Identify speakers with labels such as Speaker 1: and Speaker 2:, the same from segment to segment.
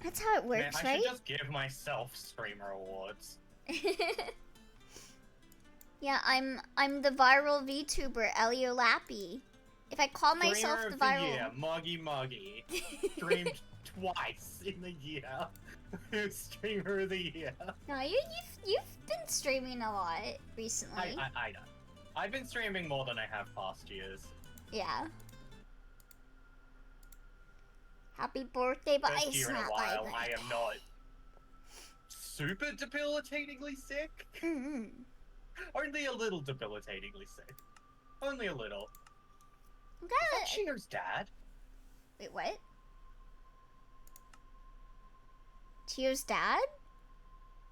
Speaker 1: That's how it works,
Speaker 2: Man, I
Speaker 1: right?
Speaker 2: should just give myself streamer awards.
Speaker 1: Yeah, I'm the viral VTuber, Elio Lappy. If I call myself
Speaker 2: Streamer
Speaker 1: the
Speaker 2: of the
Speaker 1: viral...
Speaker 2: year, Muggy. Streamed twice in the year. Streamer of the year.
Speaker 1: No, you've been streaming a lot recently.
Speaker 2: I know. I've been streaming more than I have past years.
Speaker 1: Yeah. Happy birthday, but
Speaker 2: First
Speaker 1: it's
Speaker 2: year in a
Speaker 1: not
Speaker 2: while,
Speaker 1: like
Speaker 2: I am not super debilitatingly sick.
Speaker 1: Mm-hmm.
Speaker 2: Only a little debilitatingly sick. Only a little.
Speaker 1: Good.
Speaker 2: Is that Chio's dad?
Speaker 1: Wait, what? Chio's dad?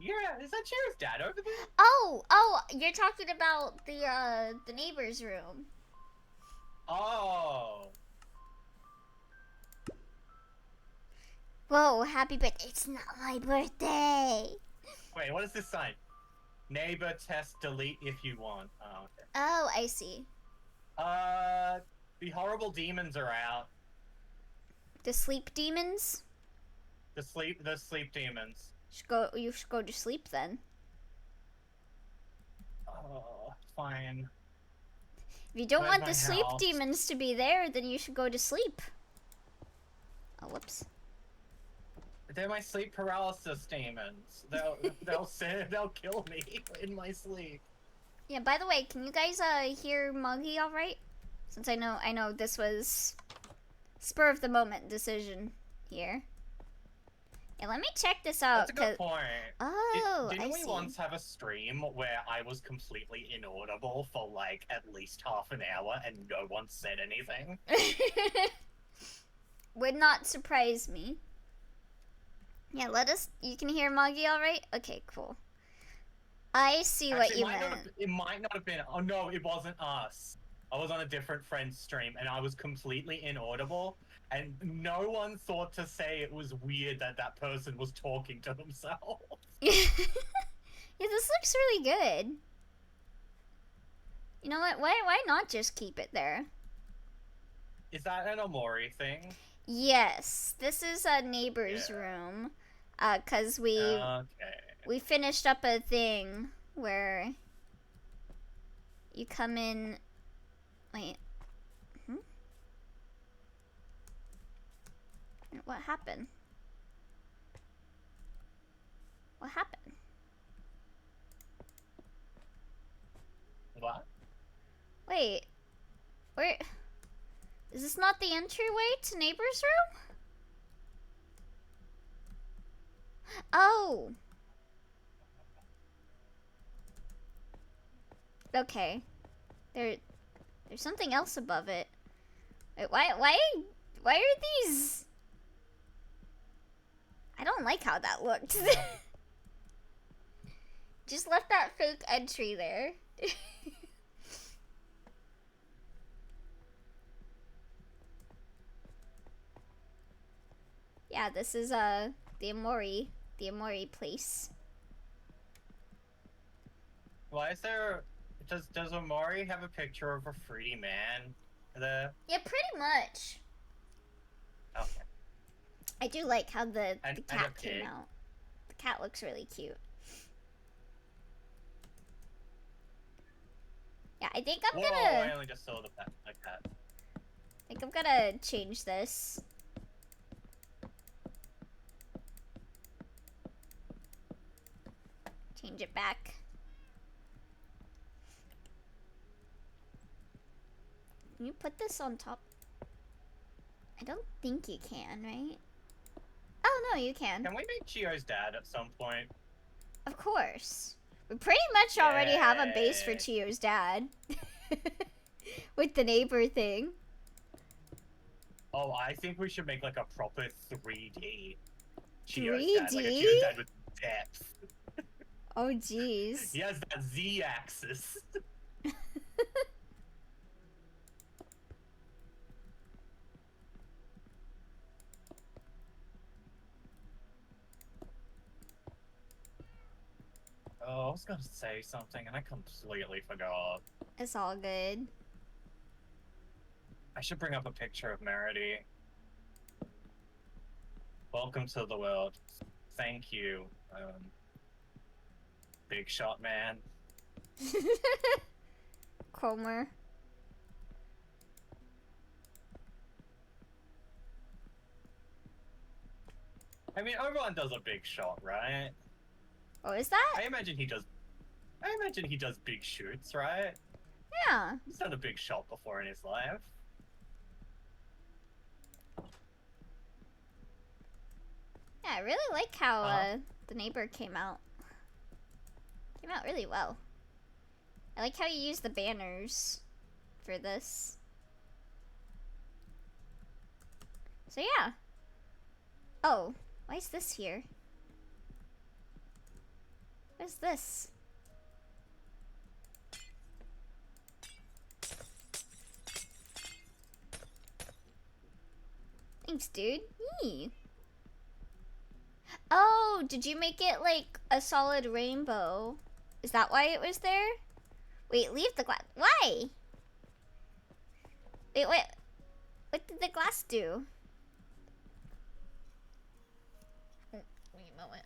Speaker 2: Yeah, is that Chio's dad over there?
Speaker 1: Oh, you're talking about the neighbor's room.
Speaker 2: Oh.
Speaker 1: Whoa, happy birthday. It's not my birthday.
Speaker 2: Wait, what is this sign? Neighbor test delete if you want. Oh, okay.
Speaker 1: Oh, I see.
Speaker 2: The horrible demons are out.
Speaker 1: The sleep demons?
Speaker 2: The sleep demons.
Speaker 1: You should go to sleep then.
Speaker 2: Oh, fine.
Speaker 1: If you don't
Speaker 2: Where's
Speaker 1: want
Speaker 2: my
Speaker 1: the sleep
Speaker 2: house?
Speaker 1: demons to be there, then you should go to sleep. Oh, whoops.
Speaker 2: They're my sleep paralysis demons. They'll kill me in my sleep.
Speaker 1: Yeah, by the way, can you guys hear Muggy all right? Since I know this was spur of the moment decision here. Yeah, let me check this out.
Speaker 2: That's a good point.
Speaker 1: Oh,
Speaker 2: Didn't
Speaker 1: I
Speaker 2: we
Speaker 1: see.
Speaker 2: once have a stream where I was completely inaudible for like at least half an hour and no one said anything?
Speaker 1: Would not surprise me. Yeah, you can hear Muggy all right? Okay, cool. I see what you meant.
Speaker 2: It might not have been. Oh no, it wasn't us. I was on a different friend's stream and I was completely inaudible, and no one thought to say it was weird that that person was talking to themselves.
Speaker 1: Yeah, this looks really good. You know what? Why not just keep it there?
Speaker 2: Is that an Omori thing?
Speaker 1: Yes, this is a neighbor's room. Cause we finished up a thing where you come in. Wait. What happened? What happened?
Speaker 2: What?
Speaker 1: Wait. Where? Is this not the entryway to neighbor's room? Oh. Okay. There's something else above it. Wait, why are these? I don't like how that looked. Just left that fake entry there. Yeah, this is the Amori place.
Speaker 2: Why is there? Does Omori have a picture of a fruity man there?
Speaker 1: Yeah, pretty much.
Speaker 2: Okay.
Speaker 1: I do like how the
Speaker 2: And
Speaker 1: cat
Speaker 2: a
Speaker 1: came
Speaker 2: pig.
Speaker 1: out. The cat looks really cute. Yeah, I think I'm
Speaker 2: Whoa,
Speaker 1: gonna.
Speaker 2: I only just saw the cat.
Speaker 1: I think I'm gonna change this. Change it back. Can you put this on top? I don't think you can, right? Oh, no, you can.
Speaker 2: Can we meet Chio's dad at some point?
Speaker 1: Of course. We pretty much already have a base for
Speaker 2: Yay.
Speaker 1: Chio's dad. With the neighbor thing.
Speaker 2: Oh, I think we should make like a proper 3D Chio's dad. Like a
Speaker 1: 3D?
Speaker 2: Chio's dad with depth.
Speaker 1: Oh, jeez.
Speaker 2: He has that Z-axis. Oh, I was gonna say something and I completely forgot.
Speaker 1: It's all good.
Speaker 2: I should bring up a picture of Meredy. Welcome to the world. Thank you, big shot man.
Speaker 1: Cromer.
Speaker 2: I mean, everyone does a big shot, right?
Speaker 1: Oh, is that?
Speaker 2: I imagine he does big shoots, right?
Speaker 1: Yeah.
Speaker 2: He's done a big shot before in his life.
Speaker 1: Yeah, I really like how the neighbor came out. Came out really well. I like how you use the banners for this. So yeah. Oh, why is this here? What is this? Thanks, dude. Yee. Oh, did you make it like a solid rainbow? Is that why it was there? Wait, leave the glass. Why? Wait, what did the glass do? Wait a moment.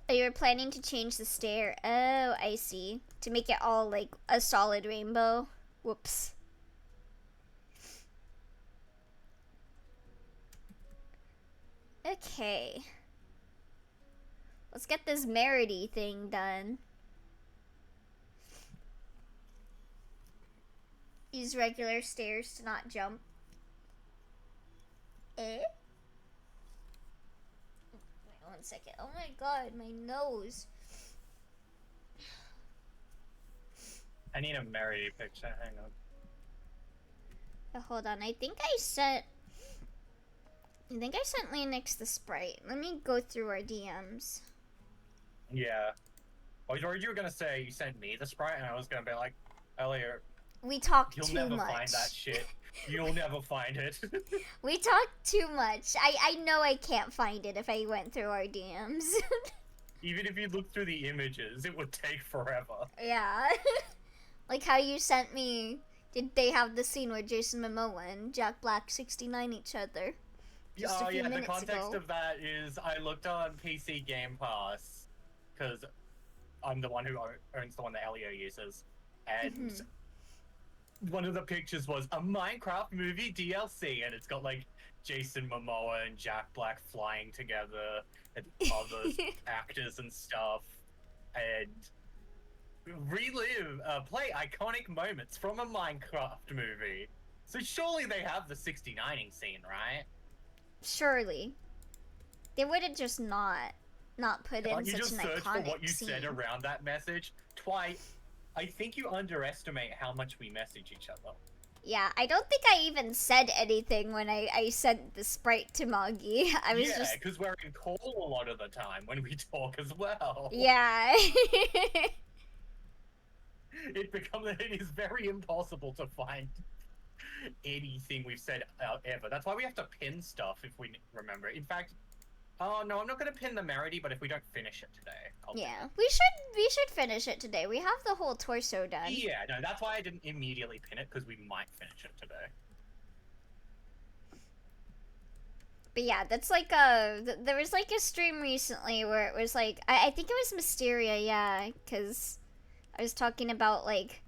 Speaker 1: Oh, you were planning to change the stair. Oh, I see. To make it all like a solid rainbow. Whoops. Okay. Let's get this Meredy thing done. Use regular stairs to not jump. Eh? Wait 1 second. Oh my god, my nose.
Speaker 2: I need a Meredy picture. Hang on.
Speaker 1: Oh, hold on. I think I sent Linux the sprite. Let me go through our DMs.
Speaker 2: Yeah. I was worried you were gonna say you sent me the sprite, and I was gonna be like, Elliot,
Speaker 1: We talk
Speaker 2: you'll
Speaker 1: too
Speaker 2: never
Speaker 1: much.
Speaker 2: find that shit. You'll never find it.
Speaker 1: We talk too much. I know I can't find it if I went through our DMs.
Speaker 2: Even if you look through the images, it would take forever.
Speaker 1: Yeah. Like how you sent me. Did they have the scene where Jason Momoa and Jack Black 69 each other? Just a few
Speaker 2: The
Speaker 1: minutes
Speaker 2: context
Speaker 1: ago.
Speaker 2: of that is I looked on PC Game Pass, because I'm the one who owns the one that Elio uses, and one of the pictures was a Minecraft movie DLC, and it's got like Jason Momoa and Jack Black flying together, and other actors and stuff, and play iconic moments from a Minecraft movie. So surely they have the 69ing scene, right?
Speaker 1: Surely. They would have just not put in
Speaker 2: You
Speaker 1: such
Speaker 2: just
Speaker 1: an
Speaker 2: search for
Speaker 1: iconic
Speaker 2: what you
Speaker 1: scene.
Speaker 2: said around that message twice. I think you underestimate how much we message each other.
Speaker 1: Yeah, I don't think I even said anything when I sent the sprite to Moggy. I was just...
Speaker 2: Yeah, because we're in call a lot of the time when we talk as well.
Speaker 1: Yeah.
Speaker 2: It is very impossible to find anything we've said ever. That's why we have to pin stuff if we remember. In fact, oh no, I'm not going to pin the Meredy, but if we don't finish it today, I'll pin
Speaker 1: Yeah,
Speaker 2: it.
Speaker 1: we should finish it today. We have the whole torso done.
Speaker 2: Yeah, no, that's why I didn't immediately pin it, because we might finish it today.
Speaker 1: But yeah, that's like there was like a stream recently where it was like, I think it was Mysteria, yeah, because I was talking about like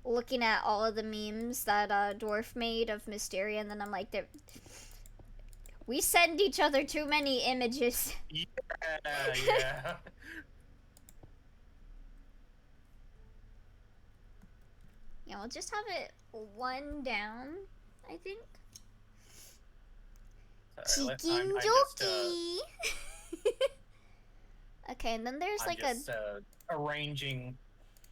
Speaker 1: looking at all of the memes that Dwarf made of Mysteria, and then I'm like, we send each other too many images.
Speaker 2: Yeah, yeah.
Speaker 1: Yeah, we'll just have it one down, I think.
Speaker 2: Sorry,
Speaker 1: Chicken
Speaker 2: I'm
Speaker 1: jockey. Okay, and then there's like
Speaker 2: just arranging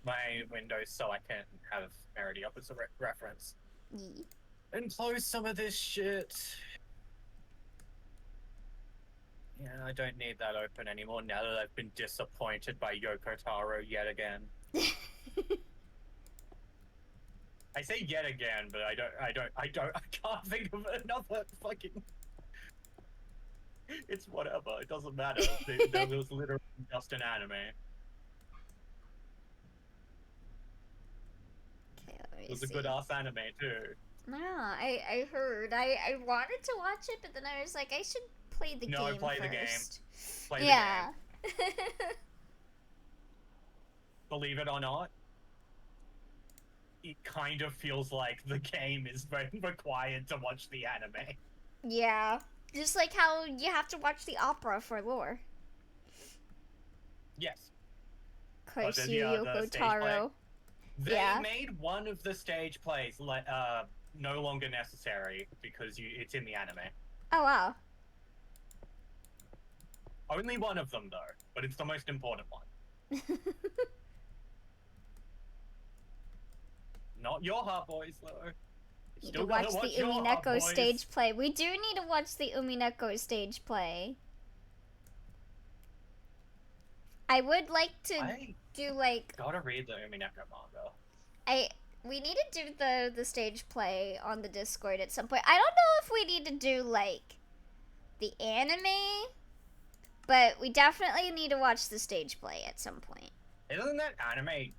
Speaker 2: my windows so I can have Meredy up as a reference.
Speaker 1: Yeah.
Speaker 2: And close some of this shit. Yeah, I don't need that open anymore now that I've been disappointed by Yoko Taro yet again. I say yet again, but I can't think of another fucking... It's whatever, it doesn't matter. There was literally just an anime. It was a good ass anime too.
Speaker 1: Yeah, I heard. I wanted to watch it, but then I was like, I should play the
Speaker 2: No,
Speaker 1: game
Speaker 2: play
Speaker 1: first.
Speaker 2: the game. Play the
Speaker 1: yeah.
Speaker 2: game. Believe it or not, it kind of feels like the game is required to watch the anime.
Speaker 1: yeah. Just like how you have to watch the opera for lore.
Speaker 2: Yes.
Speaker 1: Koshi
Speaker 2: the
Speaker 1: Yoko
Speaker 2: stage
Speaker 1: Taro.
Speaker 2: They
Speaker 1: Yeah.
Speaker 2: made one of the stage plays no longer necessary because it's in the anime.
Speaker 1: Oh wow.
Speaker 2: Only one of them though, but it's the most important one. Not your heart boys though.
Speaker 1: Need to watch the Umineko stage play. We do need to watch the Umineko stage play. I would like to do like.
Speaker 2: Gotta read the Umineko manga.
Speaker 1: We need to do the stage play on the Discord at some point. I don't know if we need to do like the anime, but we definitely need to watch the stage play at some point.
Speaker 2: Isn't that anime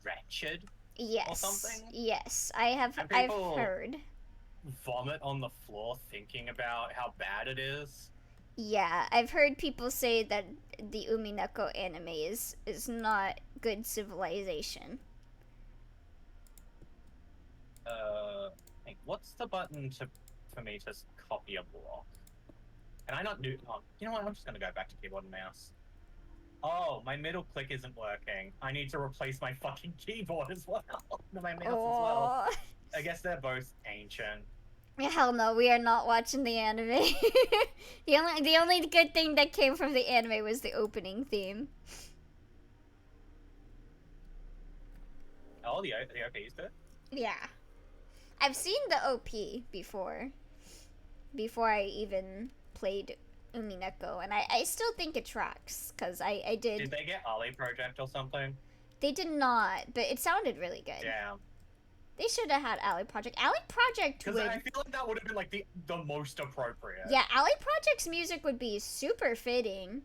Speaker 2: wretched?
Speaker 1: Yes.
Speaker 2: Or something?
Speaker 1: Yes, I've heard.
Speaker 2: Vomit on the floor thinking about how bad it is.
Speaker 1: Yeah, I've heard people say that the Umineko anime is not good civilization.
Speaker 2: What's the button for me to copy a block? Can I not do? Oh, you know what? I'm just gonna go back to keyboard and mouse. Oh, my middle click isn't working. I need to replace my fucking keyboard as well. No, my mouse as well. I guess they're both ancient.
Speaker 1: Hell no, we are not watching the anime. the only good thing that came from the anime was the opening theme.
Speaker 2: Oh, the OP is good?
Speaker 1: Yeah. I've seen the OP before I even played Umineko, and I still think it tracks, because I did...
Speaker 2: Did they get Ali Project or something?
Speaker 1: They did not, but it sounded really good.
Speaker 2: Yeah.
Speaker 1: They should have had Ali Project. Ali Project would...
Speaker 2: Because I feel like that would have been, like, the most appropriate.
Speaker 1: Yeah, Ali Project's music would be super fitting.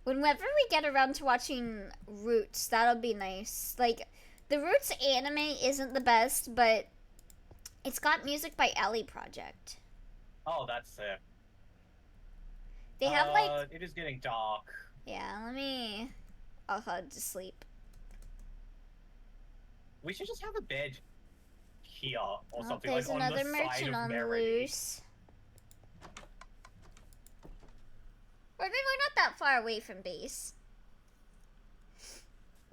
Speaker 1: Whenever we get around to watching Roots, that'll be nice. Like, the Roots anime isn't the best, but it's got music by Ali Project.
Speaker 2: Oh, that's it.
Speaker 1: They have, like...
Speaker 2: It is getting dark.
Speaker 1: Yeah, let me... I'll head to sleep.
Speaker 2: We should just have a bed here or something,
Speaker 1: there's
Speaker 2: like,
Speaker 1: another
Speaker 2: on the side
Speaker 1: merchant
Speaker 2: of
Speaker 1: on the
Speaker 2: Meredy.
Speaker 1: loose. Or maybe we're not that far away from base.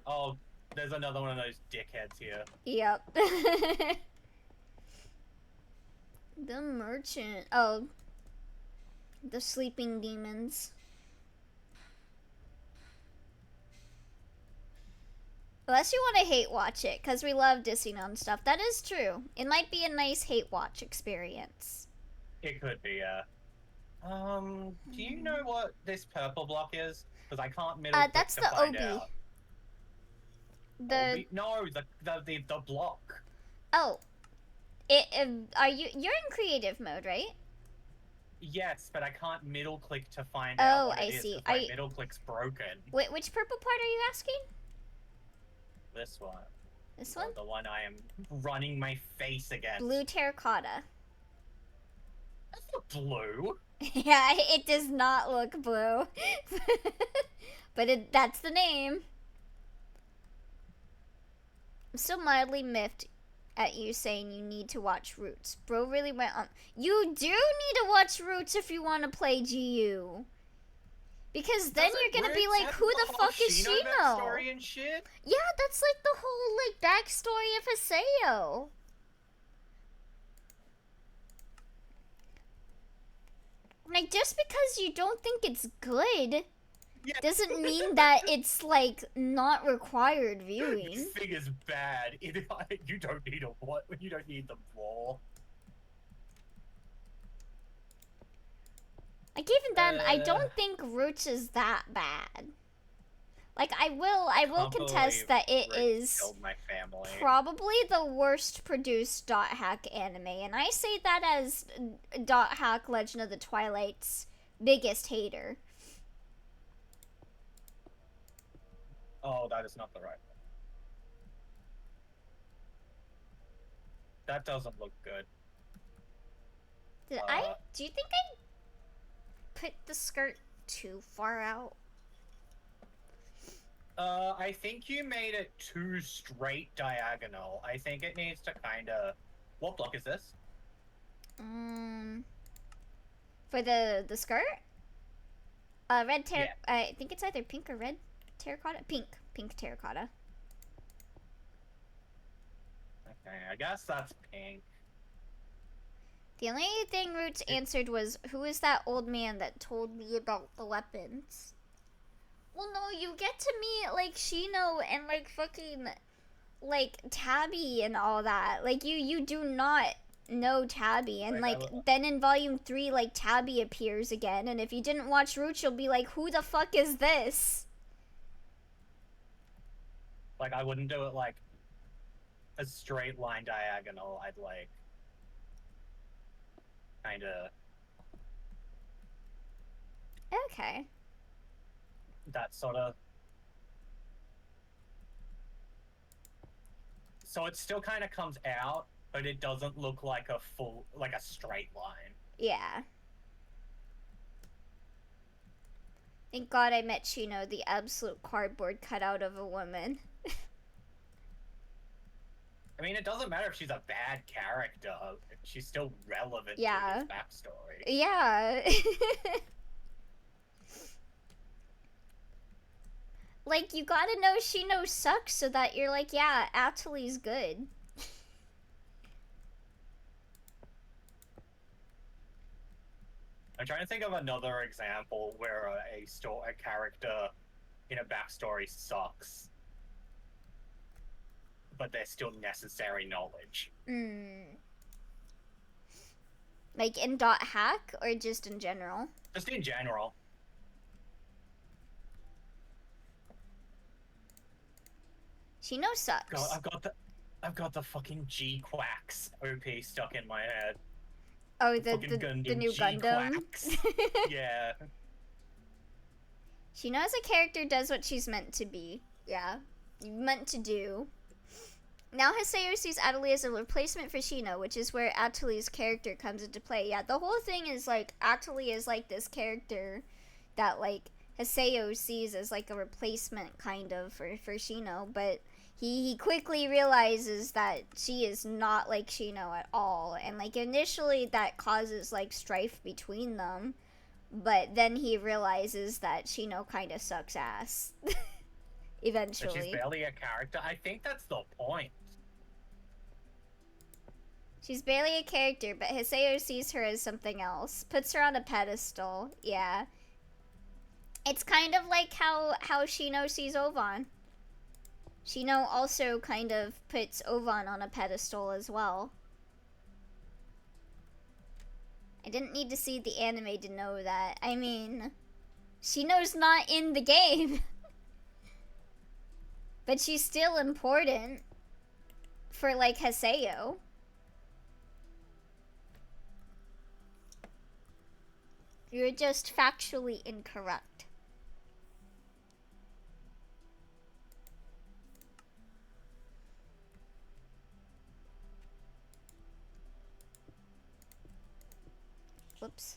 Speaker 2: Oh, there's another one of those dickheads here.
Speaker 1: Yep. The merchant. Oh. The sleeping demons. Unless you want to hate watch it, because we love dissing on stuff. That is true. It might be a nice hate watch experience.
Speaker 2: It could be, do you know what this purple block is? Because I can't middle click
Speaker 1: that's
Speaker 2: to
Speaker 1: the
Speaker 2: find
Speaker 1: Obi.
Speaker 2: out. No, the block.
Speaker 1: Oh. You're in creative mode, right?
Speaker 2: Yes, but I can't middle click to find out what it is.
Speaker 1: See.
Speaker 2: My middle click's broken.
Speaker 1: Wait, which purple part are you asking?
Speaker 2: This one.
Speaker 1: This one?
Speaker 2: The one I am running my face against.
Speaker 1: Blue terracotta.
Speaker 2: That's not blue.
Speaker 1: Yeah, it does not look blue. But that's the name. I'm still mildly miffed at you saying you need to watch Roots. Bro really went on. You do need to watch Roots if you want to play GU. Because then you're gonna be like, who the fuck is Shino?
Speaker 2: Story and shit?
Speaker 1: Yeah, that's like the whole like backstory of Haseo. Like, just because you don't think it's good doesn't mean that it's like not required viewing.
Speaker 2: This thing is bad. You don't need you don't need the ball.
Speaker 1: Like, even then, I don't think Roots is that bad. Like, I will contest that it is probably the worst produced dot hack anime, and I say that as dot hack Legend of the Twilight's biggest hater.
Speaker 2: Oh, that is not the right that doesn't look good.
Speaker 1: Do you think I put the skirt too far out?
Speaker 2: I think you made it too straight diagonal. I think it needs to kind of... What block is this?
Speaker 1: For the skirt? Red terracotta. Yeah. I think it's either pink or red terracotta. Pink terracotta.
Speaker 2: Okay, I guess that's pink.
Speaker 1: The only thing Roots answered was, who is that old man that told me about the weapons? Well, no, you get to meet, like, Shino and, like, fucking, like, Tabby and all that. Like, you do not know Tabby. And, like, then in Volume 3, like, Tabby appears again. And if you didn't watch Roots, you'll be like, who the fuck is this?
Speaker 2: Like, I wouldn't do it, like, a straight line diagonal. I'd, like, kind of...
Speaker 1: Okay.
Speaker 2: That sort of... So it still kind of comes out, but it doesn't look like a full, like a straight line.
Speaker 1: Yeah. Thank God I met Shino, the absolute cardboard cutout of a woman.
Speaker 2: I mean, it doesn't matter if she's a bad character. She's still relevant to his backstory.
Speaker 1: Yeah. Like, you gotta know Shino sucks so that you're like, yeah, Atali's good.
Speaker 2: I'm trying to think of another example where a character in a backstory sucks, but they're still necessary knowledge.
Speaker 1: Like in .hack or just in general?
Speaker 2: Just in general.
Speaker 1: Shino sucks.
Speaker 2: God, I've got the fucking G-Quacks OP stuck in my head.
Speaker 1: Oh, the new Gundam?
Speaker 2: Yeah.
Speaker 1: Shino as a character does what she's meant to be. Yeah. Meant to do. Now Haseo sees Atali as a replacement for Shino, which is where Atali's character comes into play. Yeah, the whole thing is like, Atali is like this character that like Haseo sees as like a replacement kind of for Shino, but he quickly realizes that she is not like Shino at all, and like initially that causes like strife between them, but then he realizes that Shino kind of sucks ass. Eventually.
Speaker 2: But she's barely a character. I think that's the point.
Speaker 1: She's barely a character, but Haseo sees her as something else. Puts her on a pedestal, yeah. It's kind of like how Shino sees Ovan. Shino also kind of puts Ovan on a pedestal as well. I didn't need to see the anime to know that. I mean, Shino's not in the game. But she's still important for, like, Haseo. You're just factually incorrect. Whoops.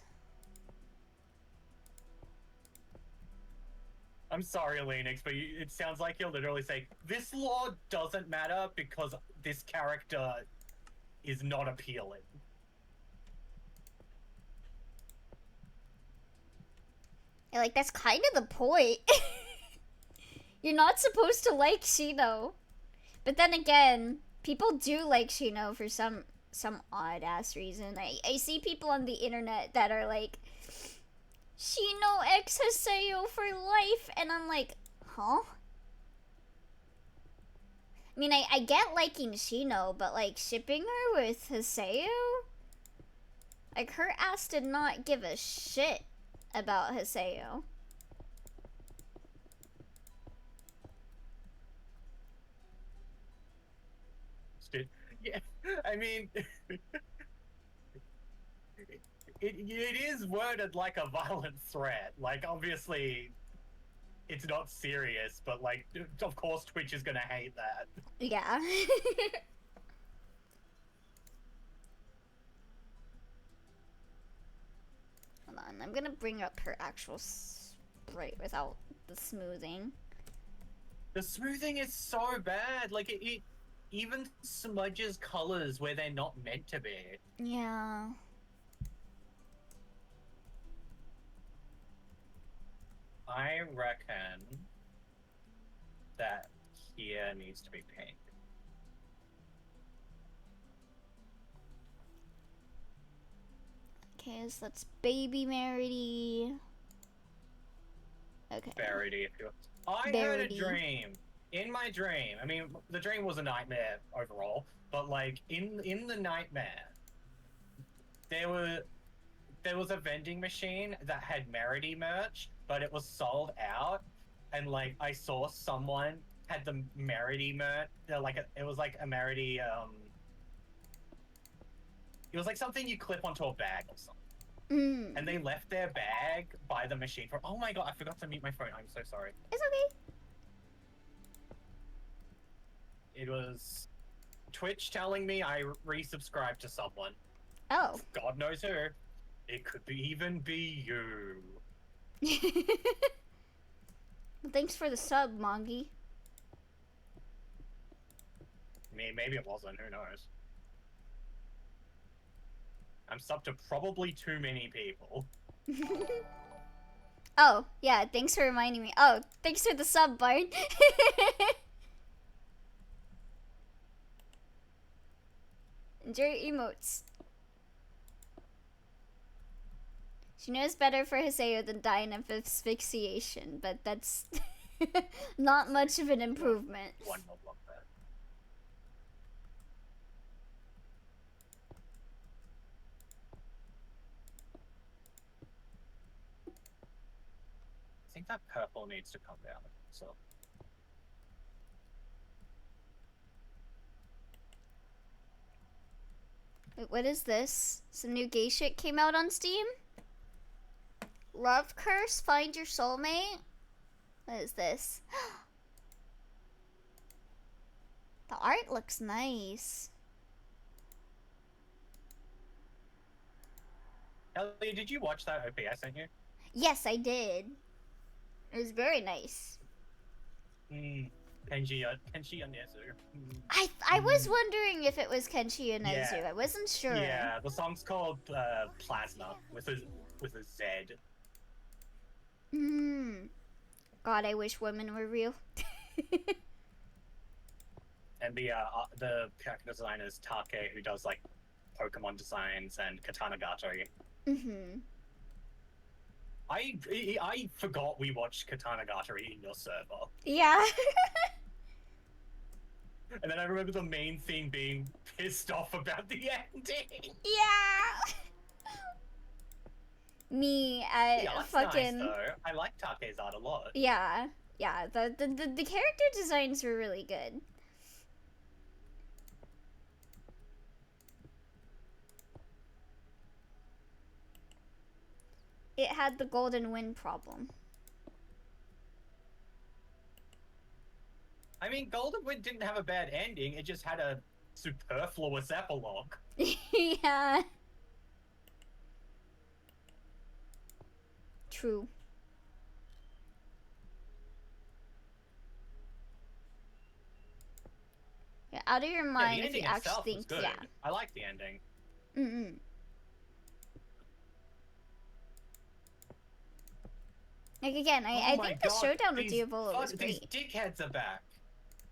Speaker 2: I'm sorry, Linux, but it sounds like you're literally saying, this law doesn't matter because this character is not appealing.
Speaker 1: Yeah, like, that's kind of the point. You're not supposed to like Shino. But then again, people do like Shino for some odd-ass reason. I see people on the internet that are like, Shino X Haseo for life, and I'm like, huh? I mean, I get liking Shino, but like, shipping her with Haseo? Like, her ass did not give a shit about Haseo.
Speaker 2: Yeah, I mean, it is worded like a violent threat. Like, obviously, it's not serious, but like, of course Twitch is gonna hate that.
Speaker 1: Yeah. on. I'm gonna bring up her actual sprite without the smoothing.
Speaker 2: The smoothing is so bad. Like, it even smudges colors where they're not meant to be.
Speaker 1: Yeah.
Speaker 2: I reckon that here needs to be pink.
Speaker 1: Okay, so that's baby Meredy. Okay.
Speaker 2: Meredy, if you. I had a dream. In my dream, I mean, the dream was a nightmare overall, but like in the nightmare, there was a vending machine that had Meredy merch, but it was sold out, and like I saw someone had the Meredy merch. It was like a Meredy. It was like something you clip onto a bag or something. And they left their bag by the machine for. Oh my god! I forgot to mute my phone. I'm so sorry.
Speaker 1: It's okay.
Speaker 2: It was Twitch telling me I resubscribed to someone.
Speaker 1: Oh.
Speaker 2: God knows who. It could even be you.
Speaker 1: Well, thanks for the sub, Mongi.
Speaker 2: Maybe it wasn't. Who knows? I'm subbed to probably too many people.
Speaker 1: Oh, yeah, thanks for reminding me. Oh, thanks for the sub, Bart. Enjoy your emotes. She knows better for Hiseo than dying of asphyxiation, but that's not much of an improvement.
Speaker 2: One more block there. I think that purple needs to come down. So.
Speaker 1: Wait, what is this? Some new gay shit came out on Steam? Love Curse, Find Your Soulmate? What is this? The art looks nice.
Speaker 2: Ellie, did you watch that OP I sent you?
Speaker 1: Yes, I did. It was very nice.
Speaker 2: Kenji Yonezu.
Speaker 1: I was wondering if it was Kenshi Yonezu.
Speaker 2: Yeah.
Speaker 1: I wasn't sure.
Speaker 2: Yeah, the song's called Plasma with a Z.
Speaker 1: God, I wish women were real.
Speaker 2: And the character designer is Take, who does like Pokemon designs and Katana Gatari. I forgot we watched Katana Gatari in your server.
Speaker 1: Yeah.
Speaker 2: And then I remember the main thing being pissed off about the ending.
Speaker 1: Yeah. Me,
Speaker 2: The art's
Speaker 1: fucking.
Speaker 2: nice, though. I like Take's art a lot.
Speaker 1: Yeah, yeah. The character designs were really good. It had the golden wind problem.
Speaker 2: I mean, Golden Wind didn't have a bad ending. It just had a superfluous epilogue.
Speaker 1: Yeah. True. Yeah, out of your mind if you actually think,
Speaker 2: good.
Speaker 1: yeah.
Speaker 2: I like the ending.
Speaker 1: Like again, I think the showdown with Diavolo was great.
Speaker 2: These dickheads are back.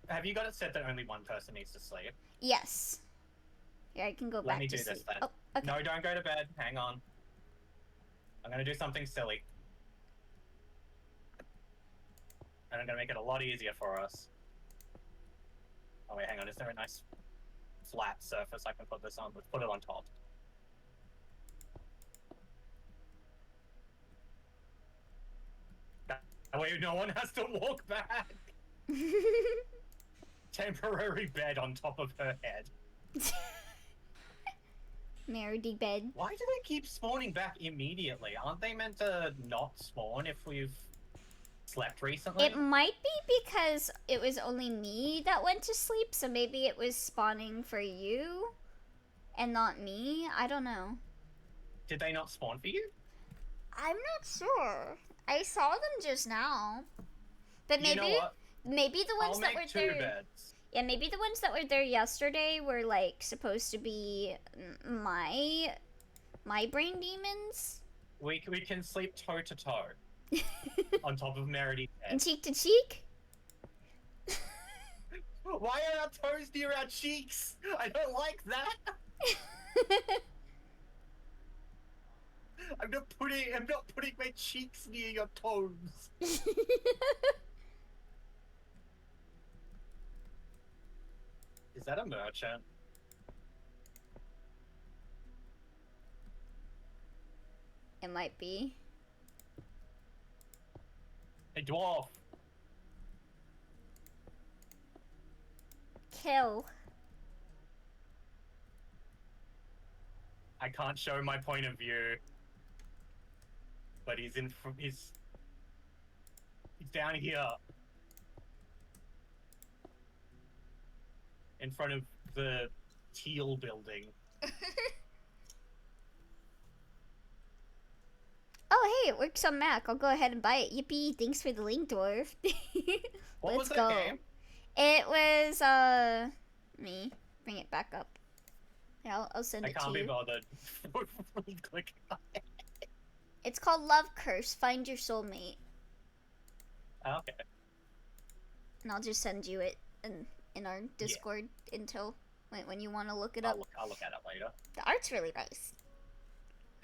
Speaker 2: Have you got it set that only one person needs to sleep?
Speaker 1: Yes. Here, I can go back to
Speaker 2: Let me do
Speaker 1: sleep.
Speaker 2: this then.
Speaker 1: Oh, okay.
Speaker 2: No, don't go to bed. Hang on. I'm gonna do something silly. And I'm gonna make it a lot easier for us. Oh wait, hang on. Is there a nice flat surface I can put this on? Let's put it on top. That way no one has to walk back. Temporary bed on top of her head.
Speaker 1: Meredy bed.
Speaker 2: Why do they keep spawning back immediately? Aren't they meant to not spawn if we've slept recently?
Speaker 1: It might be because it was only me that went to sleep, so maybe it was spawning for you and not me. I don't know.
Speaker 2: Did they not spawn for you?
Speaker 1: I'm not sure. I saw them just now. But
Speaker 2: You know
Speaker 1: maybe
Speaker 2: what?
Speaker 1: maybe the ones
Speaker 2: I'll
Speaker 1: that
Speaker 2: make
Speaker 1: were
Speaker 2: 2
Speaker 1: there.
Speaker 2: beds.
Speaker 1: Yeah, maybe the ones that were there yesterday were like supposed to be my brain demons.
Speaker 2: We can sleep toe to toe on top of Meredy's
Speaker 1: And
Speaker 2: head.
Speaker 1: cheek to cheek.
Speaker 2: Why are our toes near our cheeks? I don't like that. I'm not putting my cheeks near your toes. Is that a merchant?
Speaker 1: It might be.
Speaker 2: A dwarf.
Speaker 1: Kill.
Speaker 2: I can't show my point of view. But he's down here. In front of the teal building.
Speaker 1: Oh, hey, it works on Mac. I'll go ahead and buy it. Yippee, thanks for the link, dwarf.
Speaker 2: What was
Speaker 1: Let's
Speaker 2: that
Speaker 1: go.
Speaker 2: game?
Speaker 1: It was, me. Bring it back up. Yeah, I'll send
Speaker 2: I
Speaker 1: it to
Speaker 2: can't
Speaker 1: you.
Speaker 2: be bothered. Click on it.
Speaker 1: It's called Love Curse. Find your soulmate.
Speaker 2: Okay.
Speaker 1: And I'll just send you it in our Discord until when you want to look it up.
Speaker 2: I'll look at it later.
Speaker 1: The art's really nice.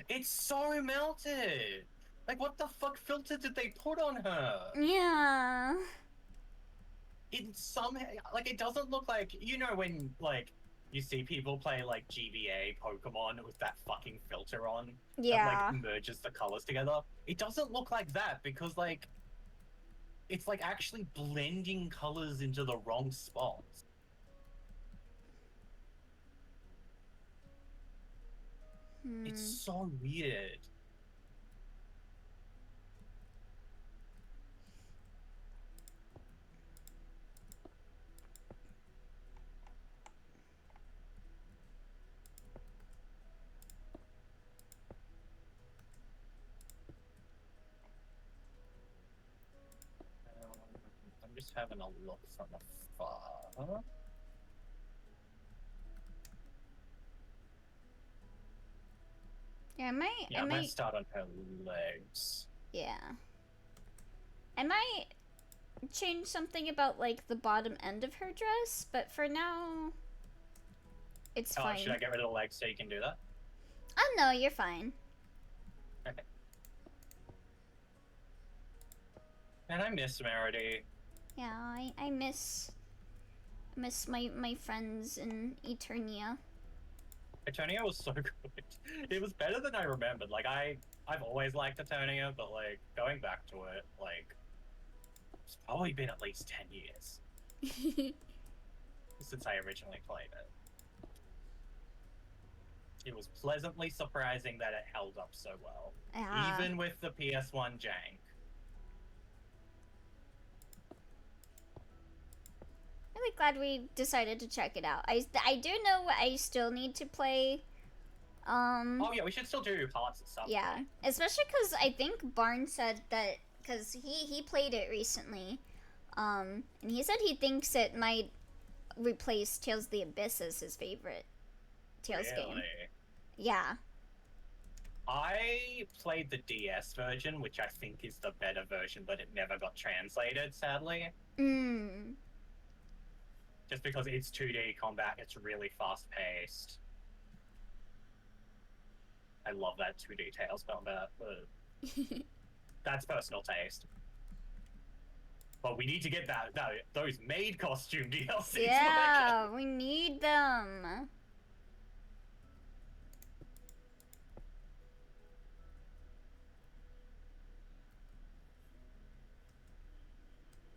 Speaker 2: It's so melted. Like, what the fuck filter did they put on her?
Speaker 1: Yeah.
Speaker 2: It somehow, like, it doesn't look like, you know, when like you see people play like GBA Pokemon with that fucking filter on.
Speaker 1: Yeah.
Speaker 2: That, like, merges the colors together. It doesn't look like that because like it's like actually blending colors into the wrong spots. It's so weird. I'm just having a look from afar.
Speaker 1: Yeah,
Speaker 2: I might start on her legs.
Speaker 1: Yeah. I might change something about like the bottom end of her dress, but for now, it's fine.
Speaker 2: Should I get rid of the legs so you can do that?
Speaker 1: Oh no, you're fine.
Speaker 2: Okay. And I miss Meredy.
Speaker 1: Yeah, I miss my friends in Eternia.
Speaker 2: Eternia was so good. It was better than I remembered. Like I've always liked Eternia, but like going back to it, like it's probably been at least 10 years since I originally played it. It was pleasantly surprising that it held up so well, even with the PS1 jank.
Speaker 1: Really glad we decided to check it out. I do know I still need to play.
Speaker 2: Oh yeah, we should still do parts and stuff.
Speaker 1: Yeah, especially because I think Barn said that because he played it recently, and he said he thinks it might replace Tales of the Abyss as his favorite Tales game. Yeah.
Speaker 2: I played the DS version, which I think is the better version, but it never got translated, sadly. Just because it's 2D combat, it's really fast-paced. I love that 2D Tales combat, but that's personal taste. But we need to get those maid costume DLCs.
Speaker 1: Yeah, we need them.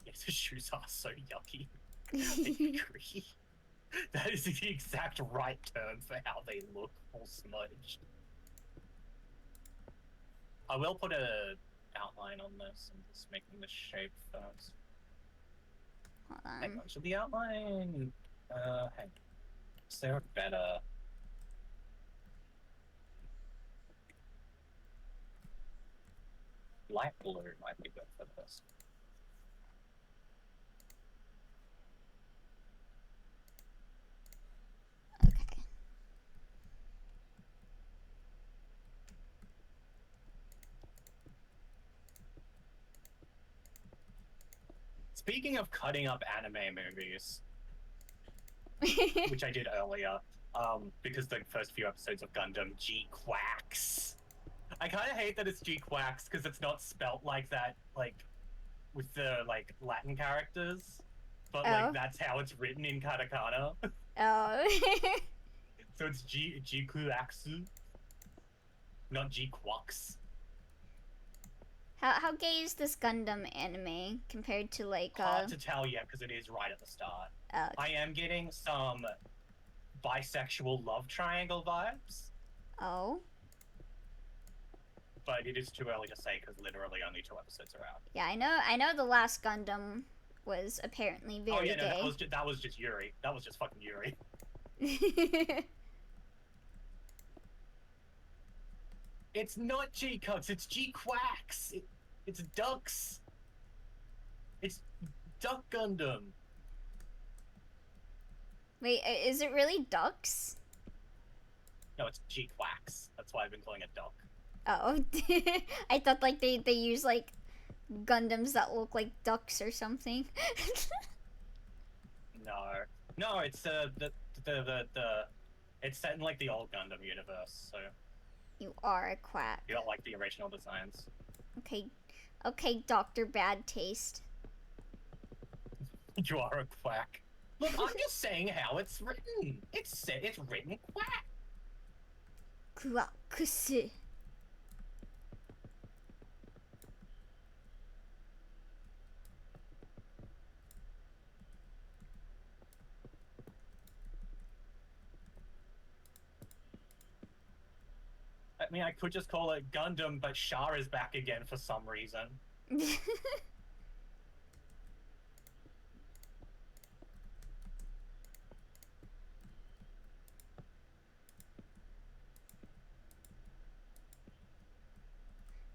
Speaker 2: Yes, the shoes are so yucky. I agree. That is the exact right term for how they look, all smudged. I will put a outline on this and just making the shape first.
Speaker 1: Hold on.
Speaker 2: Hang on, should the outline hang is there a better light blue might be good for this.
Speaker 1: Okay.
Speaker 2: Speaking of cutting up anime movies, which I did earlier, because the first few episodes of Gundam G Quacks. I kind of hate that it's G Quacks because it's not spelt like that, like with the like Latin characters, but like that's how it's written in katakana.
Speaker 1: Oh.
Speaker 2: So it's G Quacks, not G Quacks.
Speaker 1: How gay is this Gundam anime compared to like
Speaker 2: Hard to tell yet because it is right at the start.
Speaker 1: Okay.
Speaker 2: I am getting some bisexual love triangle vibes.
Speaker 1: Oh.
Speaker 2: But it is too early to say because literally only 2 episodes are out.
Speaker 1: Yeah, I know the last Gundam was apparently very gay.
Speaker 2: No, that was just Yuri. That was just fucking Yuri. It's not G-Cucks, it's G-Quacks. It's ducks. It's Duck Gundam.
Speaker 1: Wait, is it really ducks?
Speaker 2: No, it's G-Quacks. That's why I've been calling it duck.
Speaker 1: Oh. I thought like they use like Gundams that look like ducks or something.
Speaker 2: No, it's it's set in like the old Gundam universe, so
Speaker 1: You are a quack.
Speaker 2: you don't like the original designs.
Speaker 1: Okay, Dr. Bad Taste.
Speaker 2: You are a quack. Look, I'm just saying how it's written. It's written quack.
Speaker 1: Quackusu.
Speaker 2: I mean, I could just call it Gundam, but Char is back again for some reason.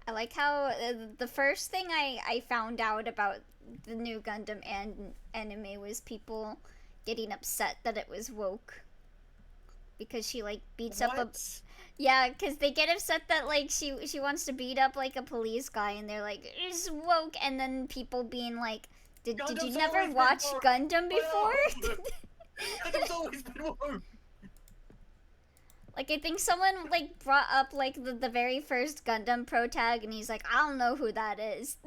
Speaker 1: I like how the first thing I found out about the new Gundam anime was people getting upset that it was woke. Because she like beats up a... Yeah, because they get upset that like she wants to beat up like a police guy and they're like, it's woke, and then people being like, did you never watch Gundam before?
Speaker 2: Gundam's always been woke.
Speaker 1: Like, I think someone like brought up like the very first Gundam protag and he's like, I don't know who that is.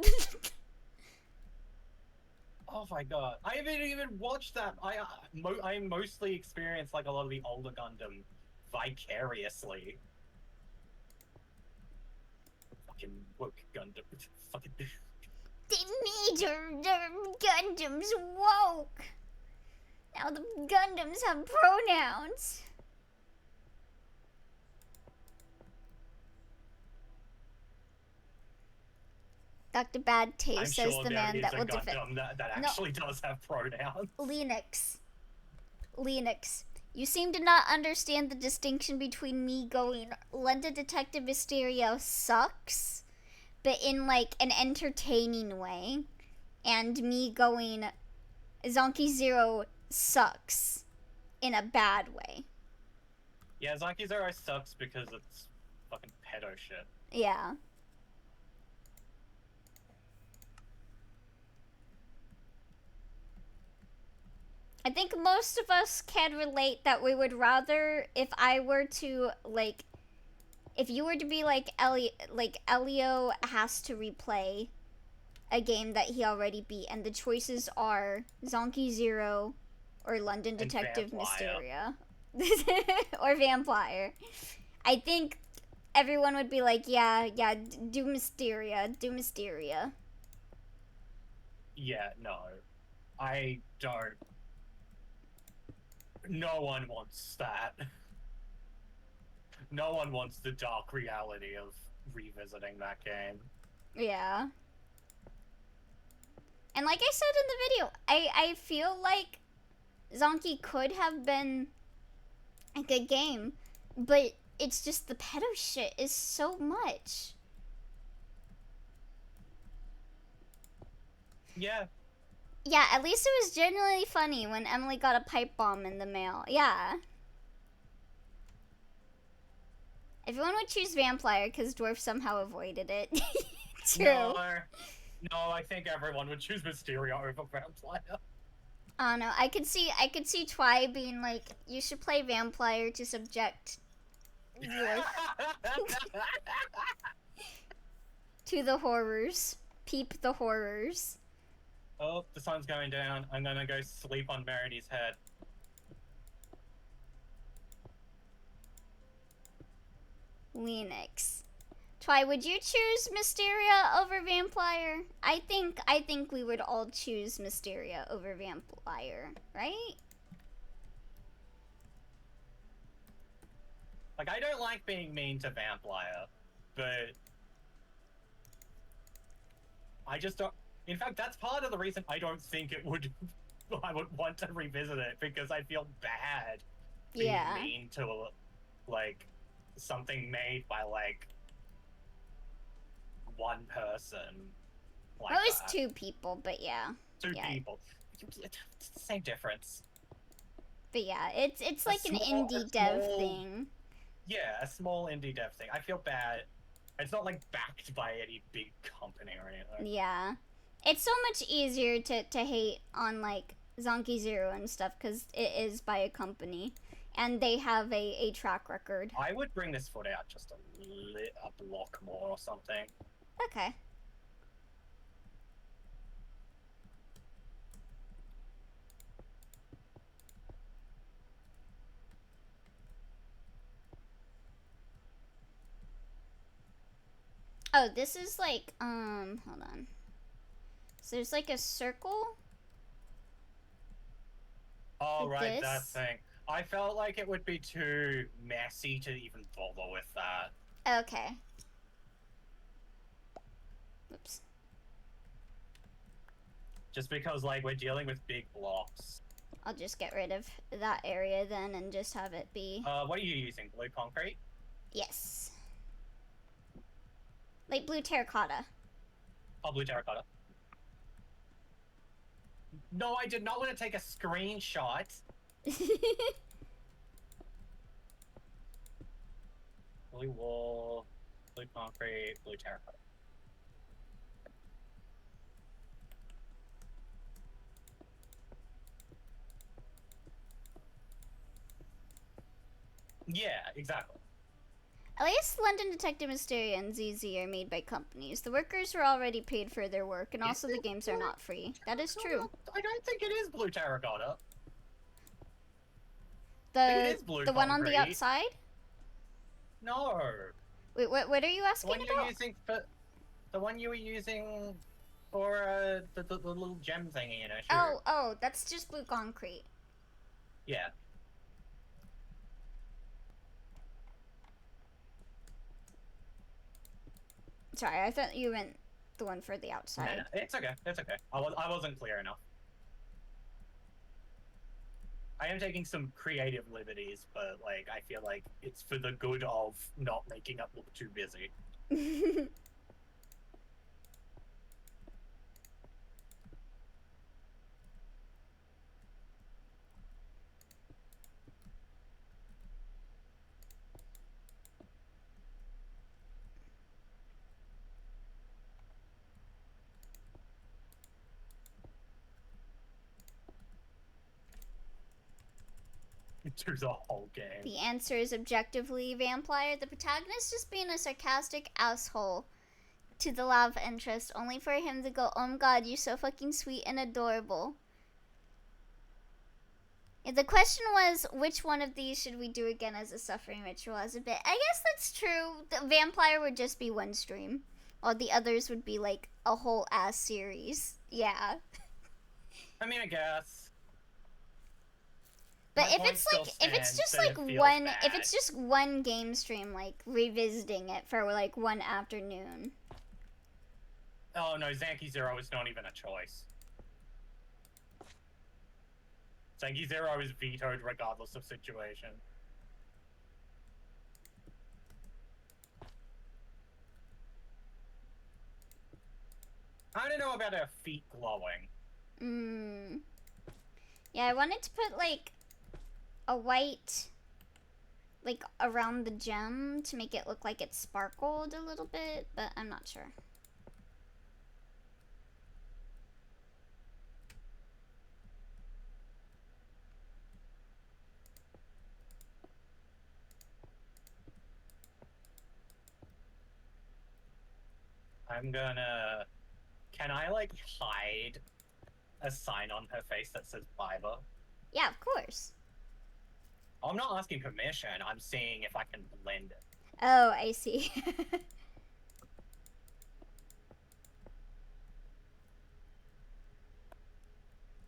Speaker 2: Oh my god, I haven't even watched that. I mostly experienced like a lot of the older Gundam vicariously. Fucking woke Gundam. Fucking.
Speaker 1: They made their Gundams woke. Now the Gundams have pronouns. Dr. Bad Taste says the man that will defend.
Speaker 2: That actually does have pronouns.
Speaker 1: Lennox. You seem to not understand the distinction between me going London Detective Mysterio sucks, but in like an entertaining way, and me going Zonky Zero sucks in a bad way.
Speaker 2: Yeah, Zonky Zero sucks because it's fucking pedo shit.
Speaker 1: Yeah. I think most of us can relate that we would rather, if I were to, like, if you were to be like, Elio has to replay a game that he already beat, and the choices are Zonky Zero or London Detective Mysteria. Or Vampire. I think everyone would be like, yeah, do Mysteria.
Speaker 2: Yeah, no. I don't. No one wants that. No one wants the dark reality of revisiting that game.
Speaker 1: Yeah. And like I said in the video, I feel like Zonky could have been a good game, but it's just the pedo shit is so much.
Speaker 2: Yeah.
Speaker 1: Yeah, at least it was genuinely funny when Emily got a pipe bomb in the mail. Yeah. Everyone would choose Vampire because Dwarf somehow avoided it. True.
Speaker 2: No, I think everyone would choose Mysterio over Vampire.
Speaker 1: I don't know. I could see Twy being like, you should play Vampire to subject Dwarf to the horrors. Peep the horrors.
Speaker 2: Oh, the sun's going down. I'm gonna go sleep on Meredy's head.
Speaker 1: Linux. Twy, would you choose Mysteria over Vampire? I think we would all choose Mysteria over Vampire, right?
Speaker 2: Like, I don't like being mean to Vampire, but I just don't. In fact, that's part of the reason I don't think it would. I would want to revisit it because I feel bad being mean to, like, something made by like one person. Like
Speaker 1: Well, it was
Speaker 2: that.
Speaker 1: 2 people, but yeah.
Speaker 2: Two people. It's the same difference.
Speaker 1: But yeah, it's like an indie dev thing.
Speaker 2: Yeah, a small indie dev thing. I feel bad. It's not like backed by any big company or anything.
Speaker 1: Yeah. It's so much easier to hate on like Zonky Zero and stuff because it is by a company and they have a track record.
Speaker 2: I would bring this foot out just a block more or something.
Speaker 1: Okay. Oh, this is like, hold on. So there's like a circle.
Speaker 2: Oh, right,
Speaker 1: this.
Speaker 2: that thing. I felt like it would be too messy to even bother with that.
Speaker 1: Okay. Oops.
Speaker 2: Just because, like, we're dealing with big blocks.
Speaker 1: I'll just get rid of that area then and just have it be...
Speaker 2: What are you using? Blue concrete?
Speaker 1: Yes. Light blue terracotta.
Speaker 2: Oh, blue terracotta. No, I did not want to take a screenshot. Blue wall, blue concrete, blue terracotta. Yeah, exactly.
Speaker 1: At least London Detective Mysteria and ZZ are made by companies. The workers were already paid for their work, and also the games are not free. That is true.
Speaker 2: I don't think it is blue terracotta.
Speaker 1: The one on the outside?
Speaker 2: No.
Speaker 1: Wait, what are you asking
Speaker 2: the one
Speaker 1: about?
Speaker 2: You're using for, the one you were using for the little gem thingy, you know?
Speaker 1: Oh, that's just blue concrete.
Speaker 2: Yeah.
Speaker 1: Sorry, I thought you meant the one for the outside.
Speaker 2: No, it's okay. It's okay. I wasn't clear enough. I am taking some creative liberties, but like I feel like it's for the good of not making it look too busy. Through the whole game.
Speaker 1: The answer is objectively Vampire. The protagonist just being a sarcastic asshole to the love interest, only for him to go, "Oh my god, you're so fucking sweet and adorable." If the question was, which one of these should we do again as a suffering ritual as a bit? I guess that's true. The Vampire would just be one stream, while the others would be like a whole ass series. Yeah.
Speaker 2: I mean, I guess.
Speaker 1: But if it's just one game stream, like revisiting it for like one afternoon.
Speaker 2: Oh no, Zanky Zero is not even a choice. Zanky Zero is vetoed regardless of situation. I don't know about her feet glowing.
Speaker 1: Yeah, I wanted to put like a white like around the gem to make it look like it sparkled a little bit, but I'm not sure.
Speaker 2: I'm gonna... Can I, like, hide a sign on her face that says Biber?
Speaker 1: Yeah, of course.
Speaker 2: I'm not asking permission. I'm seeing if I can blend it.
Speaker 1: Oh, I see.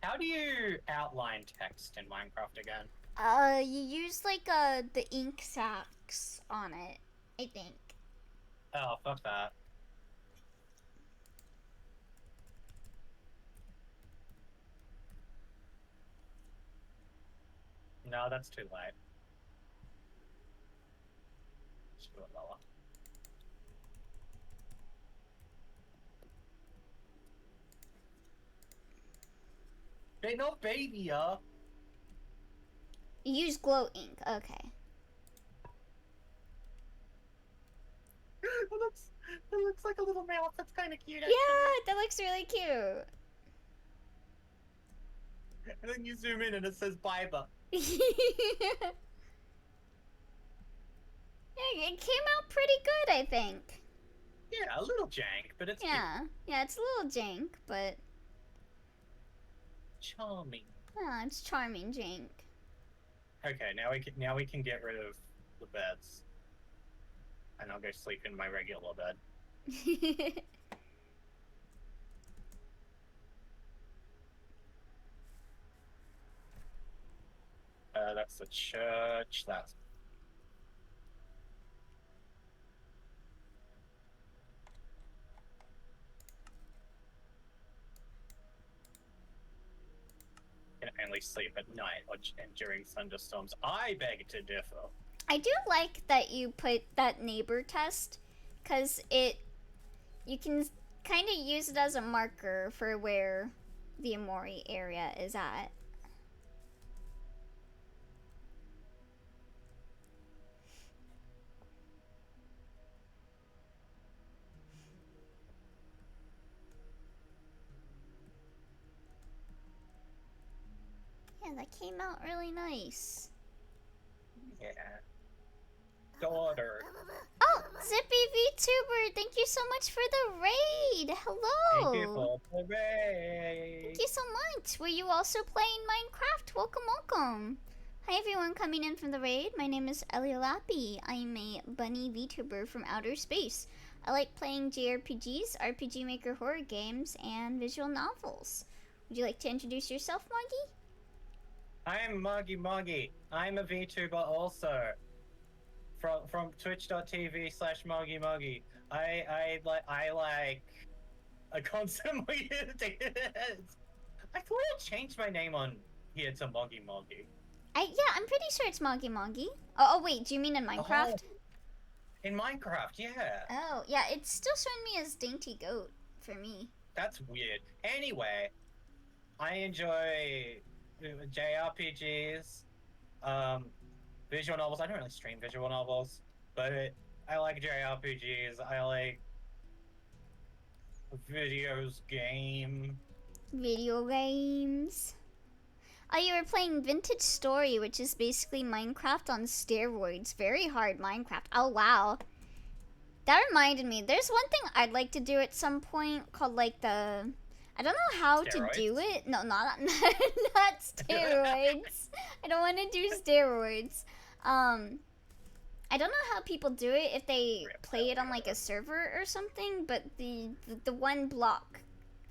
Speaker 2: How do you outline text in Minecraft again?
Speaker 1: You use like the ink sacs on it, I think.
Speaker 2: Oh, fuck that. No, that's too late. Just do it lower. They not baby,
Speaker 1: You use glow ink, okay.
Speaker 2: It looks like a little mouse. That's kind of cute.
Speaker 1: Yeah, that looks really cute.
Speaker 2: And then you zoom in and it says Biber.
Speaker 1: Yeah, it came out pretty good, I think.
Speaker 2: Yeah, a little jank, but it's
Speaker 1: Yeah, yeah, it's a little jank, but
Speaker 2: charming.
Speaker 1: yeah, it's charming jank.
Speaker 2: Okay, now we can get rid of the beds, and I'll go sleep in my regular bed. That's the church. That's... Can only sleep at night or and during thunderstorms. I beg to differ.
Speaker 1: I do like that you put that neighbor test, because you can kind of use it as a marker for where the Amori area is at. Yeah, that came out really nice.
Speaker 2: Yeah. Daughter.
Speaker 1: Oh, Zippy VTuber, thank you so much for the raid. Hello.
Speaker 2: Thank you for the raid.
Speaker 1: Thank you so much. Were you also playing Minecraft? Welcome, welcome. Hi everyone coming in from the raid. My name is Eliolapi. I'm a bunny VTuber from outer space. I like playing JRPGs, RPG Maker horror games, and visual novels. Would you like to introduce yourself, Moggy?
Speaker 2: I'm Moggy. I'm a VTuber also. From twitch.tv/Moggy. I constantly I thought I changed my name on here to Moggy.
Speaker 1: Yeah, I'm pretty sure it's Moggy. Oh wait, do you mean in Minecraft?
Speaker 2: Oh, in Minecraft, yeah.
Speaker 1: Oh, yeah, it's still showing me as Dainty Goat for me.
Speaker 2: That's weird. Anyway, I enjoy JRPGs, visual novels. I don't really stream visual novels, but I like JRPGs. I like video
Speaker 1: games. Oh, you were playing Vintage Story, which is basically Minecraft on steroids. Very hard Minecraft. Oh, wow. That reminded me, there's one thing I'd like to do at some point called like the... I don't know how
Speaker 2: Steroids?
Speaker 1: to do it. No, not steroids. I don't want to do steroids. I don't know how people do it, if they play it on like a server or something, but the one block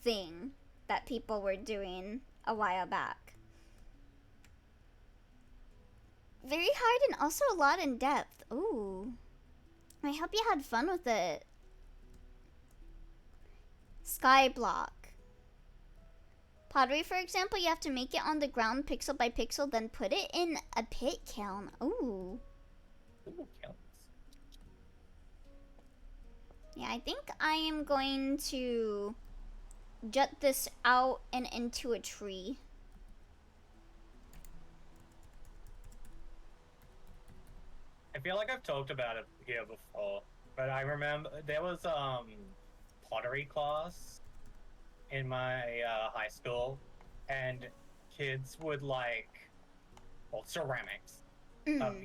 Speaker 1: thing that people were doing a while back. Very hard and also a lot in depth. Ooh. I hope you had fun with it. Skyblock. Pottery, for example, you have to make it on the ground pixel by pixel, then put it in a pit kiln. Ooh.
Speaker 2: Ooh, kilns.
Speaker 1: Yeah, I think I am going to jut this out and into a tree.
Speaker 2: I feel like I've talked about it here before, but I remember there was pottery class in my high school, and kids would like, well, ceramics.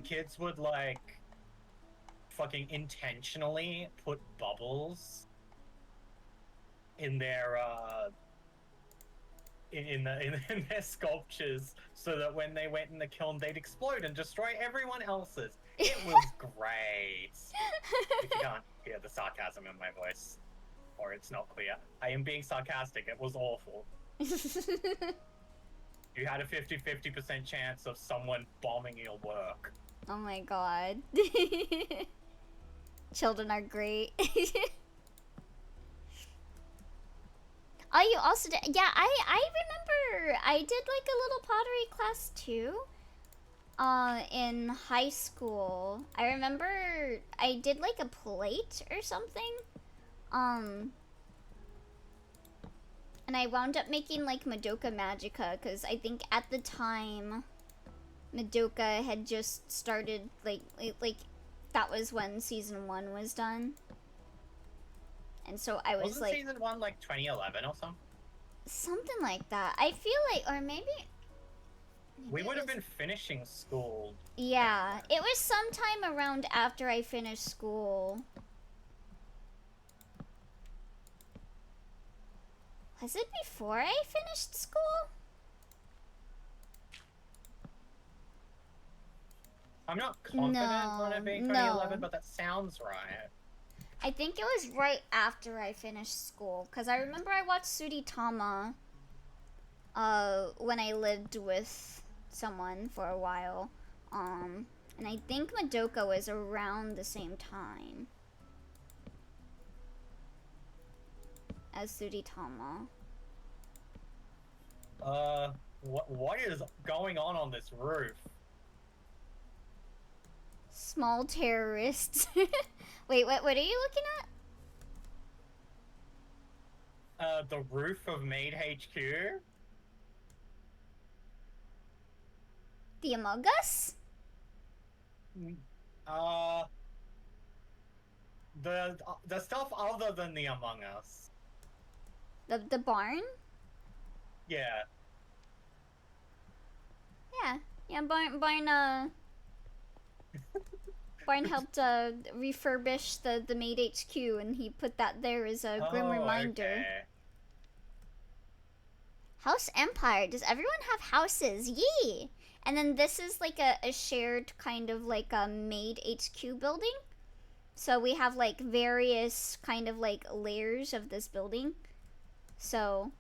Speaker 2: Kids would like fucking intentionally put bubbles in their in their sculptures so that when they went in the kiln they'd explode and destroy everyone else's. It was great. If you can't hear the sarcasm in my voice, or it's not clear, I am being sarcastic. It was awful. You had a 50% chance of someone bombing your work.
Speaker 1: Oh my god. Children are great. Oh, you also did. Yeah, I remember I did like a little pottery class too. In high school. I remember I did like a plate or something. And I wound up making like Madoka Magica because I think at the time Madoka had just started like that was when season 1 was done. And so I was
Speaker 2: Wasn't
Speaker 1: like
Speaker 2: season 1 like 2011 or something?
Speaker 1: Something like that. I feel like, or maybe
Speaker 2: we would have been finishing school.
Speaker 1: Yeah, it was sometime around after I finished school. Was it before I finished school?
Speaker 2: I'm not confident on it being 2011, but that sounds right.
Speaker 1: I think it was right after I finished school, because I remember I watched Tsuritama when I lived with someone for a while. And I think Madoka was around the same time as Tsuritama.
Speaker 2: What is going on this roof?
Speaker 1: Small terrorists. Wait, what are you looking
Speaker 2: at? The roof of Maid HQ.
Speaker 1: The Among Us?
Speaker 2: The stuff other than the Among Us.
Speaker 1: The barn?
Speaker 2: Yeah.
Speaker 1: Yeah, Barn Barn helped refurbish the Maid HQ, and he put that there as a grim reminder.
Speaker 2: Okay.
Speaker 1: House Empire. Does everyone have houses? Yee! And then this is like a shared kind of like a Maid HQ building. So we have like various kind of like layers of this building. So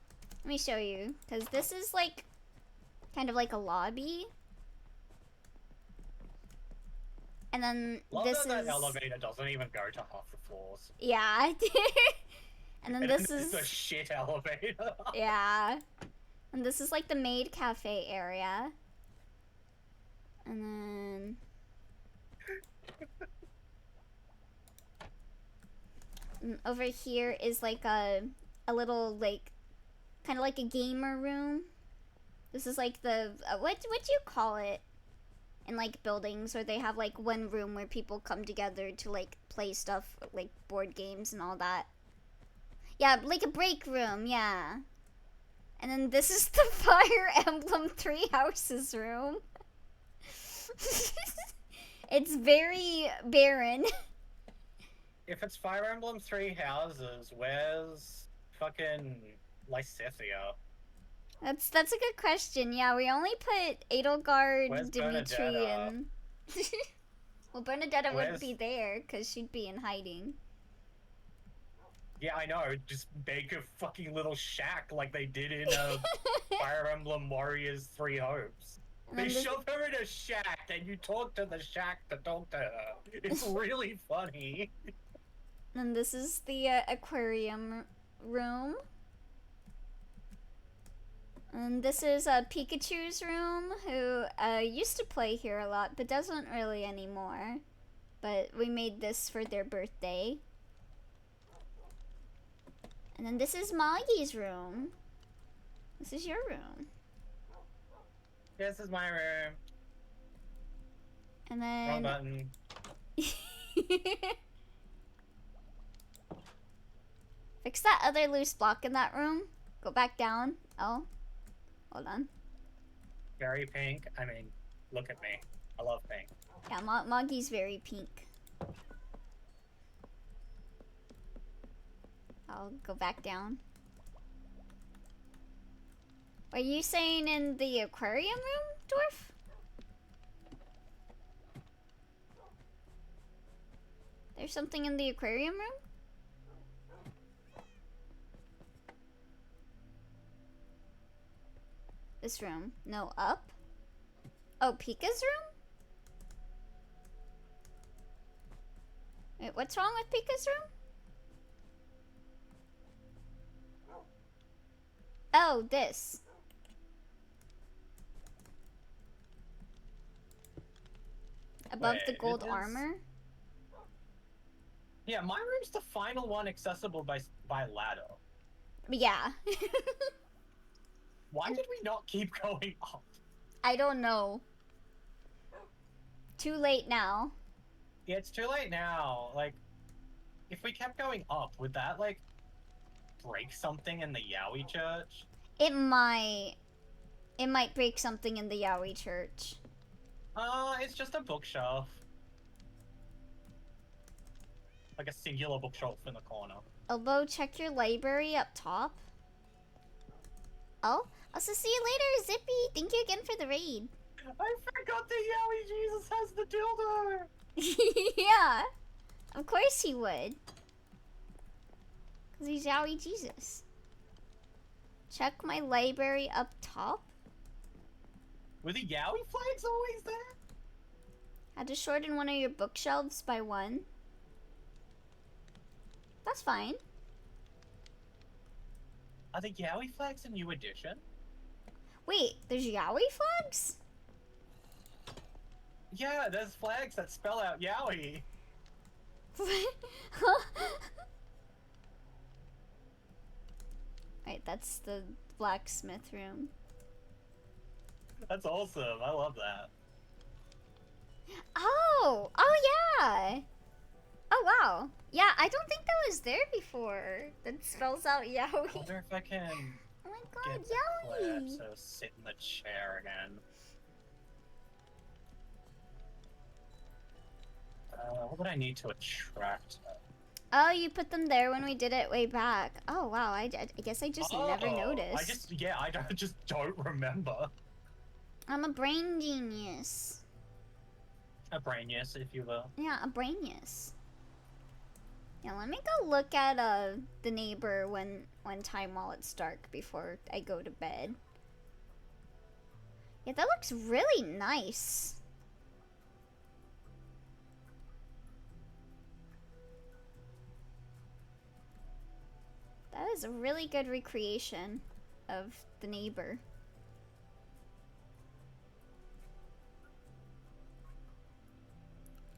Speaker 1: let me show you, because this is like kind of like a lobby. And then
Speaker 2: that elevator doesn't even go to half the floors.
Speaker 1: Yeah. And then this is
Speaker 2: a shit elevator.
Speaker 1: Yeah. And this is like the maid cafe area. And then and over here is like a little like kind of like a gamer room. This is like the what do you call it in like buildings where they have like one room where people come together to like play stuff like board games and all that. Yeah, like a break room, yeah. And then this is the Fire Emblem Three Houses room. It's very barren.
Speaker 2: If it's Fire Emblem Three Houses, where's fucking Lysithia?
Speaker 1: That's a good question. Yeah, we only put Edelgard,
Speaker 2: Where's
Speaker 1: Dimitri,
Speaker 2: Bernadetta?
Speaker 1: and well, Bernadetta wouldn't
Speaker 2: Where's-
Speaker 1: be there because she'd be in hiding.
Speaker 2: Yeah, I know. Just make a fucking little shack like they did in Fire Emblem Warriors Three Hopes.
Speaker 1: And
Speaker 2: They
Speaker 1: then this-
Speaker 2: shove her in a shack and you talk to the shack to talk to her. It's really funny.
Speaker 1: And this is the aquarium room. And this is Pikachu's room, who used to play here a lot, but doesn't really anymore. But we made this for their birthday. And then this is Moggy's room. This is your room.
Speaker 2: This is my room.
Speaker 1: And then...
Speaker 2: Wrong button.
Speaker 1: Fix that other loose block in that room. Go back down. Oh. Hold on.
Speaker 2: Very pink. I mean, look at me. I love pink.
Speaker 1: Yeah, Moggy's very pink. I'll go back down. Are you saying in the aquarium room, Dwarf? There's something in the aquarium room? This room. No, up? Oh, Pika's room? Wait, what's wrong with Pika's room? Oh, this. Above the gold armor?
Speaker 2: Yeah, my room's the final one accessible by ladder.
Speaker 1: Yeah.
Speaker 2: Why did we not keep going up?
Speaker 1: I don't know. Too late now.
Speaker 2: Yeah, it's too late now. Like, if we kept going up, would that, like, break something in the Yowie church?
Speaker 1: It might. It might break something in the Yowie church.
Speaker 2: It's just a bookshelf. Like a singular bookshelf in the corner.
Speaker 1: Elbow, check your library up top. Oh, also see you later, Zippy. Thank you again for the raid.
Speaker 2: I forgot that Yowie Jesus has the dildo!
Speaker 1: Yeah, of course he would. Because he's Yowie Jesus. Check my library up top.
Speaker 2: Were the Yowie flags always there?
Speaker 1: Had to shorten one of your bookshelves by one. That's fine.
Speaker 2: Are the Yowie flags a new addition?
Speaker 1: Wait, there's Yowie flags?
Speaker 2: Yeah, there's flags that spell out Yowie.
Speaker 1: Right, that's the blacksmith room.
Speaker 2: That's awesome. I love that.
Speaker 1: Oh yeah. Oh wow. Yeah, I don't think that was there before. That spells out
Speaker 2: I
Speaker 1: Yowie.
Speaker 2: wonder if I can
Speaker 1: Oh my god,
Speaker 2: get the clip
Speaker 1: Yowie.
Speaker 2: so sit in the chair again. What would I need to attract her?
Speaker 1: Oh, you put them there when we did it way back. Oh wow, I guess I just never noticed.
Speaker 2: I just don't remember.
Speaker 1: I'm a brain genius.
Speaker 2: A brainius, if you will.
Speaker 1: Yeah, a brainius. Yeah, let me go look at the neighbor one time while it's dark before I go to bed. Yeah, that looks really nice. That is a really good recreation of the neighbor.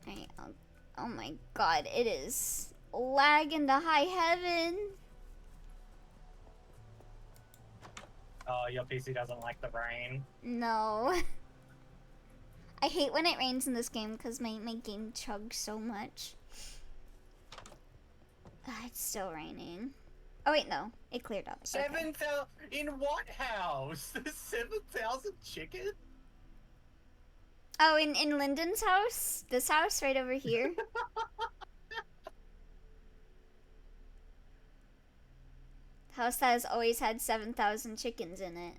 Speaker 1: Alright, oh my god, it is lagging to high heaven.
Speaker 2: Oh, your PC doesn't like the rain.
Speaker 1: No. I hate when it rains in this game because my game chugs so much. It's still raining. Oh wait, no. It cleared up. Okay.
Speaker 2: 7,000? In what house? There's 7,000 chickens?
Speaker 1: Oh, in Lyndon's house? This house right over here? House that has always had 7,000 chickens in it.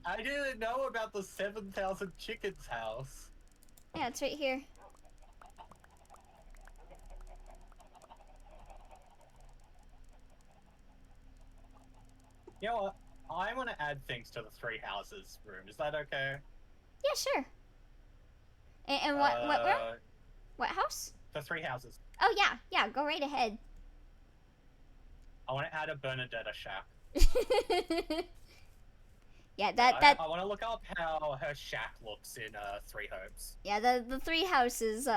Speaker 2: I didn't know about the 7,000 chickens house.
Speaker 1: Yeah, it's right here.
Speaker 2: You know what? I want to add things to the three houses room. Is that okay?
Speaker 1: Yeah, sure. And what room? What house?
Speaker 2: The three houses.
Speaker 1: Oh yeah, yeah. Go right ahead.
Speaker 2: I want to add a Bernadetta shack.
Speaker 1: Yeah,
Speaker 2: I want to look up how her shack looks in Three Hopes.
Speaker 1: Yeah, the three houses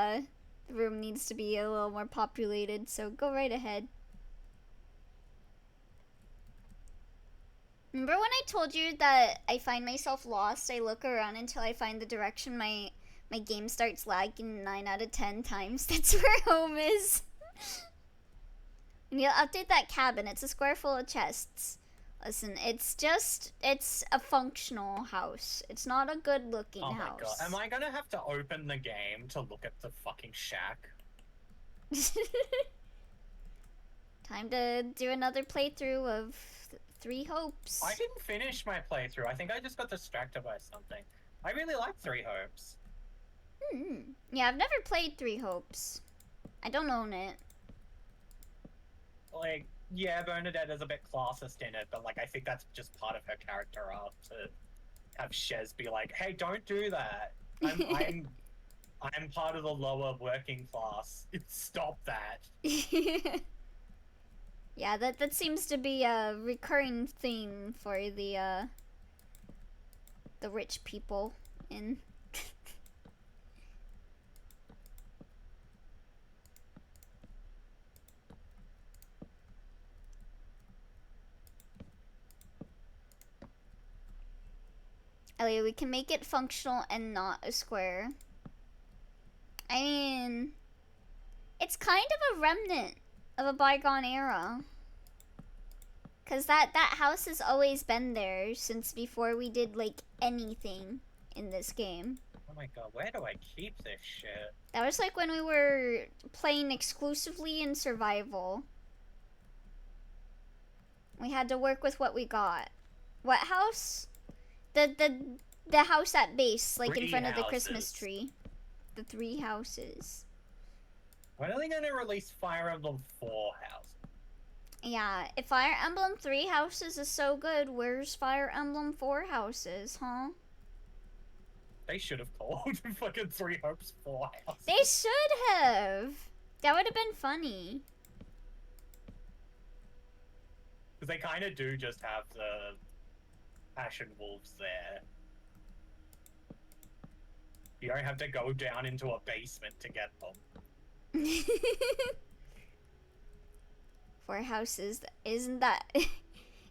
Speaker 1: room needs to be a little more populated. So go right ahead. Remember when I told you that I find myself lost? I look around until I find the direction my game starts lagging 9 out of 10 times. That's where home is. And you'll update that cabin. It's a square full of chests. Listen, it's a functional house. It's not a good looking house.
Speaker 2: Oh my god. Am I gonna have to open the game to look at the fucking shack?
Speaker 1: Time to do another playthrough of Three Hopes.
Speaker 2: I didn't finish my playthrough. I think I just got distracted by something. I really like Three Hopes.
Speaker 1: Yeah, I've never played Three Hopes. I don't own it.
Speaker 2: Like, yeah, Bernadette is a bit classist in it, but like I think that's just part of her character arc to have Shez be like, "Hey, don't do that. I'm part of the lower working class. Stop that."
Speaker 1: Yeah, that seems to be a recurring theme for the rich people in. Elliot, we can make it functional and not a square. I mean, it's kind of a remnant of a bygone era. Cause that house has always been there since before we did like anything in this game.
Speaker 2: Oh my god, where do I keep this shit?
Speaker 1: That was like when we were playing exclusively in survival. We had to work with what we got. What house? The house at base, like in front of the Christmas tree. The 3 houses.
Speaker 2: When are they gonna release Fire Emblem 4 houses?
Speaker 1: Yeah, if Fire Emblem 3 houses is so good, where's Fire Emblem 4 houses, huh?
Speaker 2: They should have called fucking 3 Hopes 4 houses.
Speaker 1: They should have! That would have been funny.
Speaker 2: Because they kind of do just have the Ashen Wolves there. You don't have to go down into a basement to get them.
Speaker 1: 4 houses, isn't that...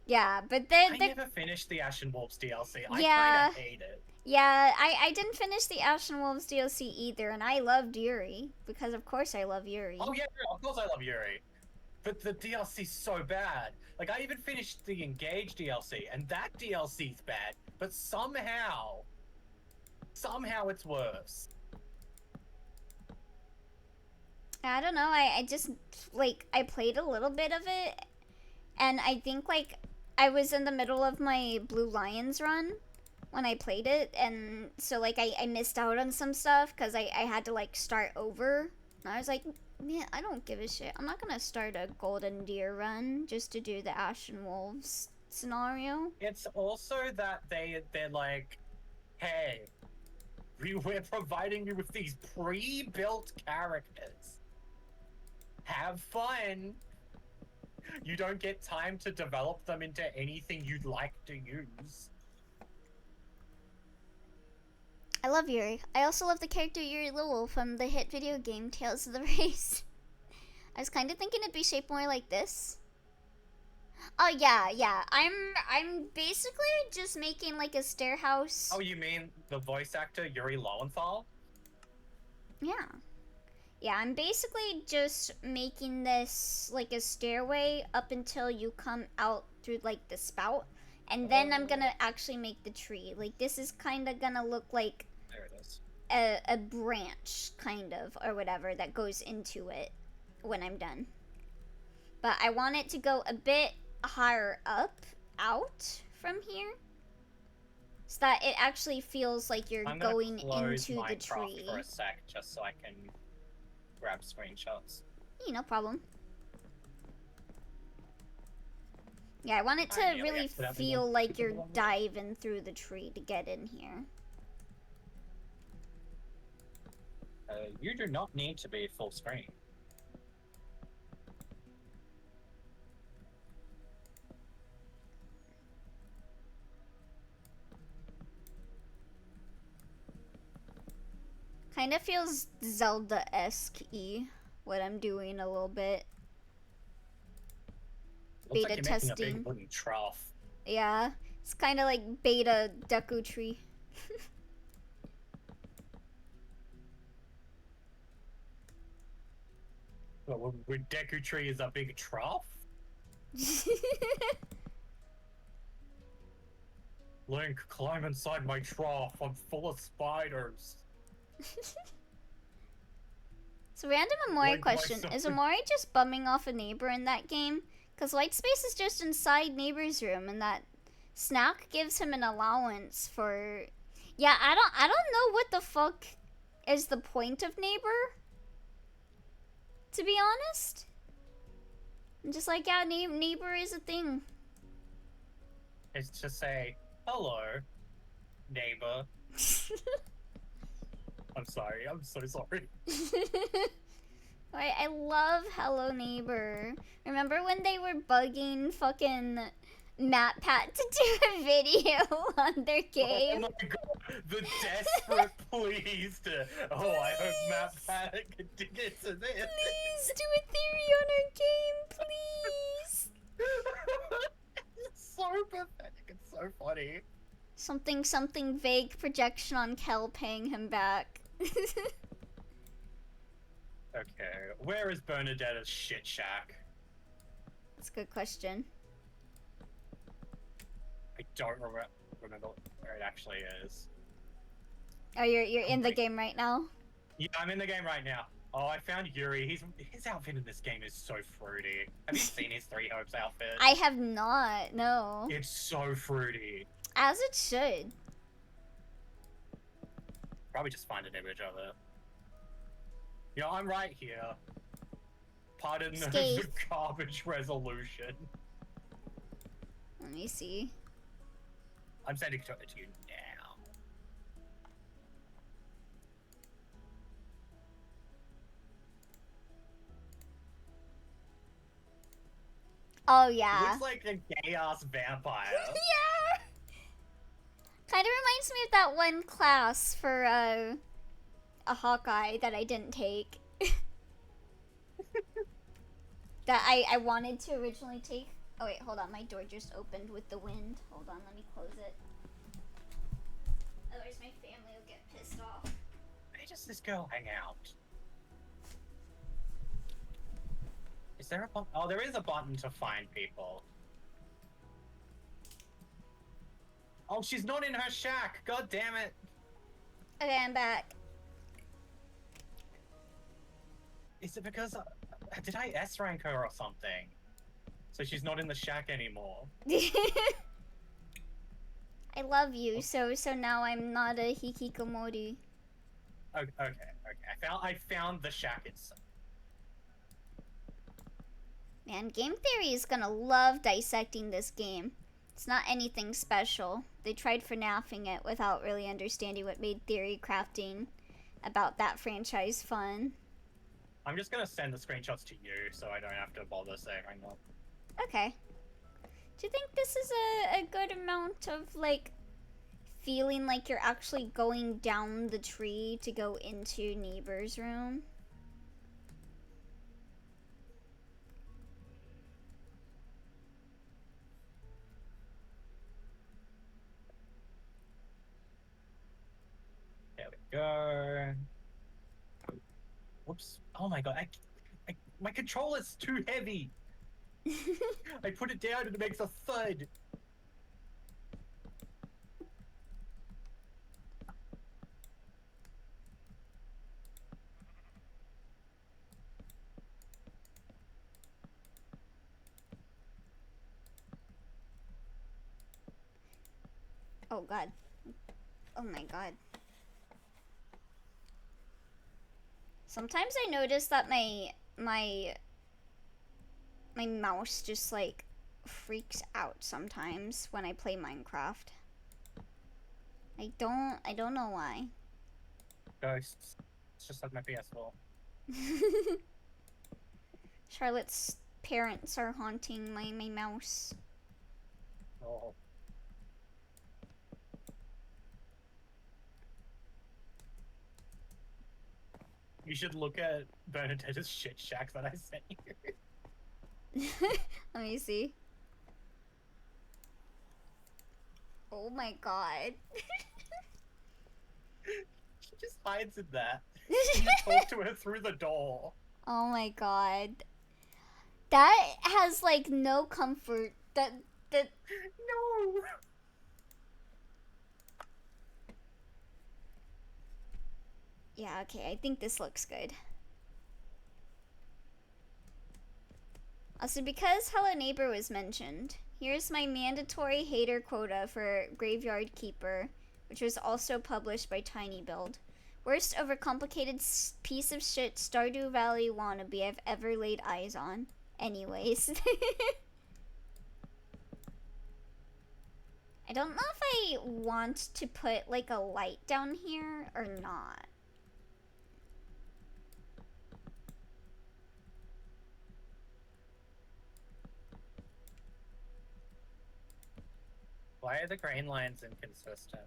Speaker 1: Yeah, but I
Speaker 2: never finished the Ashen Wolves DLC.
Speaker 1: Yeah.
Speaker 2: I kinda hate it.
Speaker 1: Yeah, I didn't finish the Ashen Wolves DLC either, and I loved Yuri, because of course I love Yuri.
Speaker 2: Oh yeah, of course I love Yuri. But the DLC's so bad. Like, I even finished the Engage DLC, and that DLC's bad, but somehow it's worse.
Speaker 1: I don't know, I just, like, I played a little bit of it, and I think, like, I was in the middle of my Blue Lions run when I played it, and so, like, I missed out on some stuff, because I had to, like, start over, and I was like, man, I don't give a shit. I'm not gonna start a Golden Deer run just to do the Ashen Wolves scenario.
Speaker 2: It's also that they're like, hey, we're providing you with these pre-built characters. Have fun. You don't get time to develop them into anything you'd like to use.
Speaker 1: I love Yuri. I also love the character Yuri Lowell from the hit video game Tales of the Race. I was kind of thinking it'd be shaped more like this. Oh yeah. I'm basically just making like a stair house.
Speaker 2: Oh, you mean the voice actor Yuri Lowenthal?
Speaker 1: Yeah. Yeah, I'm basically just making this like a stairway up until you come out through like the spout. And then I'm gonna actually make the tree. Like, this is kind of gonna look like
Speaker 2: there it is.
Speaker 1: A branch, kind of, or whatever, that goes into it when I'm done. But I want it to go a bit higher up, out from here, so that it actually feels like you're going into the tree.
Speaker 2: For a sec, just so I can grab screenshots.
Speaker 1: Yeah, no problem. Yeah, I want it to really feel like you're diving through the tree to get in here.
Speaker 2: You do not need to be full screen.
Speaker 1: Kind of feels Zelda-esque-y, what I'm doing a little bit.
Speaker 2: Looks
Speaker 1: Beta
Speaker 2: like you're
Speaker 1: testing.
Speaker 2: making a big wooden trough.
Speaker 1: Yeah, it's kind of like beta Deku Tree.
Speaker 2: Well, with Deku Tree is a big trough. Link, climb inside my trough. I'm full of spiders.
Speaker 1: So random Amori
Speaker 2: Link,
Speaker 1: question. Is Amori just bumming off a neighbor in that game? Because Lightspace is just inside neighbor's room and that Snack gives him an allowance for... Yeah, I don't know what the fuck is the point of neighbor. To be honest. I'm just like, yeah, neighbor is a thing.
Speaker 2: It's to say, hello, neighbor. I'm sorry. I'm so sorry.
Speaker 1: I love Hello Neighbor. Remember when they were bugging fucking MatPat to do a video on their game?
Speaker 2: Oh my god, the desperate pleas to. Oh, I hope Matt Paddock can dig into this.
Speaker 1: Please do a theory on our game, please.
Speaker 2: It's so pathetic. It's so funny.
Speaker 1: Something vague projection on Kel paying him back.
Speaker 2: Okay, where is Bernadetta's shit shack?
Speaker 1: That's a good question.
Speaker 2: I don't remember where it actually is.
Speaker 1: Oh, you're in the game right now?
Speaker 2: Yeah, I'm in the game right now. Oh, I found Yuri. His outfit in this game is so fruity. Have you seen his Three Hopes outfit?
Speaker 1: I have not, no.
Speaker 2: It's so fruity.
Speaker 1: As it should.
Speaker 2: Probably just find an image of it. You know, I'm right here. Pardon the garbage resolution.
Speaker 1: Let me see.
Speaker 2: I'm sending it to you now.
Speaker 1: Oh,
Speaker 2: It
Speaker 1: yeah.
Speaker 2: looks like a gay-ass vampire.
Speaker 1: Yeah! Kind of reminds me of that one class for, a Hawkeye that I didn't take. That I wanted to originally take. Oh wait, hold on, my door just opened with the wind. Hold on, let me close it. Otherwise my family will get pissed off.
Speaker 2: Where does this girl hang out? Is there a button? Oh, there is a button to find people. Oh, she's not in her shack. God damn it.
Speaker 1: Okay, I'm back.
Speaker 2: Is it because did I S rank her or something? So she's not in the shack anymore.
Speaker 1: I love you, so now I'm not a hikikomori.
Speaker 2: Okay. I found the shack itself.
Speaker 1: Man, game theory is gonna love dissecting this game. It's not anything special. They tried FNAFing it without really understanding what made theory crafting about that franchise fun.
Speaker 2: I'm just gonna send the screenshots to you so I don't have to bother saying I'm not.
Speaker 1: Okay. Do you think this is a good amount of, like, feeling like you're actually going down the tree to go into neighbor's room?
Speaker 2: There we go. Whoops. Oh my god, my controller's too heavy. I put it down and it makes a thud.
Speaker 1: Oh god. Oh my god. Sometimes I notice that my mouse just like freaks out sometimes when I play Minecraft. I don't know why.
Speaker 2: Ghosts. It's just like my PS4.
Speaker 1: Charlotte's parents are haunting my mouse.
Speaker 2: Oh. You should look at Bernadetta's shit shack that I sent you.
Speaker 1: Let me see. Oh my god.
Speaker 2: She just hides in that. You talk to her through the door.
Speaker 1: Oh my god. That has like no comfort. That
Speaker 2: No.
Speaker 1: Yeah, okay, I think this looks good. Also, because Hello Neighbor was mentioned, here's my mandatory hater quota for Graveyard Keeper, which was also published by Tiny Build. Worst overcomplicated piece of shit Stardew Valley wannabe I've ever laid eyes on. Anyways. I don't know if I want to put like a light down here or not.
Speaker 2: Why are the grain lines inconsistent?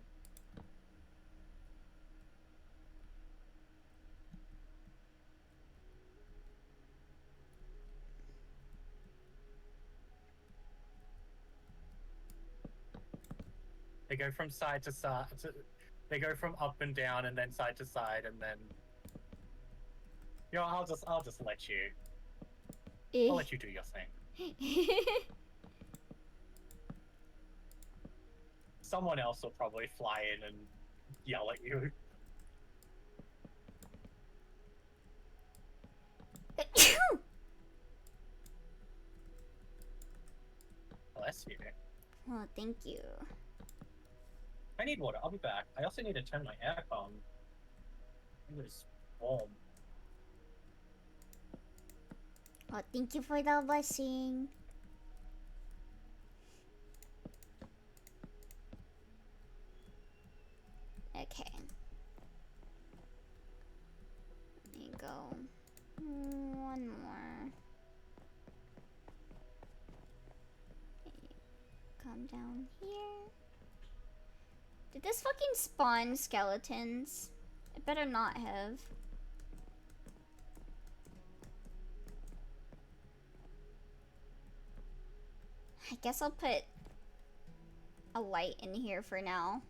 Speaker 2: They go from side to side. They go from up and down, and then side to side, and then. You know, I'll just let you. I'll let you do your thing. Someone else will probably fly in and yell at you. Bless you.
Speaker 1: Oh, thank you.
Speaker 2: I need water. I'll be back. I also need to turn my aircon. It was warm.
Speaker 1: Oh, thank you for the blessing. Okay. Let me go. One more. Come down here. Did this fucking spawn skeletons? It better not have. I guess I'll put a light in here for now.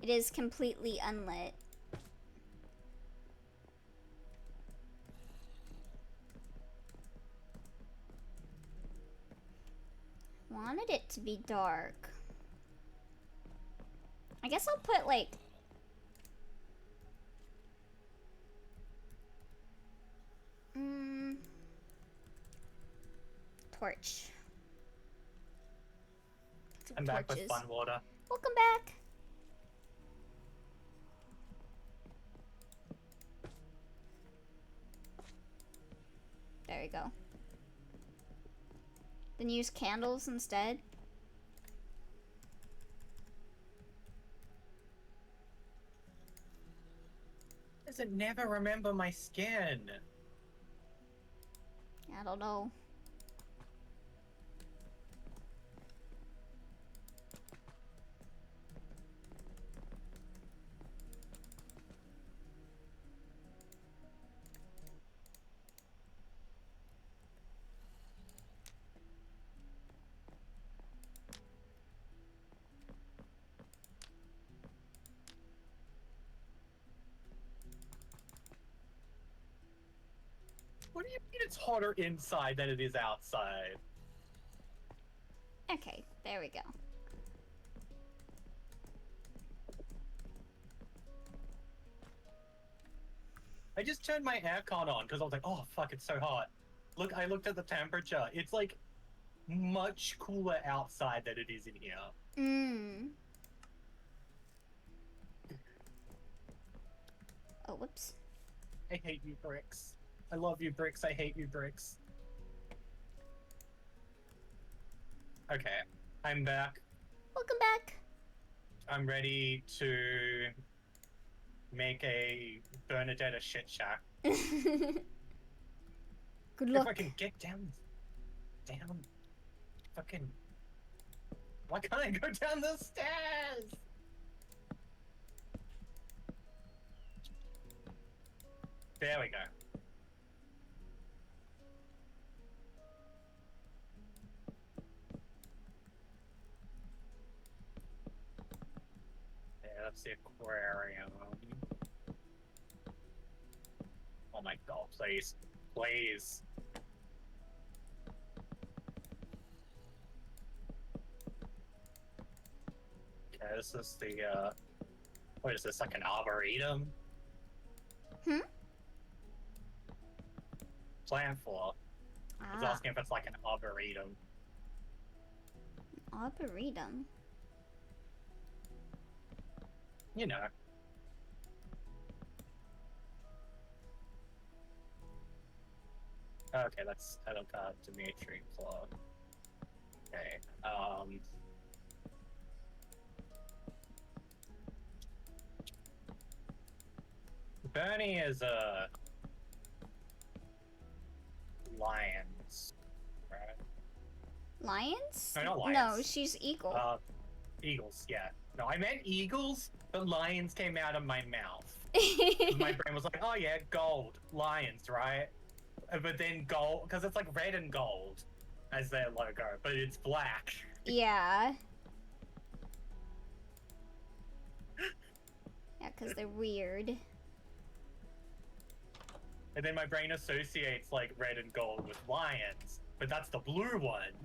Speaker 1: It is completely unlit. Wanted it to be dark. I guess I'll put like torch.
Speaker 2: I'm back with fun water.
Speaker 1: Welcome back. There we go. Then use candles instead.
Speaker 2: Does it never remember my skin?
Speaker 1: I don't know.
Speaker 2: What do you mean it's hotter inside than it is outside?
Speaker 1: Okay, there we go.
Speaker 2: I just turned my aircon on because I was like, oh fuck, it's so hot. Look, I looked at the temperature. It's like much cooler outside than it is in here.
Speaker 1: Oh, whoops.
Speaker 2: I hate you, bricks. I love you, bricks. I hate you, bricks. Okay, I'm back.
Speaker 1: Welcome back.
Speaker 2: I'm ready to make a Bernadette a shit shack.
Speaker 1: Good luck.
Speaker 2: If I can get down, fucking. Why can't I go down the stairs? There we go. the aquarium. Oh my god, please. Please. Okay, this is the, what is this, like an arboretum?
Speaker 1: Hmm?
Speaker 2: Plant floor. I was
Speaker 1: Ah,
Speaker 2: asking if it's like an arboretum.
Speaker 1: arboretum.
Speaker 2: You know. Okay, that's Edilka Dimitri Club. Okay, Bernie is a lions, right?
Speaker 1: Lions?
Speaker 2: No, not
Speaker 1: No,
Speaker 2: lions.
Speaker 1: she's eagle.
Speaker 2: Eagles, yeah. No, I meant eagles, but lions came out of my mouth. My brain was like, oh yeah, gold, lions, right? But then gold, because it's like red and gold as their logo, but it's black.
Speaker 1: Yeah. Yeah, because they're weird.
Speaker 2: And then my brain associates like red and gold with lions, but that's the blue one.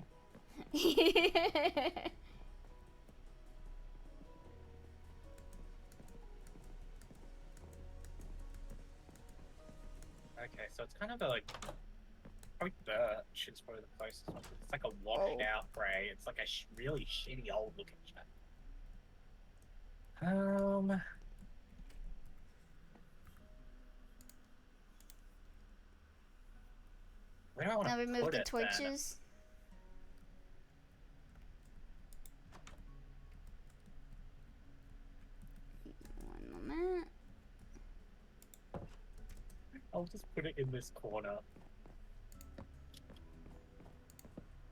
Speaker 2: Okay, so it's kind of a, like, probably birch is probably the closest one. It's like a washed out gray. It's like a really shitty old looking shit. Where do I want
Speaker 1: Now
Speaker 2: to
Speaker 1: remove
Speaker 2: put
Speaker 1: the
Speaker 2: it
Speaker 1: torches. One moment.
Speaker 2: then? I'll just put it in this corner.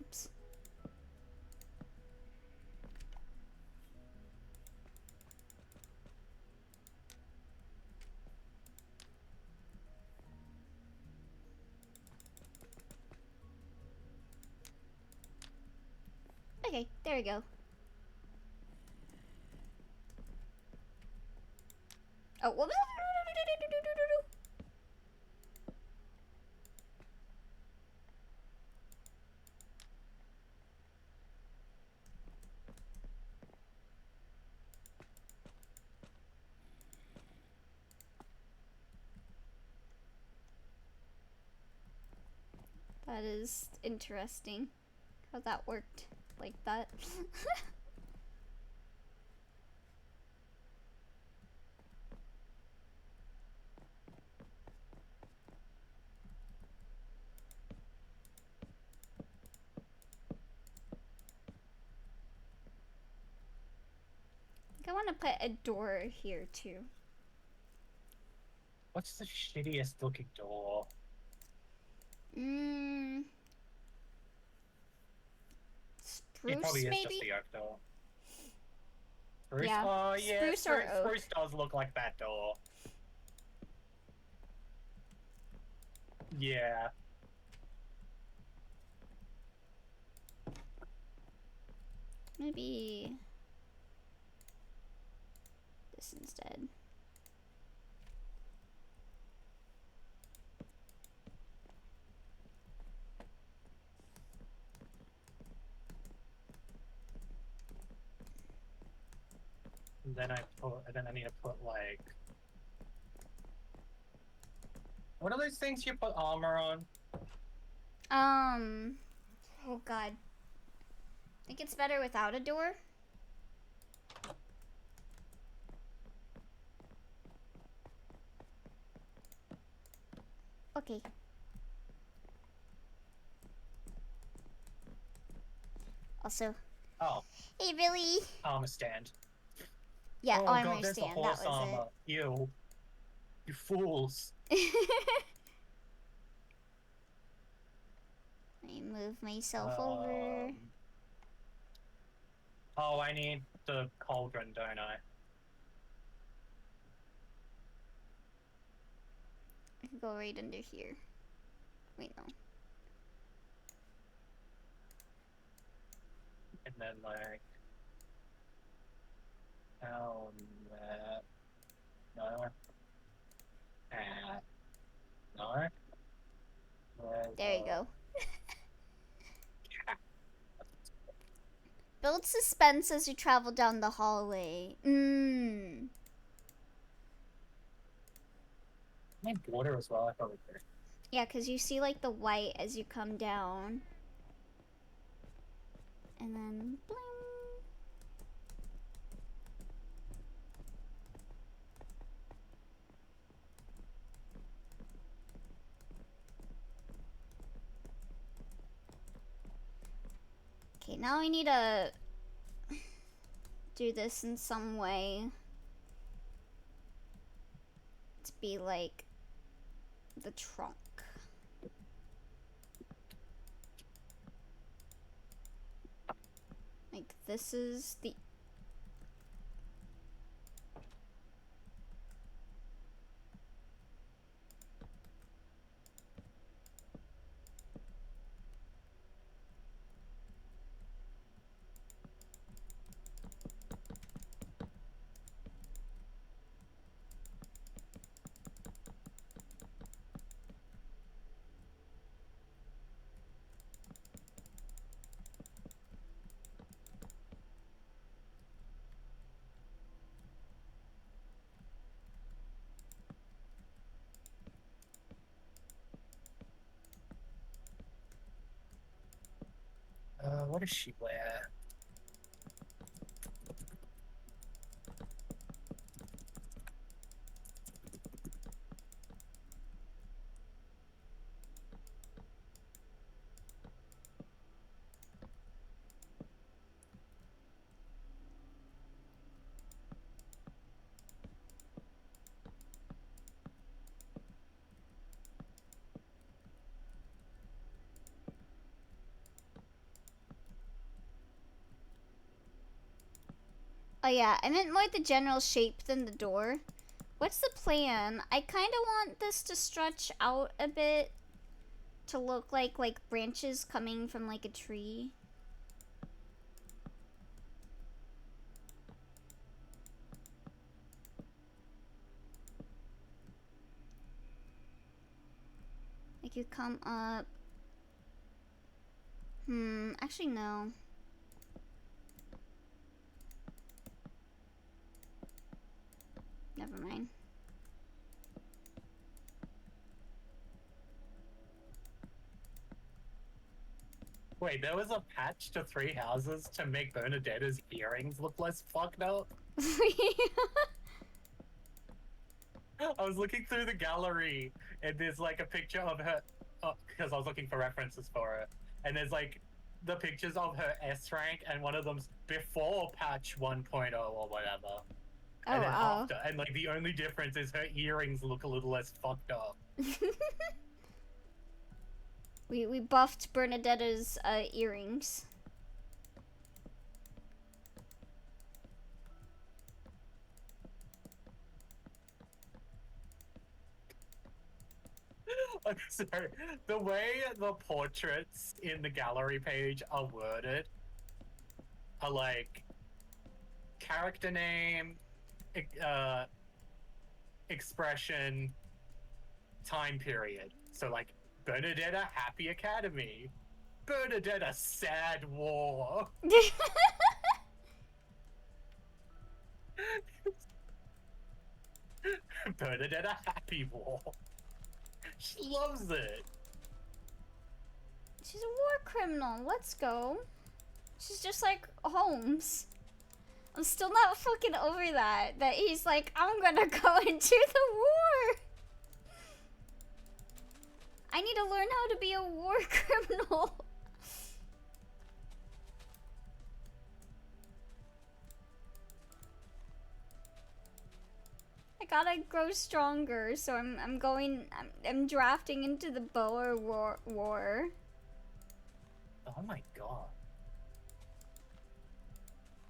Speaker 1: Oops. Okay, there we go. Oh, what was that? That is interesting. How that worked like that. I want to put a door here too.
Speaker 2: What's the shittiest looking door?
Speaker 1: Mmm.
Speaker 2: It probably
Speaker 1: Spruce,
Speaker 2: is just
Speaker 1: maybe?
Speaker 2: the oak door. Spruce?
Speaker 1: Yeah.
Speaker 2: Oh, yeah,
Speaker 1: Spruce or oak.
Speaker 2: Spruce does look like that door. Yeah.
Speaker 1: Maybe this instead.
Speaker 2: And then I need to put like, what are those things you put armor on?
Speaker 1: Oh god. I think it's better without a door. Okay. Also.
Speaker 2: Oh.
Speaker 1: Hey, Billy.
Speaker 2: Armor stand.
Speaker 1: Yeah,
Speaker 2: oh
Speaker 1: armor
Speaker 2: god, there's the
Speaker 1: stand.
Speaker 2: horse
Speaker 1: That was
Speaker 2: armor. Ew. You fools.
Speaker 1: it. Let me move myself over.
Speaker 2: Oh, I need the cauldron, don't I?
Speaker 1: I can go right under here. Wait, no.
Speaker 2: And then like, Oh, no. No.
Speaker 1: There you go. Build suspense as you travel down the hallway.
Speaker 2: I need water as well. I probably could.
Speaker 1: Yeah, because you see like the white as you come down. And then bling. Okay, now I need to do this in some way to be like the trunk. Like this is the
Speaker 2: What does she wear?
Speaker 1: Oh yeah, I meant more the general shape than the door. What's the plan? I kind of want this to stretch out a bit to look like branches coming from like a tree. Like you come up. Actually no. Never mind.
Speaker 2: Wait, there was a patch to 3 houses to make Bernadetta's earrings look less fucked up? I was looking through the gallery, and there's like a picture of her, because I was looking for references for it, and there's like the pictures of her S rank, and one of them's before patch 1.0 or whatever. And then after, and like the only difference is her earrings look a little less fucked up.
Speaker 1: We buffed Bernadetta's earrings.
Speaker 2: I'm sorry. The way the portraits in the gallery page are worded are like character name, expression, time period. So like Bernadetta Happy Academy, Bernadetta Sad War. Bernadetta Happy War. She loves it.
Speaker 1: She's a war criminal. Let's go. She's just like Holmes. I'm still not fucking over that. That he's like, I'm gonna go into the war. I need to learn how to be a war criminal. I gotta grow stronger, so I'm drafting into the Boer war.
Speaker 2: Oh my god.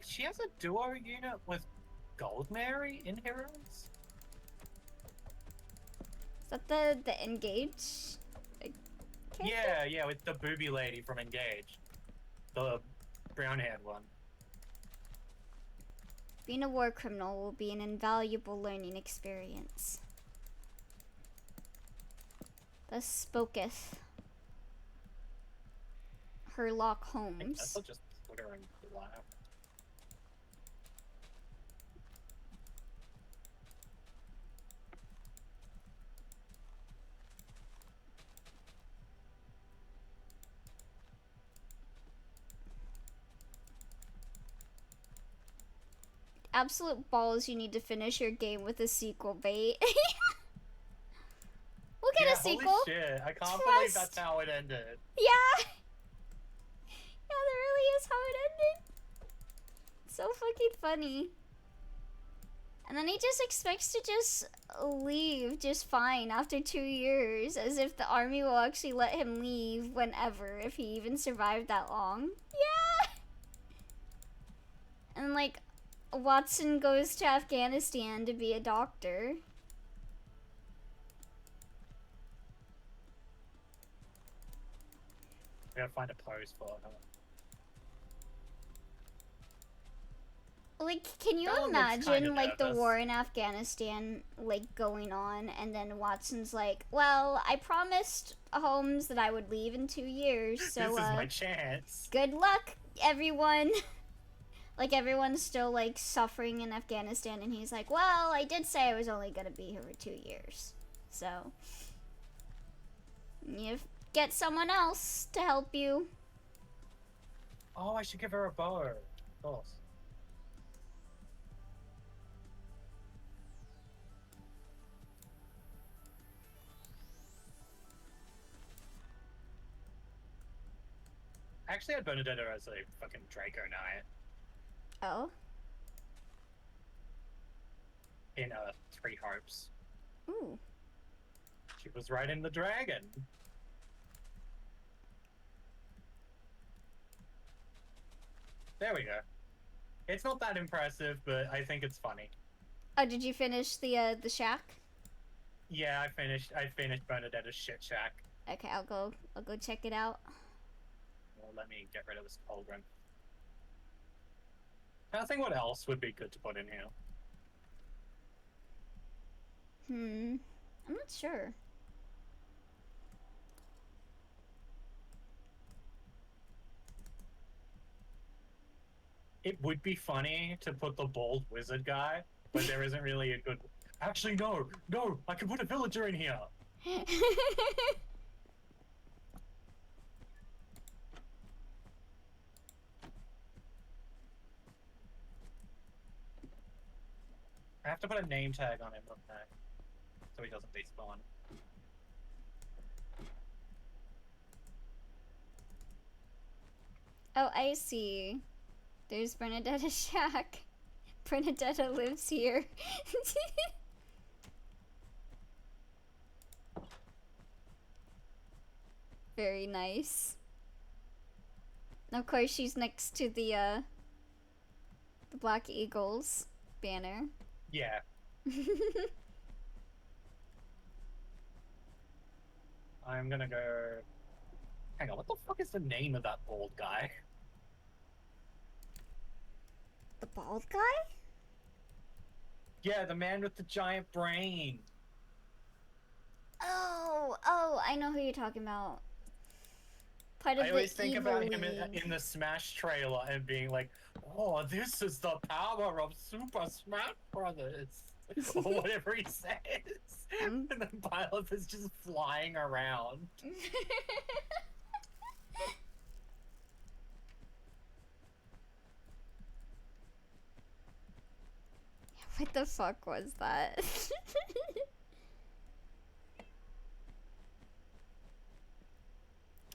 Speaker 2: She has a duo unit with Gold Mary in Heroes?
Speaker 1: Is that the Engage?
Speaker 2: Yeah, with the booby lady from Engage. The brown-haired one.
Speaker 1: Being a war criminal will be an invaluable learning experience. Thus spoketh Herlock
Speaker 2: I
Speaker 1: Holmes.
Speaker 2: guess I'll just put her in black.
Speaker 1: Absolute balls, you need to finish your game with a sequel bait. We'll get a sequel.
Speaker 2: Holy shit, I can't believe that's how it ended.
Speaker 1: Yeah. Yeah, that really is how it ended. So fucking funny. And then he just expects to just leave just fine after 2 years, as if the army will actually let him leave whenever, if he even survived that long. Yeah! And like, Watson goes to Afghanistan to be a doctor.
Speaker 2: I gotta find a pose for her.
Speaker 1: Like, can you
Speaker 2: That one looks
Speaker 1: imagine,
Speaker 2: kinda
Speaker 1: like, the
Speaker 2: nervous.
Speaker 1: war in Afghanistan, like, going on, and then Watson's like, well, I promised Holmes that I would leave in 2 years, so,
Speaker 2: This is my chance.
Speaker 1: good luck, everyone. Like, everyone's still, like, suffering in Afghanistan, and he's like, well, I did say I was only gonna be here for 2 years, so, you get someone else to help you.
Speaker 2: Oh, I should give her a bow. Of course. I actually had Bernadetta as a fucking Draco Knight
Speaker 1: Oh?
Speaker 2: in Three Hopes.
Speaker 1: Ooh.
Speaker 2: She was riding the dragon. There we go. It's not that impressive, but I think it's funny.
Speaker 1: Oh, did you finish the shack?
Speaker 2: Yeah, I finished Bernadetta's shit shack.
Speaker 1: Okay, I'll go check it out.
Speaker 2: Well, let me get rid of this cauldron. I think what else would be good to put in here?
Speaker 1: I'm not sure.
Speaker 2: It would be funny to put the bald wizard guy, but there isn't really a good... Actually, no! I could put a villager in here! I have to put a name tag on him, okay? So he doesn't despawn.
Speaker 1: Oh, I see. There's Bernadetta's shack. Bernadetta lives here. Very nice. And of course, she's next to the Black Eagles banner.
Speaker 2: Yeah. I'm gonna go... Hang on, what the fuck is the name of that bald guy?
Speaker 1: The bald guy?
Speaker 2: Yeah, the man with the giant brain.
Speaker 1: Oh, I know who you're talking about. Part of
Speaker 2: I
Speaker 1: the
Speaker 2: always think
Speaker 1: evil
Speaker 2: about him
Speaker 1: league.
Speaker 2: in the Smash trailer and being like, oh, this is the power of Super Smash Brothers. Or whatever he says. And then Byleth is just flying around.
Speaker 1: What the fuck was that?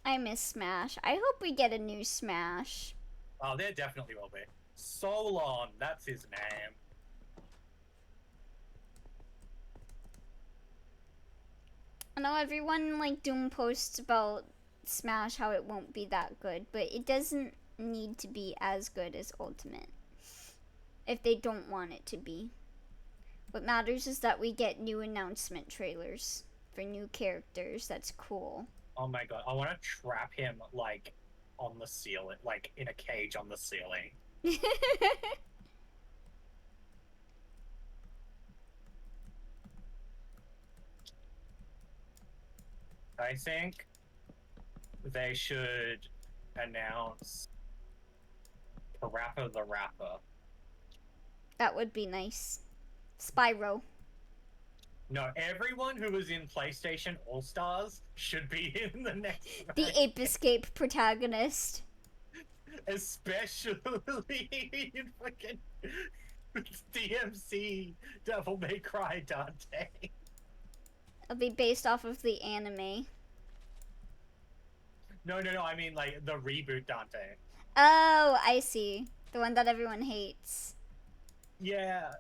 Speaker 1: I miss Smash. I hope we get a new Smash.
Speaker 2: Oh, there definitely will be. Solon, that's his name.
Speaker 1: I know everyone like doom posts about Smash how it won't be that good, but it doesn't need to be as good as Ultimate. If they don't want it to be. What matters is that we get new announcement trailers for new characters. That's cool.
Speaker 2: Oh my god, I want to trap him, like, on the ceiling, like, in a cage on the ceiling. I think they should announce Parappa the Rapper.
Speaker 1: That would be nice. Spyro.
Speaker 2: No, everyone who was in PlayStation All-Stars should be in the next
Speaker 1: The
Speaker 2: round.
Speaker 1: Ape Escape protagonist.
Speaker 2: Especially in fucking DMC Devil May Cry Dante.
Speaker 1: It'll be based off of the anime.
Speaker 2: No, I mean like the reboot Dante.
Speaker 1: Oh, I see. The one that everyone hates.
Speaker 2: Yeah,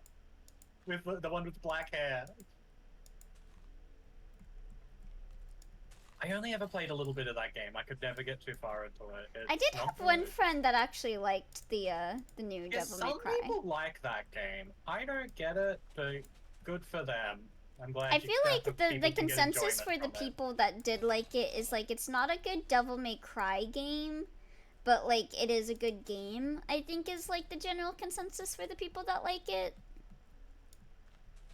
Speaker 2: with the one with black hair. I only ever played a little bit of that game. I could never get too far into it.
Speaker 1: I did have one friend that actually liked the new Devil May Cry.
Speaker 2: Some people like that game. I don't get it, but good for them. I'm glad.
Speaker 1: I feel like the consensus for the people that did like it is like it's not a good Devil May Cry game, but like it is a good game. I think is like the general consensus for the people that like it.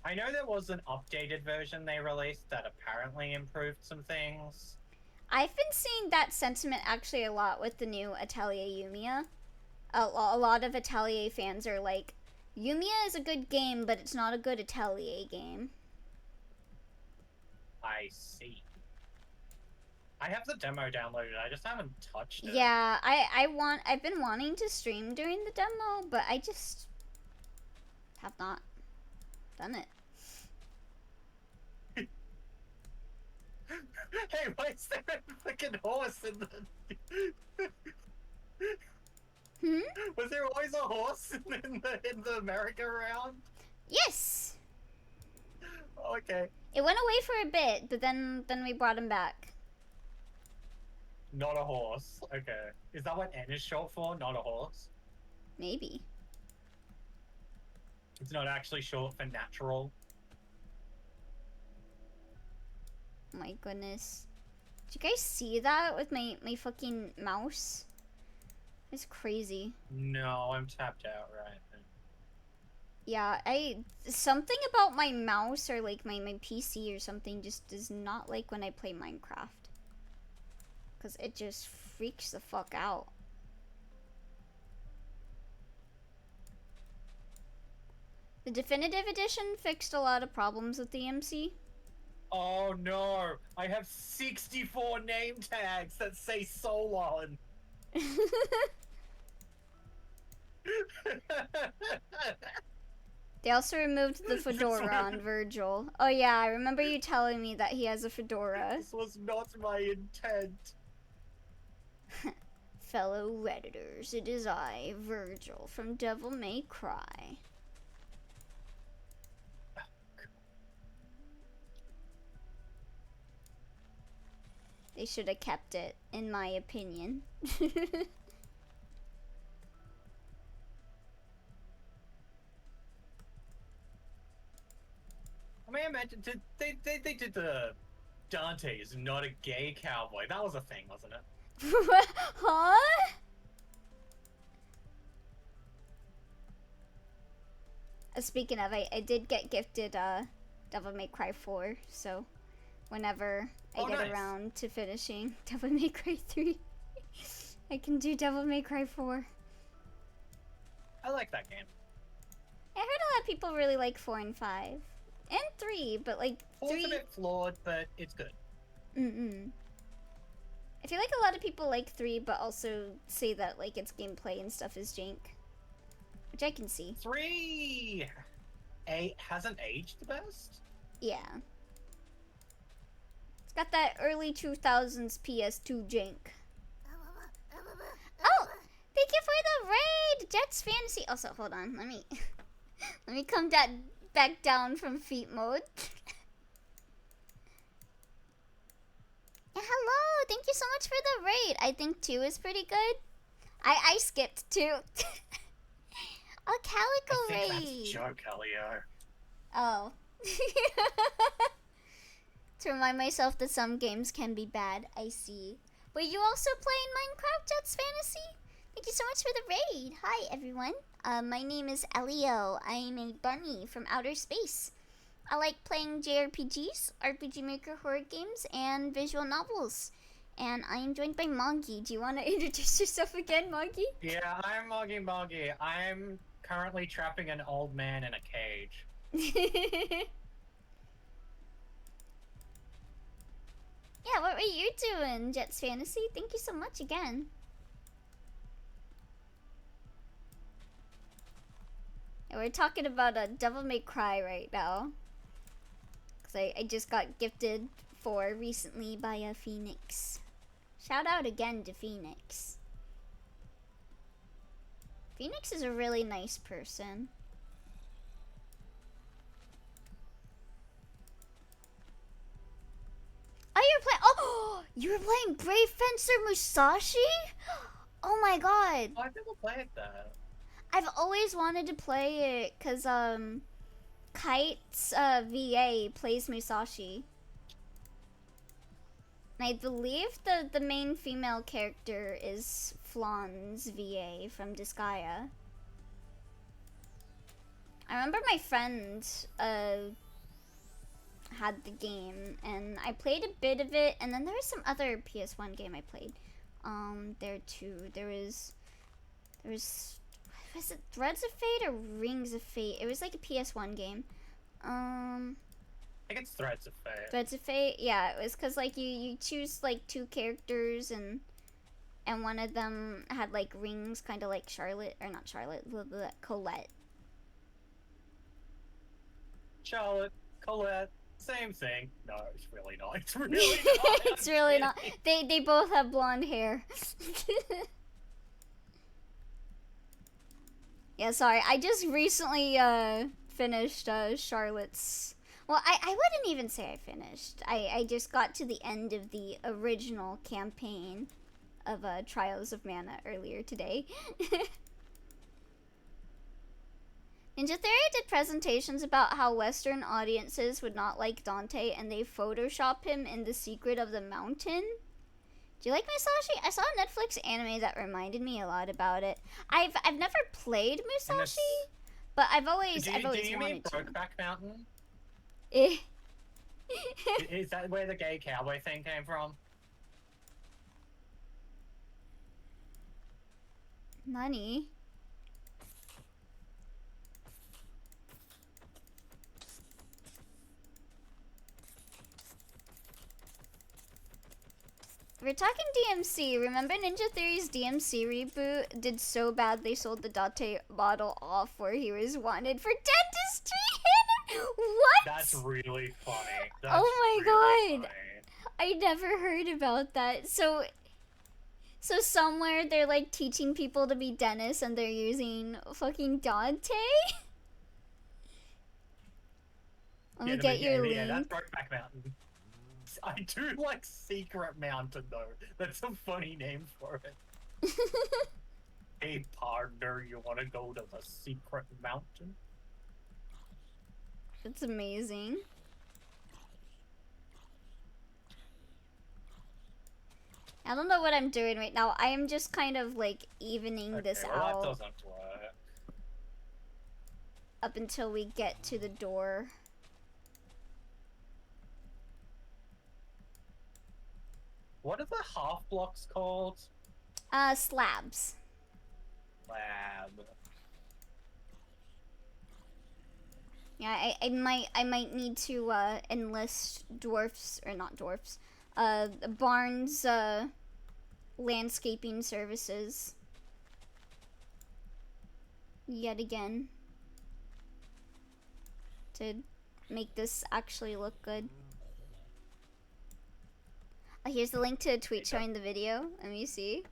Speaker 2: I know there was an updated version they released that apparently improved some things.
Speaker 1: I've been seeing that sentiment actually a lot with the new Atelier Yumiya. A lot of Atelier fans are like, Yumiya is a good game, but it's not a good Atelier game.
Speaker 2: I see. I have the demo downloaded, I just haven't touched it.
Speaker 1: Yeah, I've been wanting to stream during the demo, but I just have not done it.
Speaker 2: Hey, why is there a freaking horse in the... Was there always a horse in the merry-go-round?
Speaker 1: Yes!
Speaker 2: Okay.
Speaker 1: It went away for a bit, but then we brought him back.
Speaker 2: Not a horse. Okay. Is that what N is short for? Not a horse?
Speaker 1: Maybe.
Speaker 2: It's not actually short for natural.
Speaker 1: Oh my goodness. Did you guys see that with my fucking mouse? It's crazy.
Speaker 2: No, I'm tapped out right now.
Speaker 1: Yeah, something about my mouse or like my PC or something just does not like when I play Minecraft. Cause it just freaks the fuck out. The definitive edition fixed a lot of problems with the MC.
Speaker 2: Oh no! I have 64 name tags that say Solon!
Speaker 1: They also removed the fedora on Virgil. Oh yeah, I remember you telling me that he has a fedora.
Speaker 2: This was not my intent.
Speaker 1: Fellow Redditors, it is I, Virgil, from Devil May Cry. They should have kept it, in my opinion.
Speaker 2: I mean, imagine they did the Dante is not a gay cowboy. That was a thing, wasn't it?
Speaker 1: Huh? Speaking of, I did get gifted Devil May Cry 4, so whenever I get around to finishing Devil May Cry 3, I can do Devil May Cry 4.
Speaker 2: I like that game.
Speaker 1: I heard a lot of people really like 4 and 5. And 3, but like
Speaker 2: 4's
Speaker 1: 3...
Speaker 2: a bit flawed, but it's good.
Speaker 1: I feel like a lot of people like 3, but also say that like its gameplay and stuff is jank. Which I can see.
Speaker 2: 3 hasn't aged the best?
Speaker 1: Yeah. It's got that early 2000s PS2 jank. Oh! Thank you for the raid! Jet's Fantasy. Also, hold on. Let me come back down from feet mode. Hello! Thank you so much for the raid. I think 2 is pretty good. I skipped 2. A Calico raid.
Speaker 2: I think that's a joke, Elio.
Speaker 1: Oh. To remind myself that some games can be bad. I see. Were you also playing Minecraft Jets Fantasy? Thank you so much for the raid. Hi, everyone. My name is Elio. I am a bunny from outer space. I like playing JRPGs, RPG Maker horror games, and visual novels. And I am joined by Moggy. Do you want to introduce yourself again, Moggy?
Speaker 2: Yeah, I'm Moggy Moggy. I'm currently trapping an old man in a cage.
Speaker 1: Yeah, what were you doing, Jets Fantasy? Thank you so much again. Yeah, we're talking about a Devil May Cry right now. Because I just got gifted 4 recently by a Phoenix. Shout out again to Phoenix. Phoenix is a really nice person. Oh, you were playing Brave Fencer Musashi? Oh my god.
Speaker 2: Oh, I've never played that.
Speaker 1: I've always wanted to play it because, Kite's, VA plays Musashi. And I believe the main female character is Flawn's VA from Disgaea. I remember my friend, had the game, and I played a bit of it, and then there was some other PS1 game I played. There too. There was it Threads of Fate or Rings of Fate? It was like a PS1 game.
Speaker 2: I think it's Threads of Fate.
Speaker 1: Threads of Fate, yeah, it was because like you choose like 2 characters, and one of them had like rings, kind of like Charlotte, or not Charlotte, Colette.
Speaker 2: Charlotte, Colette, same thing. No, it's really not. It's really not.
Speaker 1: It's really not. They both have blonde hair. Yeah, sorry. I just recently finished Charlotte's. Well, I wouldn't even say I finished. I just got to the end of the original campaign of Trials of Mana earlier today. Ninja Theory did presentations about how Western audiences would not like Dante, and they Photoshop him in The Secret of the Mountain. Do you like Musashi? I saw a Netflix anime that reminded me a lot about it. I've never played Musashi, but I've always
Speaker 2: do you
Speaker 1: wanted
Speaker 2: mean
Speaker 1: to.
Speaker 2: Brokeback Mountain?
Speaker 1: Eh.
Speaker 2: Is that where the gay cowboy thing came from?
Speaker 1: Nani? We're talking DMC. Remember Ninja Theory's DMC reboot did so bad they sold the Dante model off where he was wanted for dentistry? What?
Speaker 2: That's really funny. That's
Speaker 1: oh my
Speaker 2: really
Speaker 1: god.
Speaker 2: funny.
Speaker 1: I never heard about that. So somewhere they're like teaching people to be dentists and they're using fucking Dante? Let me get your link.
Speaker 2: Yeah, that's Brokeback Mountain. I do like Secret Mountain though. That's a funny name for it. Hey partner, you wanna go to the Secret Mountain?
Speaker 1: That's amazing. I don't know what I'm doing right now. I am just kind of like evening this out.
Speaker 2: That doesn't work.
Speaker 1: Up until we get to the door.
Speaker 2: What are the half blocks called?
Speaker 1: Slabs.
Speaker 2: Lab.
Speaker 1: Yeah, I might need to enlist dwarfs, or not dwarfs, Barnes landscaping services yet again to make this actually look good. Oh, here's the link to a tweet showing the video. Let me see.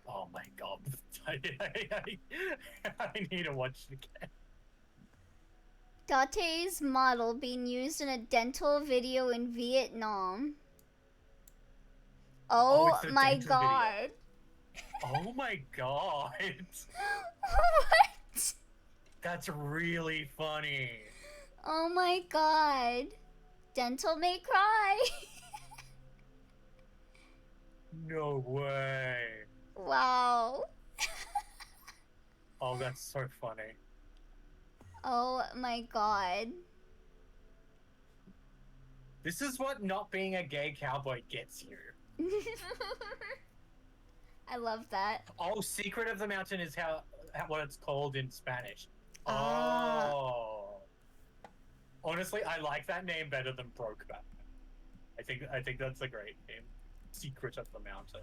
Speaker 2: Oh my god. I need to watch it again.
Speaker 1: Dante's model being used in a dental video in Vietnam. Oh my god.
Speaker 2: Oh my god.
Speaker 1: What?
Speaker 2: That's really funny.
Speaker 1: Oh my god. Dental may cry.
Speaker 2: No way.
Speaker 1: Wow.
Speaker 2: Oh, that's so funny.
Speaker 1: Oh my god.
Speaker 2: This is what not being a gay cowboy gets you.
Speaker 1: I love that.
Speaker 2: Oh, Secret of the Mountain is what it's called in Spanish.
Speaker 1: Ah.
Speaker 2: Oh. Honestly, I like that name better than Brokeback. I think that's a great name. Secret of the Mountain.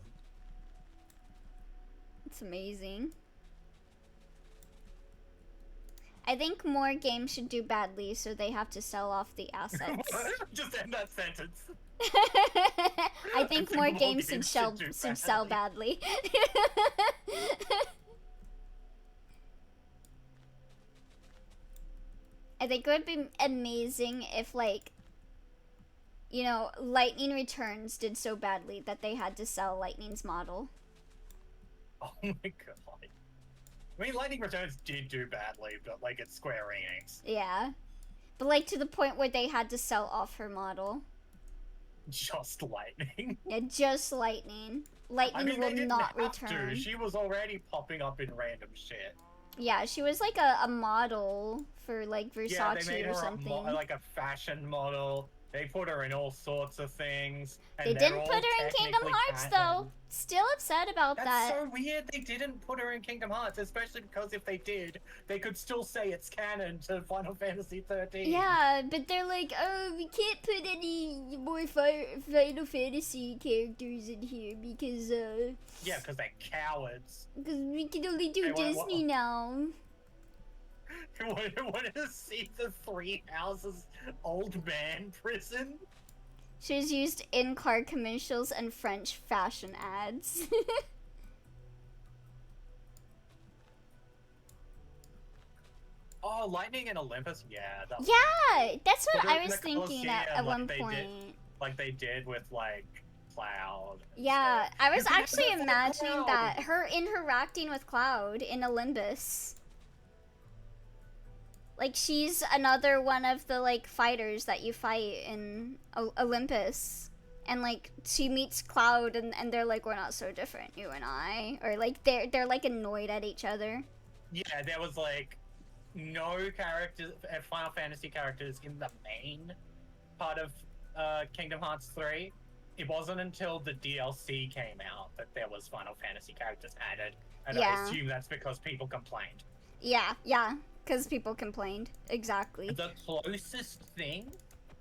Speaker 1: It's amazing. I think more games should do badly, so they have to sell off the assets.
Speaker 2: Just end that sentence.
Speaker 1: I think more games should sell badly. I think it would be amazing if, like, you know, Lightning Returns did so badly that they had to sell Lightning's model.
Speaker 2: Oh my god. I mean, Lightning Returns did do badly, but, like, it's Square Enix.
Speaker 1: Yeah. But, like, to the point where they had to sell off her model.
Speaker 2: Just Lightning.
Speaker 1: Yeah, just Lightning. Lightning will not return.
Speaker 2: She was already popping up in random shit.
Speaker 1: Yeah, she was like a model for like Versace
Speaker 2: they made her
Speaker 1: or something.
Speaker 2: like a fashion model. They put her in all sorts of things.
Speaker 1: They didn't put her in Kingdom Hearts though. Still upset about that.
Speaker 2: That's so weird they didn't put her in Kingdom Hearts, especially because if they did, they could still say it's canon to Final Fantasy 13.
Speaker 1: Yeah, but they're like, oh, we can't put any more Final Fantasy characters in here because,
Speaker 2: Yeah, because they're cowards.
Speaker 1: Because we can only do Disney now.
Speaker 2: I want to see the Three Houses old man prison.
Speaker 1: She was used in car commercials and French fashion ads.
Speaker 2: Oh, Lightning and Olympus? Yeah.
Speaker 1: Yeah, that's what I was thinking at one point.
Speaker 2: Like they did with, like, Cloud.
Speaker 1: Yeah, I was actually imagining that, her interacting with Cloud in Olympus. Like, she's another one of the, like, fighters that you fight in Olympus. And, like, she meets Cloud and they're like, we're not so different, you and I. Or, like, they're like, annoyed at each other.
Speaker 2: Yeah, there was, like, no characters, Final Fantasy characters in the main part of Kingdom Hearts 3. It wasn't until the DLC came out that there was Final Fantasy characters added. And I assume that's because people complained.
Speaker 1: Yeah. Because people complained. Exactly.
Speaker 2: The closest thing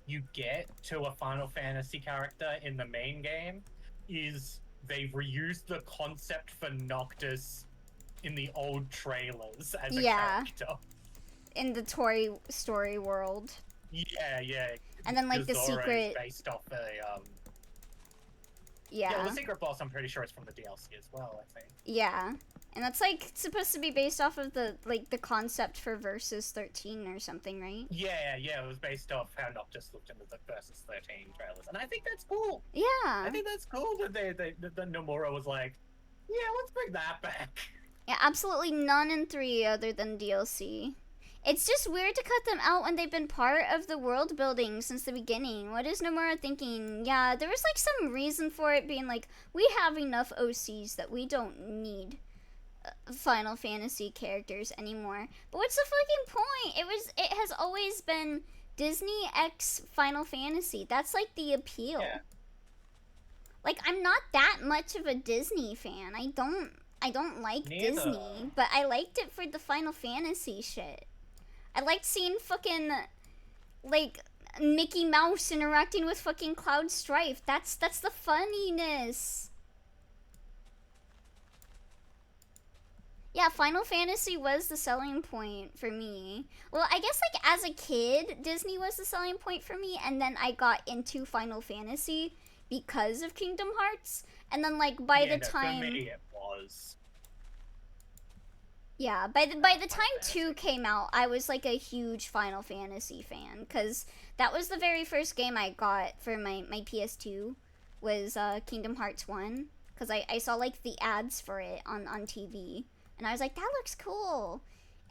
Speaker 2: you get to a Final Fantasy character in the main game is they've reused the concept for Noctis in the old trailers as a character.
Speaker 1: In the story world.
Speaker 2: Yeah.
Speaker 1: And then, like, the secret...
Speaker 2: based off the,
Speaker 1: Yeah,
Speaker 2: the secret boss, I'm pretty sure it's from the DLC as well, I think.
Speaker 1: Yeah. And that's, like, supposed to be based off of the concept for Versus 13 or something, right?
Speaker 2: Yeah, it was based off how Noctis looked in the Versus 13 trailers. And I think that's cool.
Speaker 1: Yeah.
Speaker 2: I think that's cool that that Nomura was like, yeah, let's bring that back.
Speaker 1: Yeah, absolutely none in 3 other than DLC. It's just weird to cut them out when they've been part of the world building since the beginning. What is Nomura thinking? Yeah, there was, like, some reason for it being like, we have enough OCs that we don't need Final Fantasy characters anymore. But what's the fucking point? It has always been Disney x Final Fantasy. That's, like, the appeal.
Speaker 2: Yeah.
Speaker 1: Like, I'm not that much of a Disney fan. I don't like Disney, but I liked it for the Final Fantasy shit. I liked seeing fucking, like, Mickey Mouse interacting with fucking Cloud Strife. That's the funniness. Yeah, Final Fantasy was the selling point for me. Well, I guess, like, as a kid, Disney was the selling point for me, and then I got into Final Fantasy because of Kingdom Hearts. And then, like, by the time...
Speaker 2: for me it was...
Speaker 1: Yeah, by the time 2 came out, I was, like, a huge Final Fantasy fan, because that was the very first game I got for my PS2, was Kingdom Hearts 1, because I saw, like, the ads for it on TV, and I was like, that looks cool.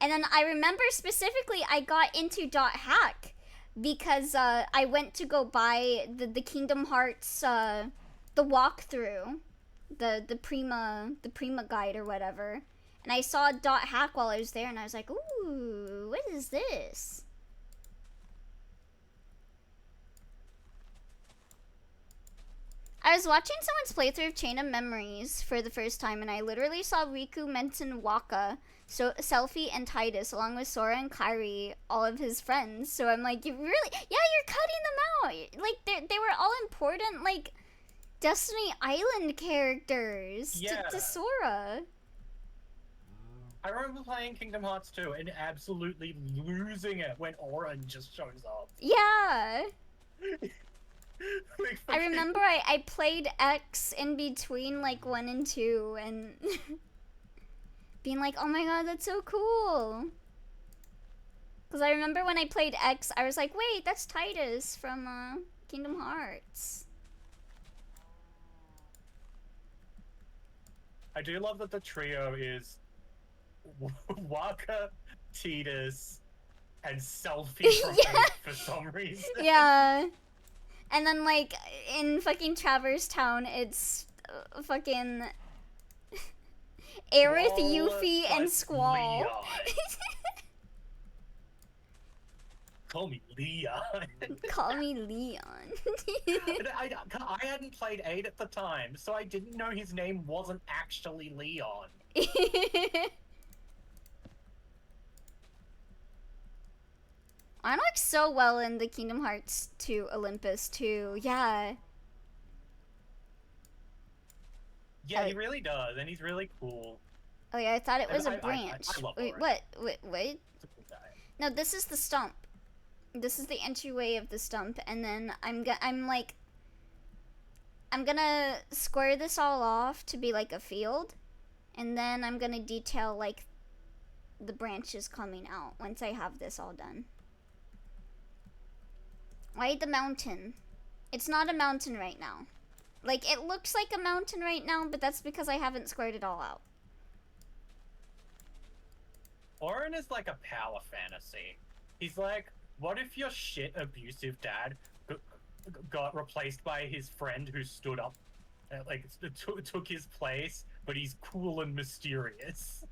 Speaker 1: And then I remember specifically I got into .hack, because I went to go buy the Kingdom Hearts, the walkthrough, the Prima guide or whatever. And I saw .hack while I was there, and I was like, ooh, what is this? was watching someone's playthrough of Chain of Memories for the first time, and I literally saw Riku, Menten, Waka, Selfie, and Titus, along with Sora and Kairi, all of his friends. So I'm like, you really, yeah, you're cutting them out. Like, they were all important, like, Destiny Island characters to Sora.
Speaker 2: I remember playing Kingdom Hearts 2 and absolutely losing it when Auron just shows up.
Speaker 1: Yeah.
Speaker 2: Like,
Speaker 1: I remember I played X in between, like, 1 and 2, and being like, oh my god, that's so cool. Because I remember when I played X, I was like, wait, that's Titus from Kingdom Hearts.
Speaker 2: I do love that the trio is Waka, Titus, and Selfie from Eight for some reason.
Speaker 1: Yeah. And then, like, in fucking Traverse Town, it's fucking Aerith, Yuffie, and Squall.
Speaker 2: Call me Leon.
Speaker 1: Call me Leon.
Speaker 2: I hadn't played 8 at the time, so I didn't know his name wasn't actually Leon.
Speaker 1: I like so well in the Kingdom Hearts 2 Olympus too. Yeah.
Speaker 2: Yeah, he really does, and he's really cool.
Speaker 1: Oh yeah, I thought it was a branch.
Speaker 2: I love
Speaker 1: Wait,
Speaker 2: Auron.
Speaker 1: what? Wait.
Speaker 2: He's a cool guy.
Speaker 1: No, this is the stump. This is the entryway of the stump, and then I'm gonna square this all off to be like a field, and then I'm gonna detail like the branches coming out once I have this all done. Why the mountain? It's not a mountain right now. Like, it looks like a mountain right now, but that's because I haven't squared it all out.
Speaker 2: Auron is like a power fantasy. He's like, what if your shit abusive dad got replaced by his friend who stood up, like took his place, but he's cool and mysterious.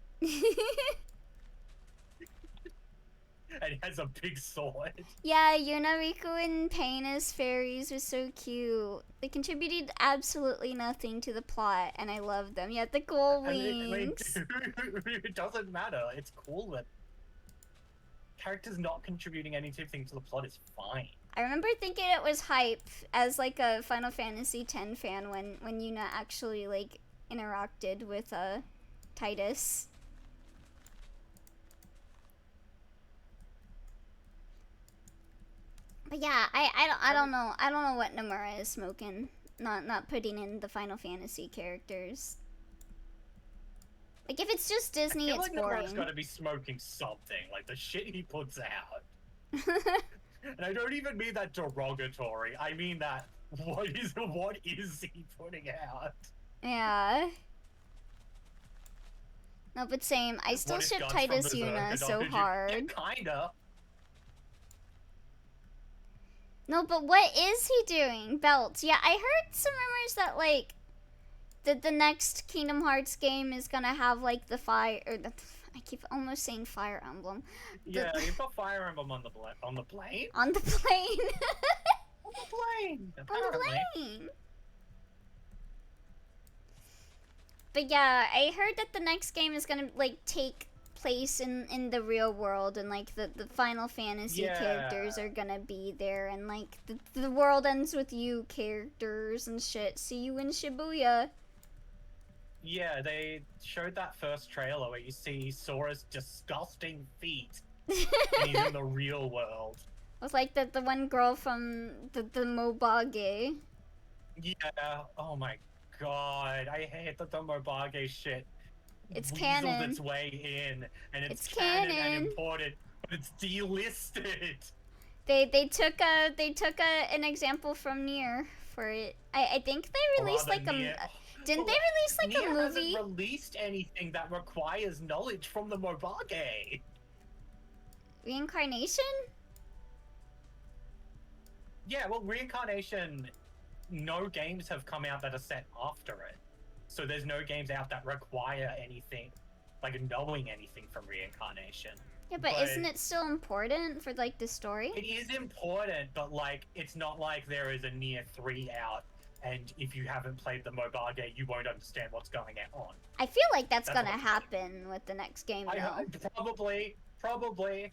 Speaker 2: And has a big sword.
Speaker 1: Yeah, Yuna, Riku, and Pain as fairies was so cute. They contributed absolutely nothing to the plot, and I love them. Yet the gold wings.
Speaker 2: It doesn't matter. It's cool that characters not contributing anything to the plot is fine.
Speaker 1: I remember thinking it was hype as like a Final Fantasy X fan when Yuna actually like interacted with Titus. But yeah, I don't know what Nomura is smoking. Not putting in the Final Fantasy characters. Like, if it's just Disney,
Speaker 2: I feel
Speaker 1: it's
Speaker 2: like
Speaker 1: boring.
Speaker 2: Nomura's gotta be smoking something, like the shit he puts out. And I don't even mean that derogatory. I mean that what is he putting out?
Speaker 1: Yeah. No, but same. I still ship Titus Yuna so hard.
Speaker 2: Yeah, kinda.
Speaker 1: No, but what is he doing? Belts. Yeah, I heard some rumors that, like, the next Kingdom Hearts game is gonna have, like, the fire... I keep almost saying Fire Emblem.
Speaker 2: Yeah, you've got Fire Emblem on the plane.
Speaker 1: On the plane.
Speaker 2: On the plane.
Speaker 1: On the plane. But yeah, I heard that the next game is gonna, like, take place in the real world, and like the Final Fantasy characters are gonna be there, and like the world ends with you characters and shit. See you in Shibuya.
Speaker 2: Yeah, they showed that first trailer where you see Sora's disgusting feet and he's in the real world.
Speaker 1: With like the one girl from the Mobage.
Speaker 2: Yeah, oh my god, I hate that the Mobage shit
Speaker 1: it's
Speaker 2: weaseled
Speaker 1: canon.
Speaker 2: its way in, and it's
Speaker 1: canon
Speaker 2: and important, but it's delisted.
Speaker 1: They took an example from Nier for it. I think they released like
Speaker 2: Nier.
Speaker 1: Didn't they release like
Speaker 2: Nier
Speaker 1: a movie?
Speaker 2: hasn't released anything that requires knowledge from the Mobage.
Speaker 1: Reincarnation?
Speaker 2: Yeah, well, Reincarnation, no games have come out that are set after it. So there's no games out that require anything, like knowing anything from Reincarnation.
Speaker 1: Yeah, but isn't it still important for like the story?
Speaker 2: It is important, but like it's not like there is a Nier 3 out and if you haven't played the mobile game, you won't understand what's going on.
Speaker 1: I feel like that's
Speaker 2: That's
Speaker 1: gonna
Speaker 2: what-
Speaker 1: happen with the next game, though.
Speaker 2: Probably.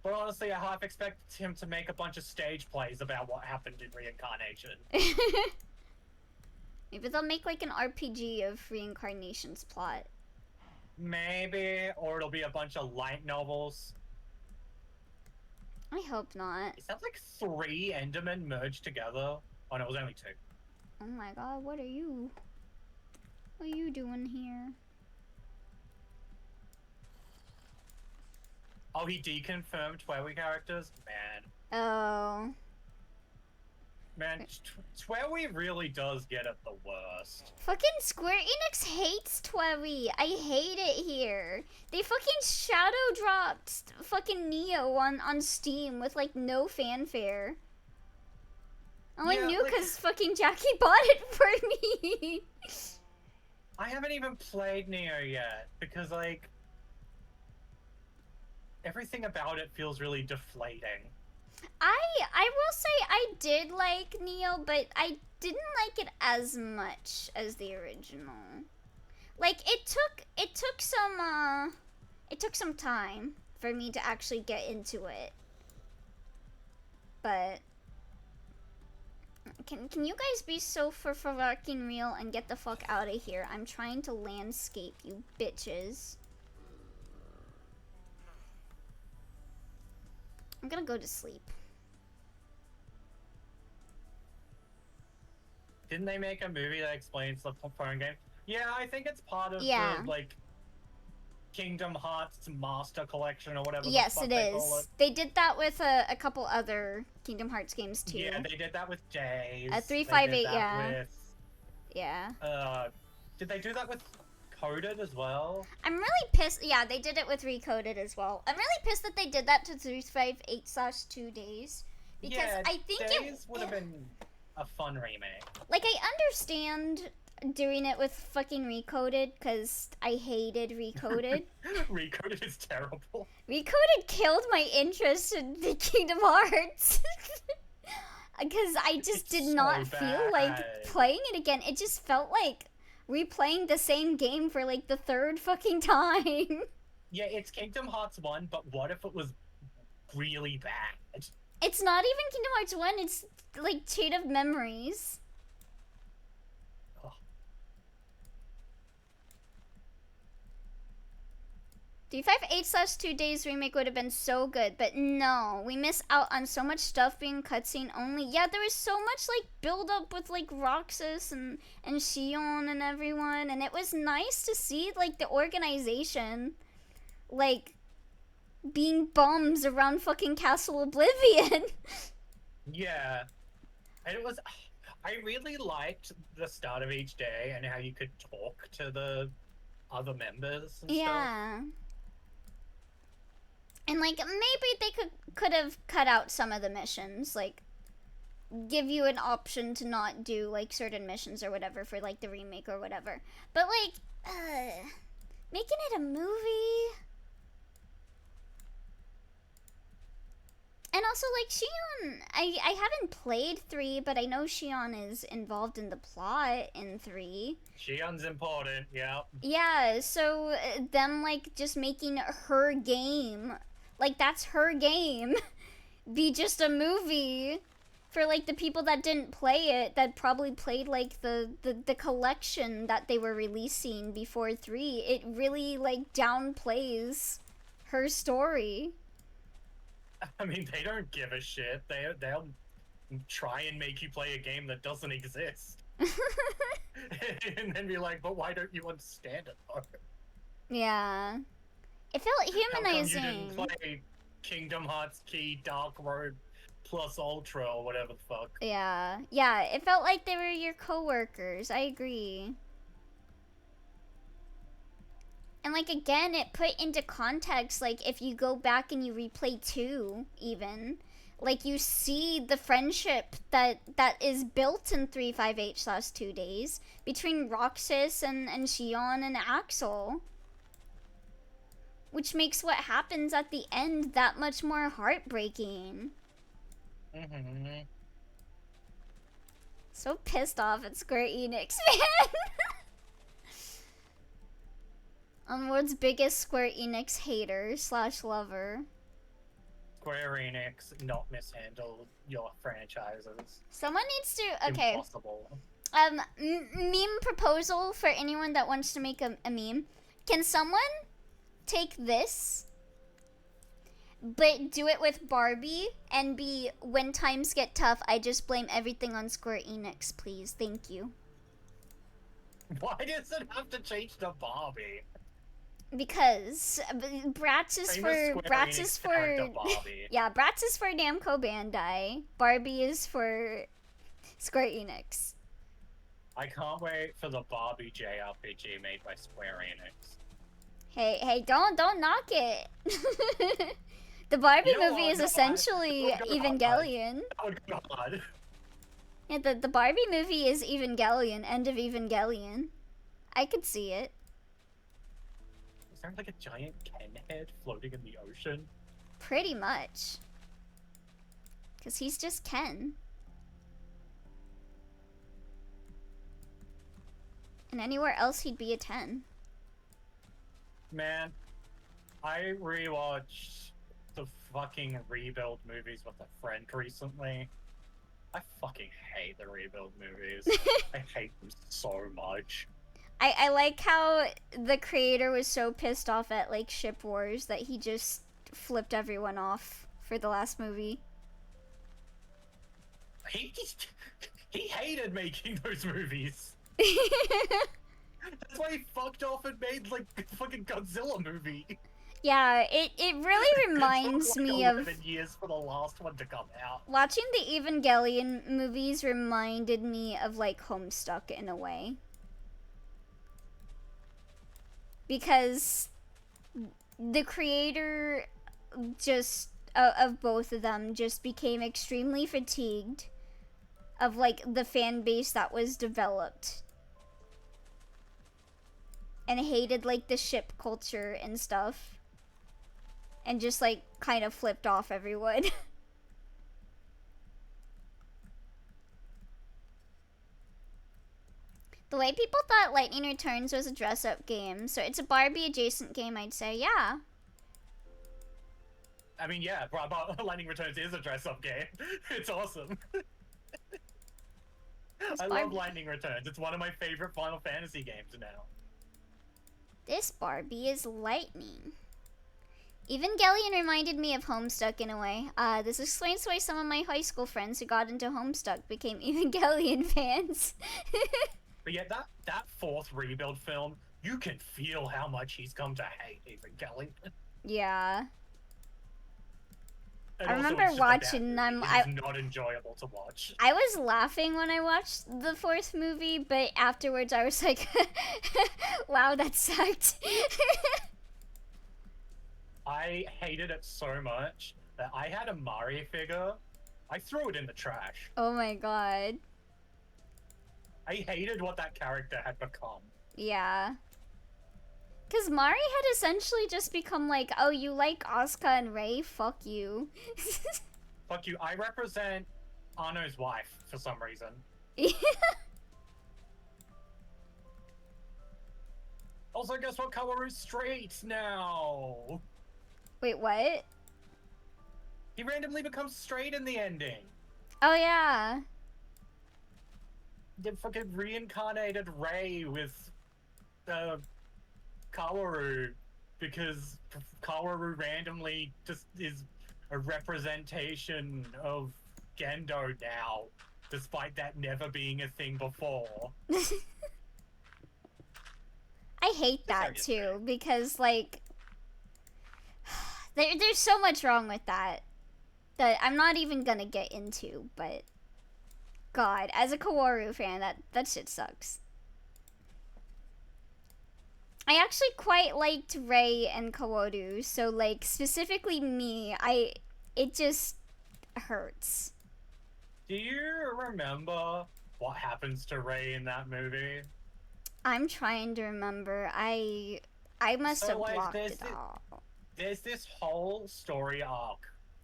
Speaker 2: But honestly, I half expect him to make a bunch of stage plays about what happened in Reincarnation.
Speaker 1: Maybe they'll make like an RPG of Reincarnation's plot.
Speaker 2: Maybe, or it'll be a bunch of light novels.
Speaker 1: I hope not.
Speaker 2: It sounds like 3 Endermen merged together. Oh no, it was only 2.
Speaker 1: Oh my god, what are you? What are you doing here?
Speaker 2: Oh, he deconfirmed 12 characters?
Speaker 1: Oh.
Speaker 2: Man, 12 really does get it the worst.
Speaker 1: Fucking Square Enix hates Twerry. I hate it here. They fucking shadow dropped fucking Neo on Steam with like no fanfare. Oh, I knew because fucking Jackie bought it for me.
Speaker 2: I haven't even played Neo yet because like everything about it feels really deflating.
Speaker 1: I will say I did like Neo, but I didn't like it as much as the original. Like it took some time for me to actually get into it. But can you guys be so for fucking real and get the fuck out of here? I'm trying to landscape, you bitches. I'm gonna go to sleep.
Speaker 2: Didn't they make a movie that explains the phone game? Yeah, I think it's part of the like Kingdom Hearts Master Collection or whatever.
Speaker 1: Yes, it is. They did that with a couple other Kingdom Hearts games too.
Speaker 2: Yeah, they did that with Days.
Speaker 1: 358, yeah. Yeah.
Speaker 2: Did they do that with Coded as well?
Speaker 1: I'm really pissed. Yeah, they did it with Recoded as well. I'm really pissed that they did that to 358/2 Days because I think
Speaker 2: Days would have been a fun remake.
Speaker 1: Like, I understand doing it with fucking Recoded, because I hated Recoded.
Speaker 2: Recoded is terrible.
Speaker 1: Recoded killed my interest in the Kingdom Hearts. Because I just did not feel like playing it again. It just felt like replaying the same game for like the 3rd fucking time.
Speaker 2: Yeah, it's Kingdom Hearts 1, but what if it was really bad?
Speaker 1: It's not even Kingdom Hearts 1, it's like Chain of Memories.
Speaker 2: Oh.
Speaker 1: 358/2 Days remake would have been so good, but no, we miss out on so much stuff being cutscene only. Yeah, there was so much like build up with like Roxas and Xion and everyone, and it was nice to see like the organization like being bums around fucking Castle Oblivion.
Speaker 2: Yeah. And it was, I really liked the start of each day and how you could talk to the other members and
Speaker 1: yeah.
Speaker 2: stuff.
Speaker 1: And like maybe they could have cut out some of the missions, like give you an option to not do like certain missions or whatever for like the remake or whatever. But like making it a movie. And also, like, Xion, I haven't played 3, but I know Xion is involved in the plot in 3.
Speaker 2: Xion's important, yeah.
Speaker 1: Yeah, so them, like, just making her game, like, that's her game, be just a movie for, like, the people that didn't play it, that probably played, like, the collection that they were releasing before 3. It really, like, downplays her story.
Speaker 2: I mean, they don't give a shit. They'll try and make you play a game that doesn't exist. And then be like, but why don't you understand it, though?
Speaker 1: Yeah. It felt humanizing.
Speaker 2: How come you didn't play Kingdom Hearts Key Dark Road plus Ultra or whatever the fuck?
Speaker 1: Yeah. Yeah, it felt like they were your coworkers. I agree. And, like, again, it put into context, like, if you go back and you replay 2, even, like, you see the friendship that is built in 358/2 Days between Roxas and Xion and Axel. Which makes what happens at the end that much more heartbreaking.
Speaker 2: Mm-hmm.
Speaker 1: So pissed off at Square Enix, man. I'm world's biggest Square Enix hater slash lover.
Speaker 2: Square Enix not mishandle your franchises.
Speaker 1: Someone needs to. Okay.
Speaker 2: Impossible.
Speaker 1: Meme proposal for anyone that wants to make a meme. Can someone take this, but do it with Barbie and be when times get tough, I just blame everything on Square Enix, please. Thank you.
Speaker 2: Why does it have to change to Barbie?
Speaker 1: Because Bratz is for yeah, Bratz is for Namco Bandai. Barbie is for Square Enix.
Speaker 2: I can't wait for the Barbie JRPG made by Square Enix.
Speaker 1: Hey, don't knock it. The Barbie movie is
Speaker 2: No,
Speaker 1: essentially Evangelion.
Speaker 2: Oh god.
Speaker 1: Yeah, the Barbie movie is Evangelion, end of Evangelion. I could see it.
Speaker 2: Is there like a giant Ken head floating in the ocean?
Speaker 1: Pretty much. Because he's just Ken. And anywhere else he'd be a 10.
Speaker 2: Man, I rewatched the fucking Rebuild movies with a friend recently. I fucking hate the Rebuild movies. I hate them so much.
Speaker 1: I like how the creator was so pissed off at like ship wars that he just flipped everyone off for the last movie.
Speaker 2: He hated making those movies. That's why he fucked off and made like a fucking Godzilla movie.
Speaker 1: Yeah, it really reminds
Speaker 2: It took, like,
Speaker 1: me
Speaker 2: 11
Speaker 1: of
Speaker 2: years for the last one to come out.
Speaker 1: watching the Evangelion movies reminded me of like Homestuck in a way. Because the creator just of both of them just became extremely fatigued of like the fan base that was developed and hated like the ship culture and stuff and just like kind of flipped off everyone. The way people thought Lightning Returns was a dress-up game, so it's a Barbie-adjacent game, I'd say, yeah.
Speaker 2: I mean, yeah, Lightning Returns is a dress-up game. It's awesome. I love Lightning Returns. It's one of my favorite Final Fantasy games now.
Speaker 1: This Barbie is lightning. Evangelion reminded me of Homestuck in a way. This explains why some of my high school friends who got into Homestuck became Evangelion fans.
Speaker 2: But yeah, that fourth Rebuild film, you can feel how much he's come to hate Evangelion.
Speaker 1: Yeah.
Speaker 2: And
Speaker 1: I
Speaker 2: also,
Speaker 1: remember
Speaker 2: it's just
Speaker 1: watching
Speaker 2: them. It's not enjoyable to watch.
Speaker 1: I was laughing when I watched the fourth movie, but afterwards I was like, wow, that sucked.
Speaker 2: I hated it so much that I had a Mari figure. I threw it in the trash.
Speaker 1: Oh my god.
Speaker 2: I hated what that character had become.
Speaker 1: Yeah. Because Mari had essentially just become like, oh, you like Asuka and Rei? Fuck you.
Speaker 2: Fuck you. I represent Arno's wife for some reason. Also, guess what? Kaworu's straight now.
Speaker 1: Wait, what?
Speaker 2: He randomly becomes straight in the ending.
Speaker 1: Oh, yeah.
Speaker 2: They fucking reincarnated Rei with Kaworu because Kaworu randomly just is a representation of Gendo now, despite that never being a thing before.
Speaker 1: I hate that too, because like there's so much wrong with that I'm not even gonna get into, but God, as a Kaworu fan, that shit sucks. I actually quite liked Rei and Kaworu, so like specifically me, it just hurts.
Speaker 2: Do you remember what happens to Rei in that movie?
Speaker 1: I'm trying to remember. I must have blocked it all.
Speaker 2: There's this whole story arc,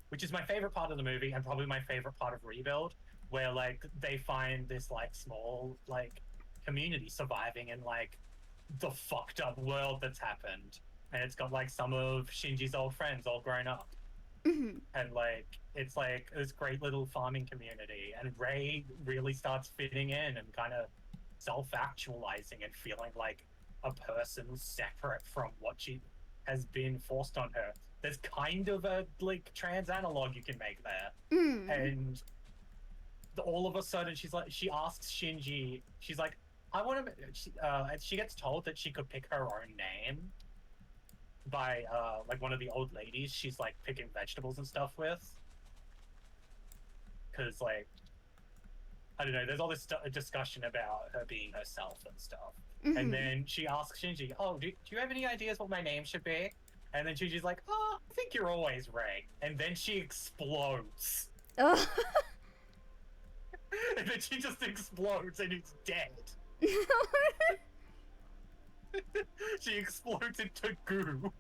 Speaker 2: which is my favorite part of the movie and probably my favorite part of Rebuild, where like they find this like small like community surviving in like the fucked up world that's happened, and it's got like some of Shinji's old friends all grown up,
Speaker 1: Mhm.
Speaker 2: and like it's like this great little farming community, and Ray really starts fitting in and kind of self-actualizing and feeling like a person separate from what she has been forced on her. There's kind of a like trans analog you can make there.
Speaker 1: Mm.
Speaker 2: And all of a sudden she's like, she asks Shinji, she's like, I want to, she gets told that she could pick her own name by like one of the old ladies she's like picking vegetables and stuff with, because like I don't know, there's all this discussion about her being herself and stuff. And
Speaker 1: Mhm.
Speaker 2: then she asks Shinji, oh, do you have any ideas what my name should be? And then Shinji's like, oh, I think you're always Ray. And then she explodes.
Speaker 1: Oh.
Speaker 2: And then she just explodes and it's dead. She explodes into goo.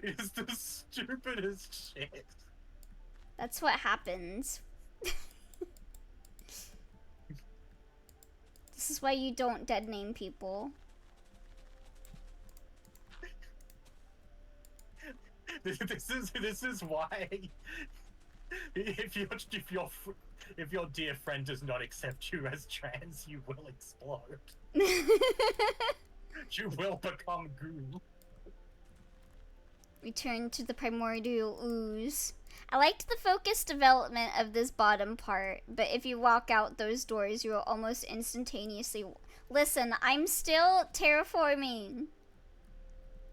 Speaker 2: It's the stupidest shit.
Speaker 1: That's what happens. This is why you don't dead name people.
Speaker 2: This is why if your dear friend does not accept you as trans, you will explode. You will become goo.
Speaker 1: Return to the primordial ooze. I liked the focus development of this bottom part, but if you walk out those doors, you will almost instantaneously... Listen, I'm still terraforming.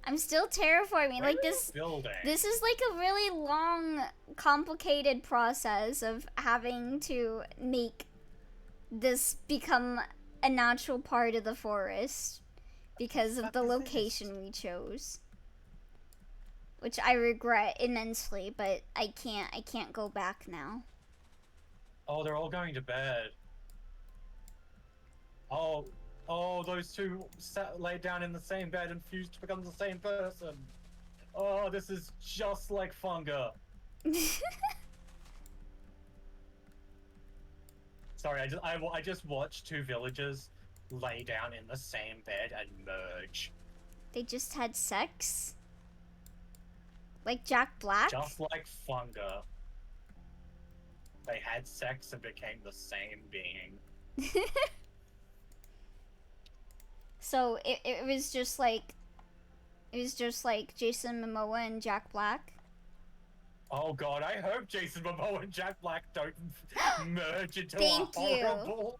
Speaker 1: I'm still terraforming.
Speaker 2: Where
Speaker 1: Like this
Speaker 2: building?
Speaker 1: This is like a really long, complicated process of having to make this become a natural part of the forest because of the location we chose. Which I regret immensely, but I can't go back now.
Speaker 2: Oh, they're all going to bed. Oh, those two laid down in the same bed and fused to become the same person. Oh, this is just like Funga. Sorry, I just watched two villagers lay down in the same bed and merge.
Speaker 1: They just had sex? Like Jack Black?
Speaker 2: Just like Funga. They had sex and became the same being.
Speaker 1: So it was just like Jason Momoa and Jack Black.
Speaker 2: Oh god, I hope Jason Momoa and Jack Black don't merge into
Speaker 1: Thank
Speaker 2: a
Speaker 1: you.
Speaker 2: horrible...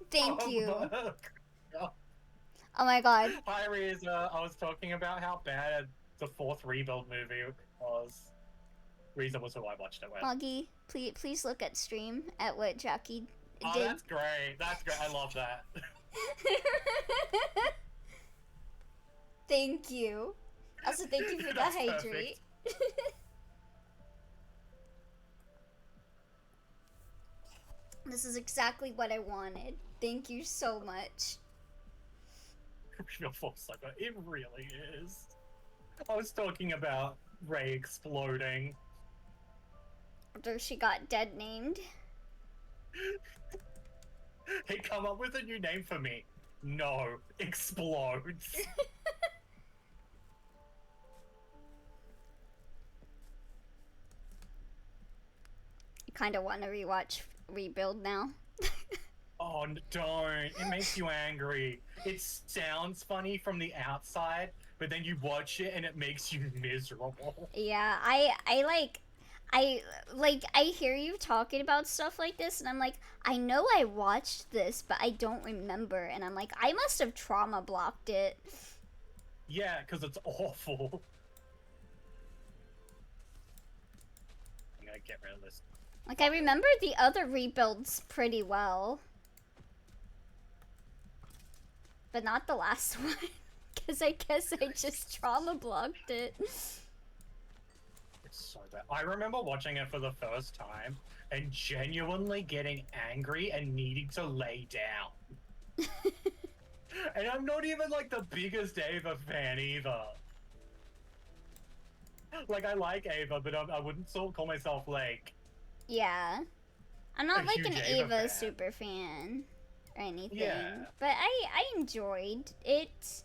Speaker 1: Thank you.
Speaker 2: Oh
Speaker 1: Oh my god.
Speaker 2: hi, Reza. I was talking about how bad the fourth Rebuild movie was. Reza was who I watched it with.
Speaker 1: Moggy, please look at stream at what Jackie
Speaker 2: Oh,
Speaker 1: did.
Speaker 2: that's great. That's great. I love that.
Speaker 1: Thank you. Also, thank you for the
Speaker 2: That's
Speaker 1: hydrate. This is exactly what I wanted. Thank you so much.
Speaker 2: Real Force Saga. It really is. I was talking about Ray exploding.
Speaker 1: After she got dead named.
Speaker 2: Hey, come up with a new name for me. No, explodes.
Speaker 1: I kind of want to rewatch Rebuild now.
Speaker 2: Oh, don't. It makes you angry. It sounds funny from the outside, but then you watch it and it makes you miserable.
Speaker 1: Yeah, I hear you talking about stuff like this, and I'm like, I know I watched this, but I don't remember, and I'm like, I must have trauma blocked it.
Speaker 2: Yeah, because it's awful. I'm gonna get rid of this.
Speaker 1: Like, I remember the other rebuilds pretty well. But not the last one. Because I guess I just trauma blocked it.
Speaker 2: It's so bad. I remember watching it for the first time and genuinely getting angry and needing to lay down. And I'm not even like the biggest Ava fan either. Like, I like Ava, but I wouldn't call myself like
Speaker 1: Yeah. I'm not
Speaker 2: A
Speaker 1: like an
Speaker 2: huge
Speaker 1: Ava
Speaker 2: fan.
Speaker 1: super fan or anything,
Speaker 2: Yeah.
Speaker 1: but I enjoyed it.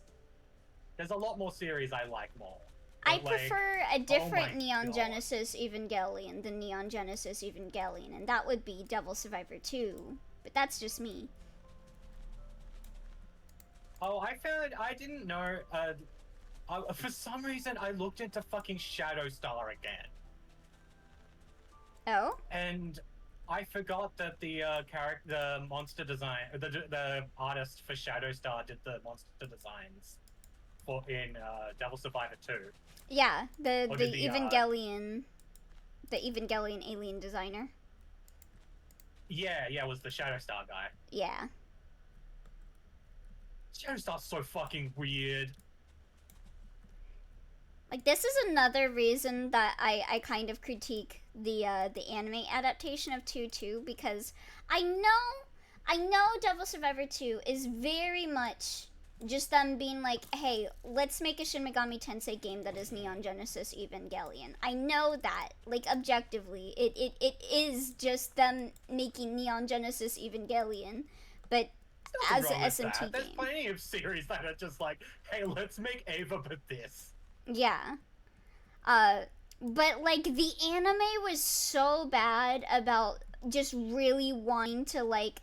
Speaker 2: There's a lot more series I like more.
Speaker 1: I
Speaker 2: But, like,
Speaker 1: prefer a
Speaker 2: oh
Speaker 1: different
Speaker 2: my
Speaker 1: Neon
Speaker 2: God.
Speaker 1: Genesis Evangelion than Neon Genesis Evangelion, and that would be Devil Survivor 2. But that's just me.
Speaker 2: Oh, I didn't know, for some reason I looked into fucking Shadow Star again.
Speaker 1: Oh?
Speaker 2: And I forgot that the the monster design, the artist for Shadow Star did the monster designs in Devil Survivor 2.
Speaker 1: Yeah, the
Speaker 2: Or did the
Speaker 1: Evangelion, the Evangelion alien designer.
Speaker 2: yeah, was the Shadow Star guy.
Speaker 1: Yeah.
Speaker 2: Shadow Star's so fucking weird.
Speaker 1: Like, this is another reason that I kind of critique the anime adaptation of 2 too, because I know Devil Survivor 2 is very much just them being like, hey, let's make a Shin Megami Tensei game that is Neon Genesis Evangelion. I know that, like, objectively, it is just them making Neon Genesis Evangelion, but
Speaker 2: Nothing
Speaker 1: as
Speaker 2: wrong
Speaker 1: an
Speaker 2: with
Speaker 1: SMT
Speaker 2: that. There's
Speaker 1: game.
Speaker 2: plenty of series that are just like, hey, let's make Ava but this.
Speaker 1: Yeah. But like the anime was so bad about just really wanting to like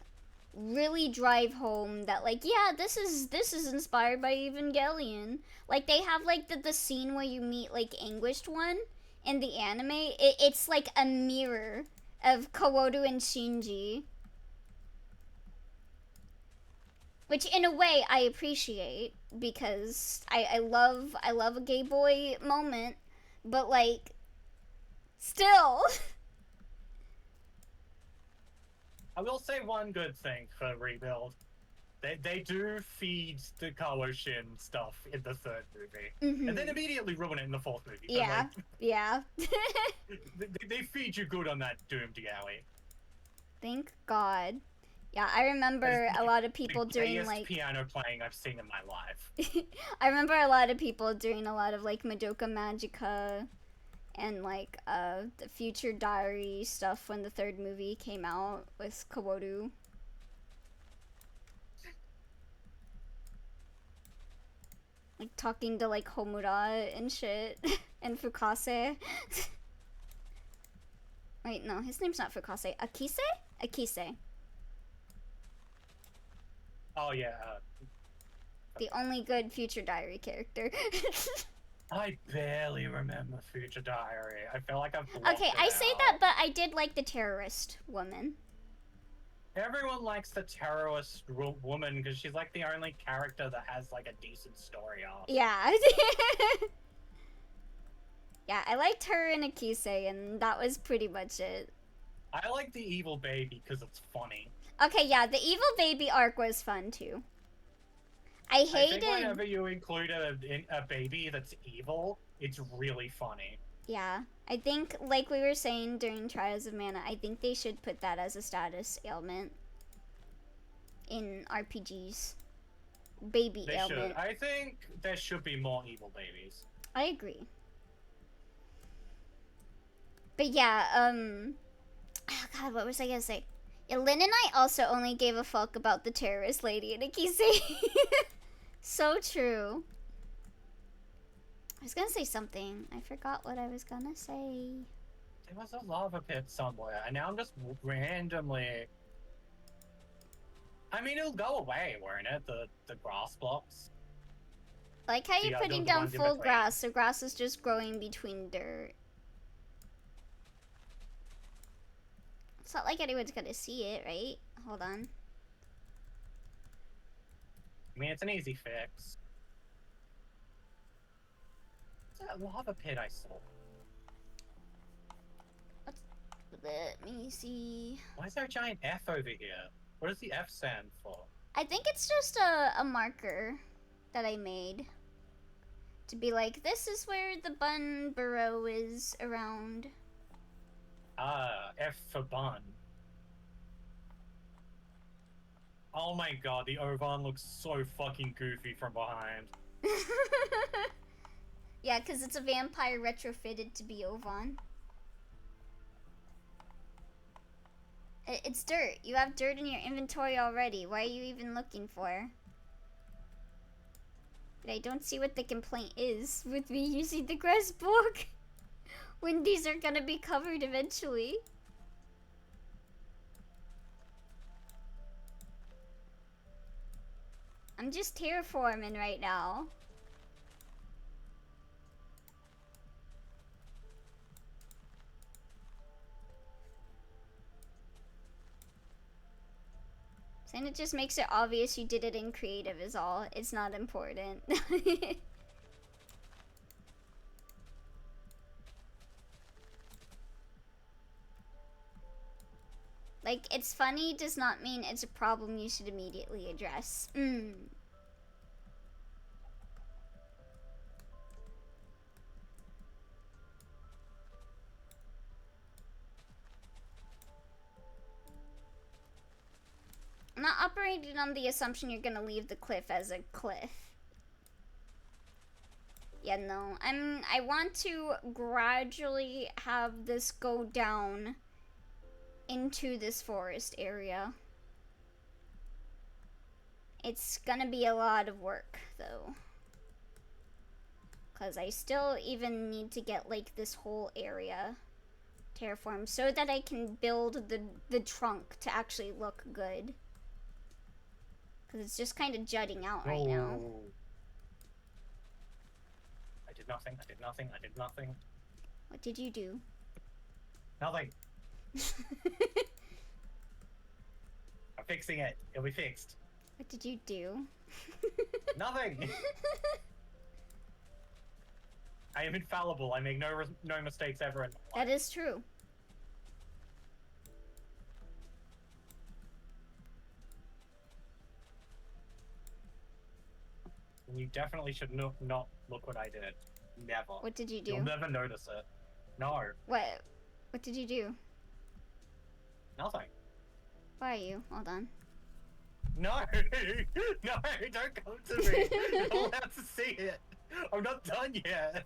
Speaker 1: really drive home that like yeah this is inspired by Evangelion. Like they have like the scene where you meet like Anguished One in the anime. It's like a mirror of Kaworu and Shinji. Which in a way I appreciate because I love a gay boy moment, but like still.
Speaker 2: I will say one good thing for Rebuild. They do feed the Kawoshin stuff in the third movie.
Speaker 1: Mm-hmm.
Speaker 2: And then immediately ruin it in the fourth movie.
Speaker 1: Yeah.
Speaker 2: But, like,
Speaker 1: Yeah.
Speaker 2: they feed you good on that doomed yaoi.
Speaker 1: Thank God. Yeah, I remember a lot of people
Speaker 2: The
Speaker 1: doing
Speaker 2: gayest
Speaker 1: like
Speaker 2: piano playing I've seen in my life.
Speaker 1: I remember a lot of people doing a lot of like Madoka Magica and like the Future Diary stuff when the third movie came out with Kaworu. Like talking to like Homura and shit and Fukase. Wait, no, his name's not Fukase. Akise? Akise.
Speaker 2: Oh yeah.
Speaker 1: The only good Future Diary character.
Speaker 2: I barely remember Future Diary. I feel like I've blocked
Speaker 1: Okay,
Speaker 2: it
Speaker 1: I say
Speaker 2: out.
Speaker 1: that, but I did like the terrorist woman.
Speaker 2: Everyone likes the terrorist woman because she's like the only character that has like a decent story arc.
Speaker 1: Yeah. Yeah, I liked her and Akise, and that was pretty much it.
Speaker 2: I like the evil baby because it's funny.
Speaker 1: Okay, yeah, the evil baby arc was fun too. I hated.
Speaker 2: I think whenever you include a baby that's evil, it's really funny.
Speaker 1: Yeah, I think, like we were saying during Trials of Mana, I think they should put that as a status ailment in RPGs. Baby
Speaker 2: They
Speaker 1: ailment.
Speaker 2: should. I think there should be more evil babies.
Speaker 1: I agree. But yeah, oh God, what was I gonna say? Yeah, Lynn and I also only gave a fuck about the terrorist lady in Akise. So true. I was gonna say something. I forgot what I was gonna say.
Speaker 2: There was a lava pit somewhere, and now I'm just randomly... I mean, it'll go away, won't it? The grass blocks.
Speaker 1: I like how you're putting
Speaker 2: the
Speaker 1: down
Speaker 2: ones in
Speaker 1: full
Speaker 2: between.
Speaker 1: grass, so grass is just growing between dirt. It's not like anyone's gonna see it, right? Hold on.
Speaker 2: I mean, it's an easy fix. What's that lava pit I saw?
Speaker 1: Let me see.
Speaker 2: Why is there a giant F over here? What does the F stand for?
Speaker 1: I think it's just a marker that I made. To be like, this is where the bun burrow is around.
Speaker 2: Ah, F for bun. Oh my god, the Ovan looks so fucking goofy from behind.
Speaker 1: Yeah, because it's a vampire retrofitted to be Ovan. It's dirt. You have dirt in your inventory already. Why are you even looking for? But I don't see what the complaint is with me using the grass block when these are gonna be covered eventually. I'm just terraforming right now. And it just makes it obvious you did it in creative is all. It's not important. Like, it's funny does not mean it's a problem you should immediately address. I'm not operating on the assumption you're gonna leave the cliff as a cliff. Yeah, no. I want to gradually have this go down into this forest area. It's gonna be a lot of work, though. Because I still even need to get, like, this whole area terraformed so that I can build the trunk to actually look good. Because it's just kind of jutting out right now.
Speaker 2: I did nothing, I did nothing, I did nothing.
Speaker 1: What did you do?
Speaker 2: Nothing. I'm fixing it. It'll be fixed.
Speaker 1: What did you do?
Speaker 2: Nothing! I am infallible. I make no mistakes ever in my life.
Speaker 1: That is true.
Speaker 2: You definitely should not look what I did. Never.
Speaker 1: What did you do?
Speaker 2: You'll never notice it. No.
Speaker 1: What? What did you do?
Speaker 2: Nothing.
Speaker 1: Why are you? Hold on.
Speaker 2: No! No! Don't come to me! You're allowed to see it! I'm not done yet!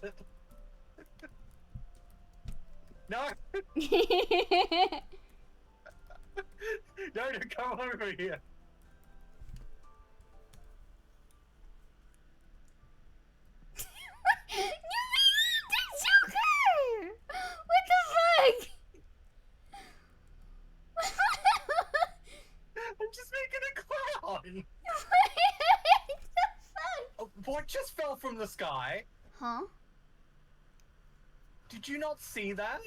Speaker 2: No! No, don't come over here!
Speaker 1: You made it, Joker! What the fuck?
Speaker 2: I'm just making a clown!
Speaker 1: What the fuck?
Speaker 2: Oh, what just fell from the sky?
Speaker 1: Huh?
Speaker 2: Did you not see that?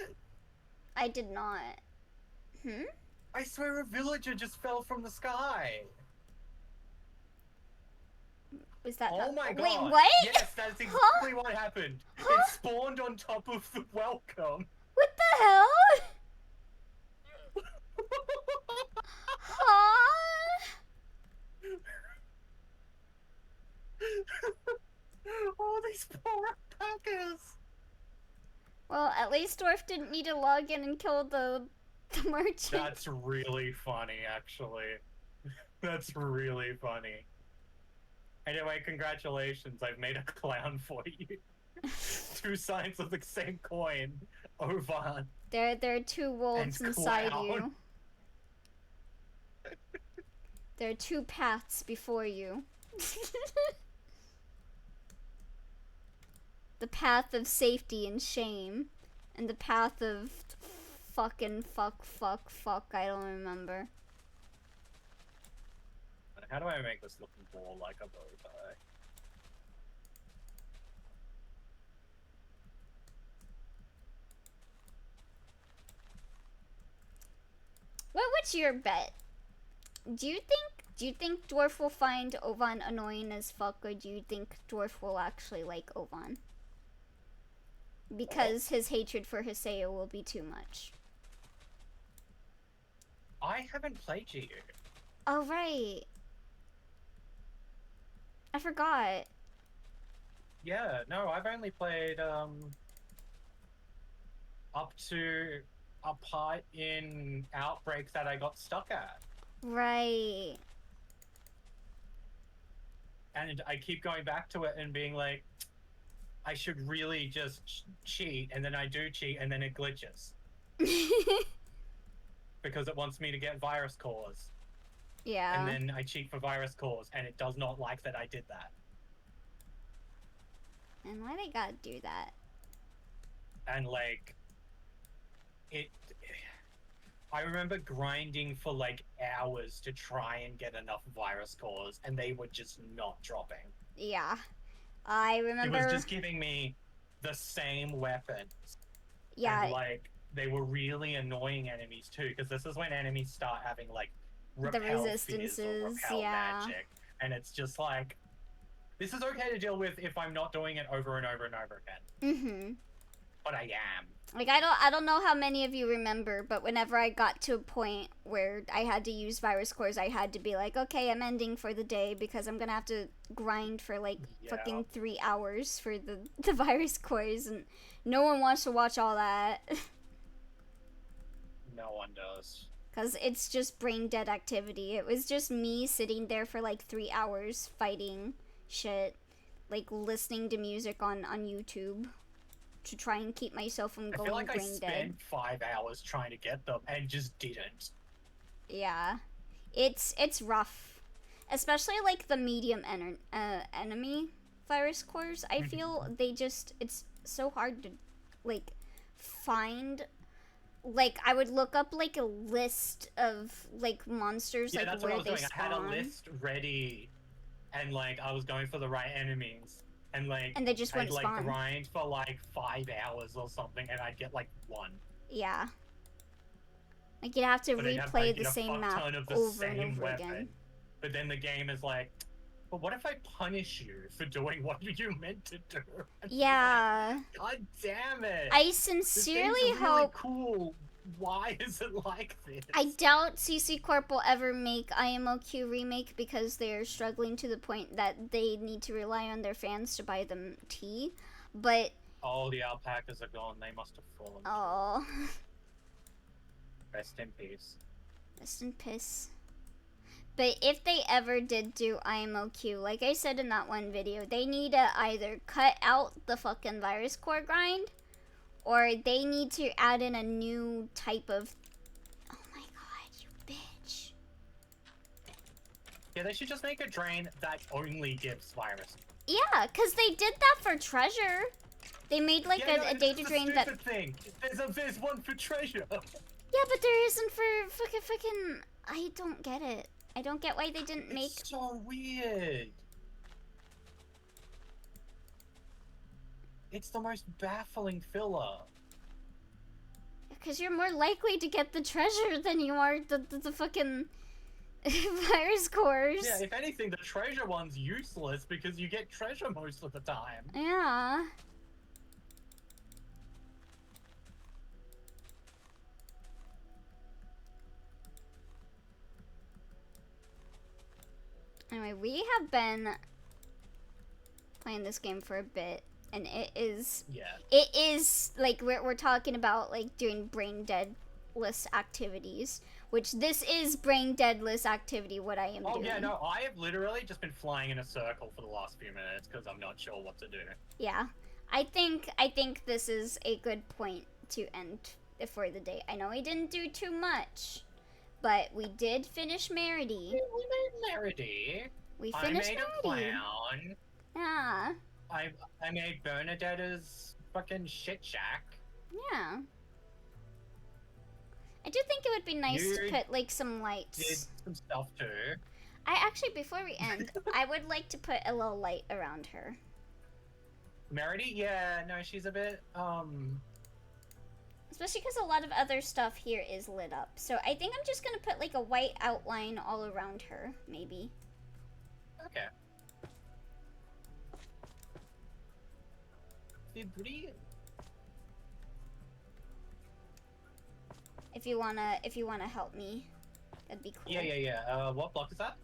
Speaker 1: I did not.
Speaker 2: I swear a villager just fell from the sky.
Speaker 1: Was that
Speaker 2: Oh my god.
Speaker 1: Wait, what?
Speaker 2: Yes, that's exactly what happened. It spawned on top of the welcome.
Speaker 1: What the hell? Huh?
Speaker 2: Oh, these poor alpacas.
Speaker 1: Well, at least Dwarf didn't need to log in and kill the merchant.
Speaker 2: That's really funny, actually. That's really funny. Anyway, congratulations, I've made a clown for you. 2 sides of the same coin. Over.
Speaker 1: There are 2 wolves
Speaker 2: And
Speaker 1: inside
Speaker 2: clown.
Speaker 1: you. There are 2 paths before you. The path of safety and shame, and the path of fucking fuck, I don't remember.
Speaker 2: How do I make this look more like a bow tie?
Speaker 1: What's your bet? Do you think Dwarf will find Ovan annoying as fuck, or do you think Dwarf will actually like Ovan? Because his hatred for Hiseo will be too much.
Speaker 2: I haven't played you.
Speaker 1: Oh, right. I forgot.
Speaker 2: Yeah, no, I've only played, up to a part in Outbreak that I got stuck at.
Speaker 1: Right.
Speaker 2: And I keep going back to it and being like, I should really just cheat, and then I do cheat, and then it glitches. because it wants me to get virus cores.
Speaker 1: Yeah.
Speaker 2: And then I cheat for virus cores, and it does not like that I did that.
Speaker 1: And why they gotta do that?
Speaker 2: And like, I remember grinding for like hours to try and get enough virus cores, and they were just not dropping.
Speaker 1: Yeah. I remember...
Speaker 2: It was just giving me the same weapons.
Speaker 1: Yeah.
Speaker 2: And like, they were really annoying enemies too, because this is when enemies start having like repel
Speaker 1: the
Speaker 2: fizz
Speaker 1: resistances,
Speaker 2: or repel
Speaker 1: yeah.
Speaker 2: magic. And it's just like, this is okay to deal with if I'm not doing it over and over and over again.
Speaker 1: Mm-hmm.
Speaker 2: But I am.
Speaker 1: Like, I don't know how many of you remember, but whenever I got to a point where I had to use virus cores, I had to be like, okay, I'm ending for the day because I'm gonna have to grind for like fucking 3 hours for the virus cores, and no one wants to watch all that.
Speaker 2: No one does.
Speaker 1: Because it's just brain dead activity. It was just me sitting there for like 3 hours fighting shit, like listening to music on YouTube to try and keep myself from going brain dead.
Speaker 2: I feel like I spent 5 hours trying to get them and just didn't.
Speaker 1: Yeah, it's rough, especially like the medium enemy virus cores. I feel they just, it's so hard to like find. Like, I would look up like a list of like monsters, like
Speaker 2: that's
Speaker 1: where
Speaker 2: what I was doing.
Speaker 1: spawn.
Speaker 2: I had a list ready, and like I was going for the right enemies, and like
Speaker 1: they just wouldn't
Speaker 2: I'd
Speaker 1: spawn.
Speaker 2: like grind for like 5 hours or something, and I'd get like 1.
Speaker 1: Yeah. Like, you'd have to replay the same map over and over again.
Speaker 2: But then the game is like, but what if I punish you for doing what you meant to do?
Speaker 1: Yeah.
Speaker 2: Like, God damn it!
Speaker 1: I sincerely
Speaker 2: this
Speaker 1: hope.
Speaker 2: Really cool. Why is it like this?
Speaker 1: I doubt CC Corp will ever make IMOQ remake because they're struggling to the point that they need to rely on their fans to buy them tea. But
Speaker 2: oh, the alpacas are gone. They must have fallen.
Speaker 1: Oh.
Speaker 2: Rest in peace.
Speaker 1: Rest in peace. But if they ever did do IMOQ, like I said in that one video, they need to either cut out the fucking virus core grind, or they need to add in a new type of... Oh my god, you bitch.
Speaker 2: Yeah, they should just make a drain that only gives virus.
Speaker 1: Yeah, because they did that for treasure. They made like a data drain that...
Speaker 2: Thing. There's one for treasure.
Speaker 1: Yeah, but there isn't for fucking... I don't get it. I don't get why they didn't make...
Speaker 2: It's so weird. It's the most baffling filler.
Speaker 1: Because you're more likely to get the treasure than you are the fucking virus cores.
Speaker 2: Yeah, if anything, the treasure one's useless because you get treasure most of the time.
Speaker 1: Yeah. Anyway, we have been playing this game for a bit, and it is like we're talking about like doing brain deadless activities, which this is brain deadless activity what I am doing.
Speaker 2: Oh yeah, no, I have literally just been flying in a circle for the last few minutes because I'm not sure what to do.
Speaker 1: Yeah, I think this is a good point to end for the day. I know we didn't do too much, but we did finish Meredy.
Speaker 2: We made Meredy.
Speaker 1: We finished
Speaker 2: I made
Speaker 1: Meredy.
Speaker 2: A clown.
Speaker 1: Yeah.
Speaker 2: I made Bernadetta's fucking shit shack.
Speaker 1: Yeah. I do think it would be nice to put like some lights.
Speaker 2: Did some stuff too.
Speaker 1: I actually, before we end, I would like to put a little light around her.
Speaker 2: Meredy? Yeah, no, she's a bit
Speaker 1: Especially because a lot of other stuff here is lit up. So I think I'm just gonna put like a white outline all around her, maybe.
Speaker 2: Okay.
Speaker 1: If you wanna help me, that'd be cool.
Speaker 2: Yeah. What block is that?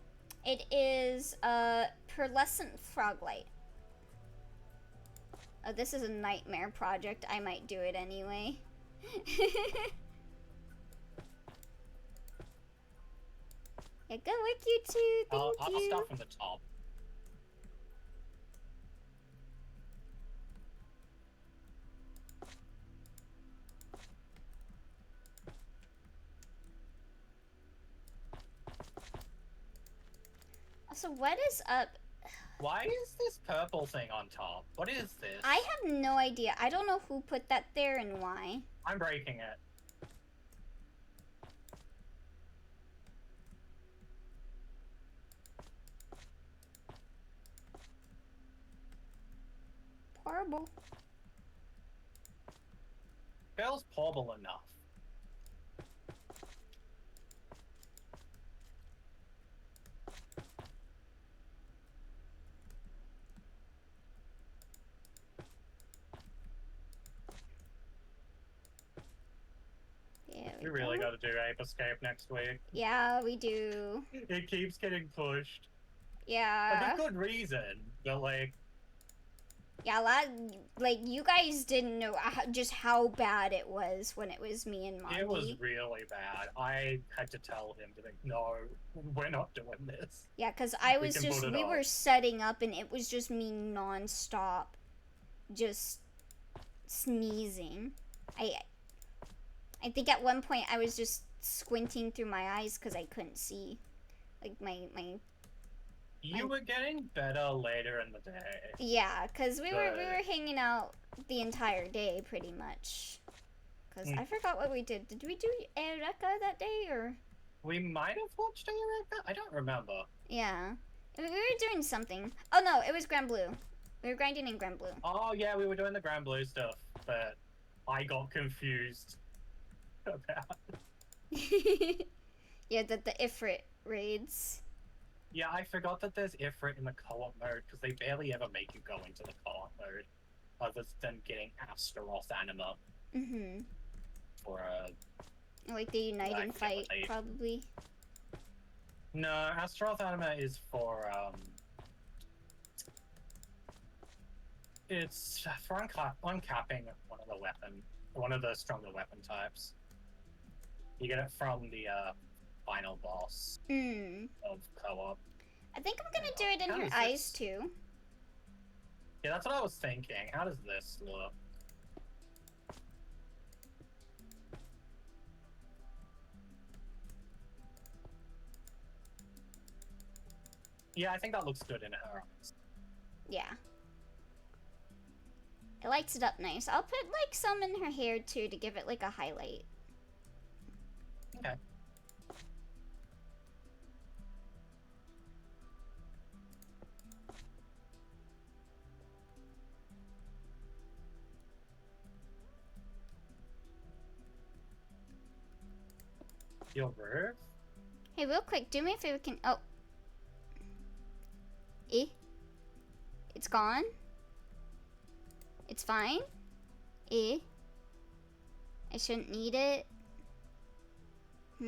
Speaker 1: It is pearlescent frog light. Oh, this is a nightmare project. I might do it anyway. Yeah, good work, you two. Thank you.
Speaker 2: I'll start from the top.
Speaker 1: Also, what is up?
Speaker 2: Why is this purple thing on top? What is this?
Speaker 1: I have no idea. I don't know who put that there and why.
Speaker 2: I'm breaking it.
Speaker 1: Horrible.
Speaker 2: Feels portable enough.
Speaker 1: Yeah,
Speaker 2: We really got to do Ape Escape next week.
Speaker 1: Yeah, we do.
Speaker 2: It keeps getting pushed.
Speaker 1: Yeah.
Speaker 2: Like, a good reason, but like...
Speaker 1: Yeah, like, you guys didn't know just how bad it was when it was me and Monty.
Speaker 2: It was really bad. I had to tell him to think, no, we're not doing this.
Speaker 1: Yeah, because we were setting up and it was just me non-stop just sneezing. I think at one point I was just squinting through my eyes because I couldn't see. Like,
Speaker 2: You were getting better later in the day.
Speaker 1: Yeah, because we were hanging out the entire day, pretty much. Because I forgot what we did. Did we do Eureka that day, or...?
Speaker 2: We might have watched Eureka? I don't remember.
Speaker 1: Yeah. We were doing something. Oh, no, it was Grand Blue. We were grinding in Grand Blue.
Speaker 2: Oh, yeah, we were doing the Grand Blue stuff, but I got confused about...
Speaker 1: Yeah, the Ifrit raids.
Speaker 2: Yeah, I forgot that there's Ifrit in the co-op mode, because they barely ever make you go into the co-op mode, other than getting Astaroth Anima.
Speaker 1: Mm-hmm.
Speaker 2: For a...
Speaker 1: Like the Unite and Fight, probably.
Speaker 2: No, Astaroth Anima is for, it's for uncapping one of the stronger weapon types. You get it from the, final boss of co-op.
Speaker 1: I think I'm gonna do it in her eyes too.
Speaker 2: Yeah, that's what I was thinking. How does this look? Yeah, I think that looks good in her eyes.
Speaker 1: Yeah. It lights it up nice. I'll put like some in her hair too to give it like a highlight.
Speaker 2: Okay. Your roof?
Speaker 1: Hey, real quick, do me a favor, oh. It's gone? It's fine? I shouldn't need it? I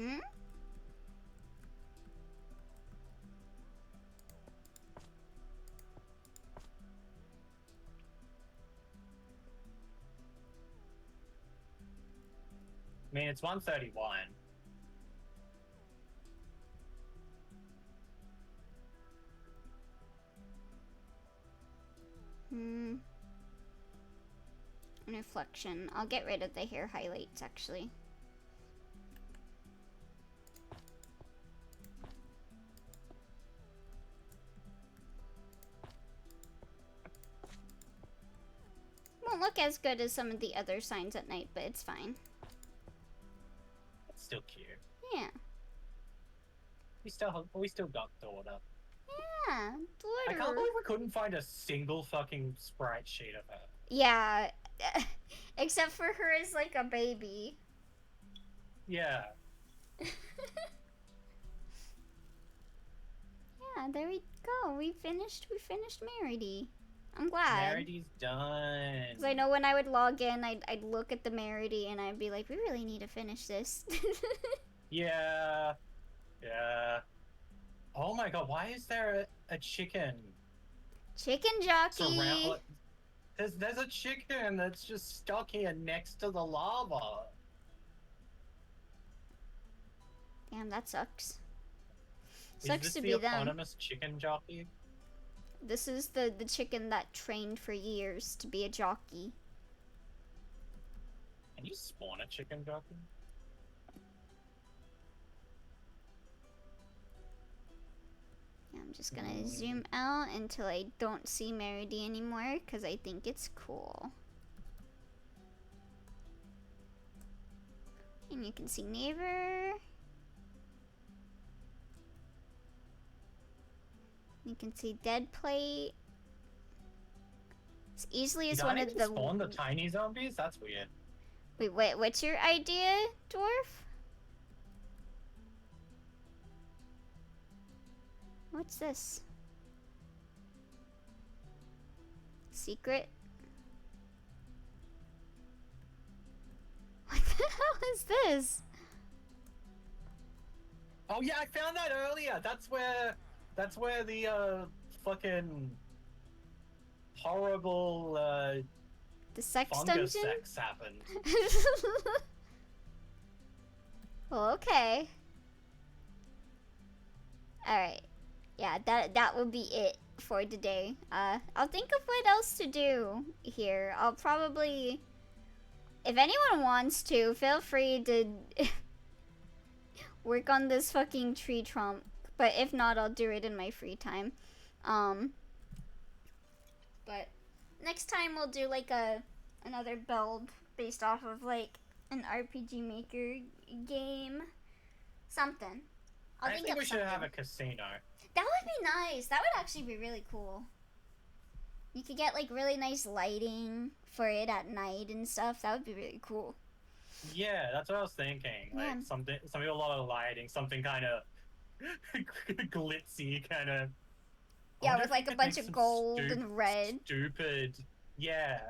Speaker 2: mean, it's 131.
Speaker 1: Reflection. I'll get rid of the hair highlights, actually. Won't look as good as some of the other signs at night, but it's fine.
Speaker 2: It's still cute.
Speaker 1: Yeah.
Speaker 2: We still got daughter.
Speaker 1: Yeah, daughter.
Speaker 2: I can't believe we couldn't find a single fucking sprite sheet of her.
Speaker 1: Yeah. Except for her as like a baby.
Speaker 2: Yeah.
Speaker 1: Yeah, there we go. We finished Meredy. I'm glad.
Speaker 2: Meredy's done.
Speaker 1: Because I know when I would log in, I'd look at the Meredy and I'd be like, we really need to finish this.
Speaker 2: Yeah. Yeah. Oh my god, why is there a chicken?
Speaker 1: Chicken jockey.
Speaker 2: There's a chicken that's just stuck here next to the lava.
Speaker 1: Damn, that sucks.
Speaker 2: Is
Speaker 1: Sucks
Speaker 2: this
Speaker 1: to
Speaker 2: the
Speaker 1: be them.
Speaker 2: eponymous chicken jockey?
Speaker 1: This is the chicken that trained for years to be a jockey.
Speaker 2: Can you spawn a chicken jockey?
Speaker 1: I'm just gonna zoom out until I don't see Meredy anymore because I think it's cool. And you can see neighbor. You can see dead plate. It's easily as one of the.
Speaker 2: Spawn the tiny zombies? That's weird.
Speaker 1: Wait, what's your idea, dwarf? What's this? Secret? What the hell is this?
Speaker 2: Oh yeah, I found that earlier. That's where the fucking horrible
Speaker 1: The sex
Speaker 2: fungus
Speaker 1: dungeon?
Speaker 2: sex happened.
Speaker 1: Well, okay. Alright. Yeah, that would be it for today. I'll think of what else to do here. I'll probably, if anyone wants to, feel free to work on this fucking tree trunk. But if not, I'll do it in my free time. But next time we'll do like another build based off of like an RPG Maker game. Something.
Speaker 2: I think we should have a casino.
Speaker 1: That would be nice. That would actually be really cool. You could get like really nice lighting for it at night and stuff. That would be really cool.
Speaker 2: Yeah, that's what I was thinking. Like some people a lot of lighting, something kind of glitzy, kind of.
Speaker 1: Yeah, with like a bunch of gold and red.
Speaker 2: Stupid. Yeah.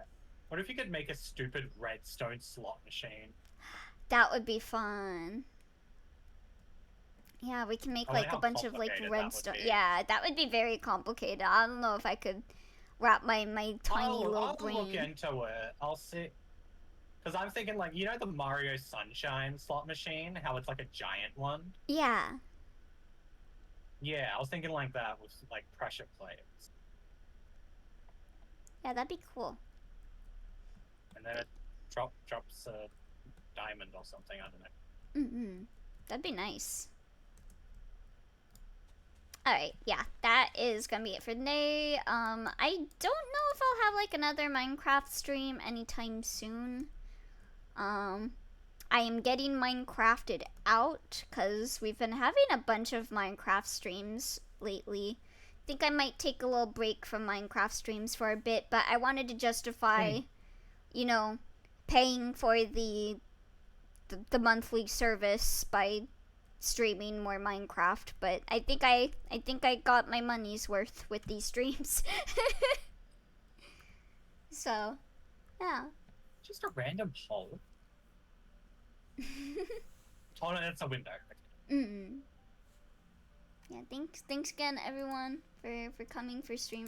Speaker 2: What if you could make a stupid redstone slot machine?
Speaker 1: That would be fun. Yeah, we can make like a bunch of like redstone. Yeah, that would be very complicated. I don't know if I could wrap my tiny little brain.
Speaker 2: I'll look into it. I'll see. Because I'm thinking like, you know the Mario Sunshine slot machine? How it's like a giant one?
Speaker 1: Yeah.
Speaker 2: Yeah, I was thinking like that with like pressure plates.
Speaker 1: Yeah, that'd be cool.
Speaker 2: And then it drops a diamond or something, I don't know.
Speaker 1: That'd be nice. Alright, yeah, that is gonna be it for today. I don't know if I'll have like another Minecraft stream anytime soon. I am getting Minecrafted out because we've been having a bunch of Minecraft streams lately. I think I might take a little break from Minecraft streams for a bit, but I wanted to justify, you know, paying for the monthly service by streaming more Minecraft, but I think I got my money's worth with these streams. So, yeah.
Speaker 2: Just a random hole. Oh no, that's a window.
Speaker 1: Yeah, thanks again everyone for coming for stream.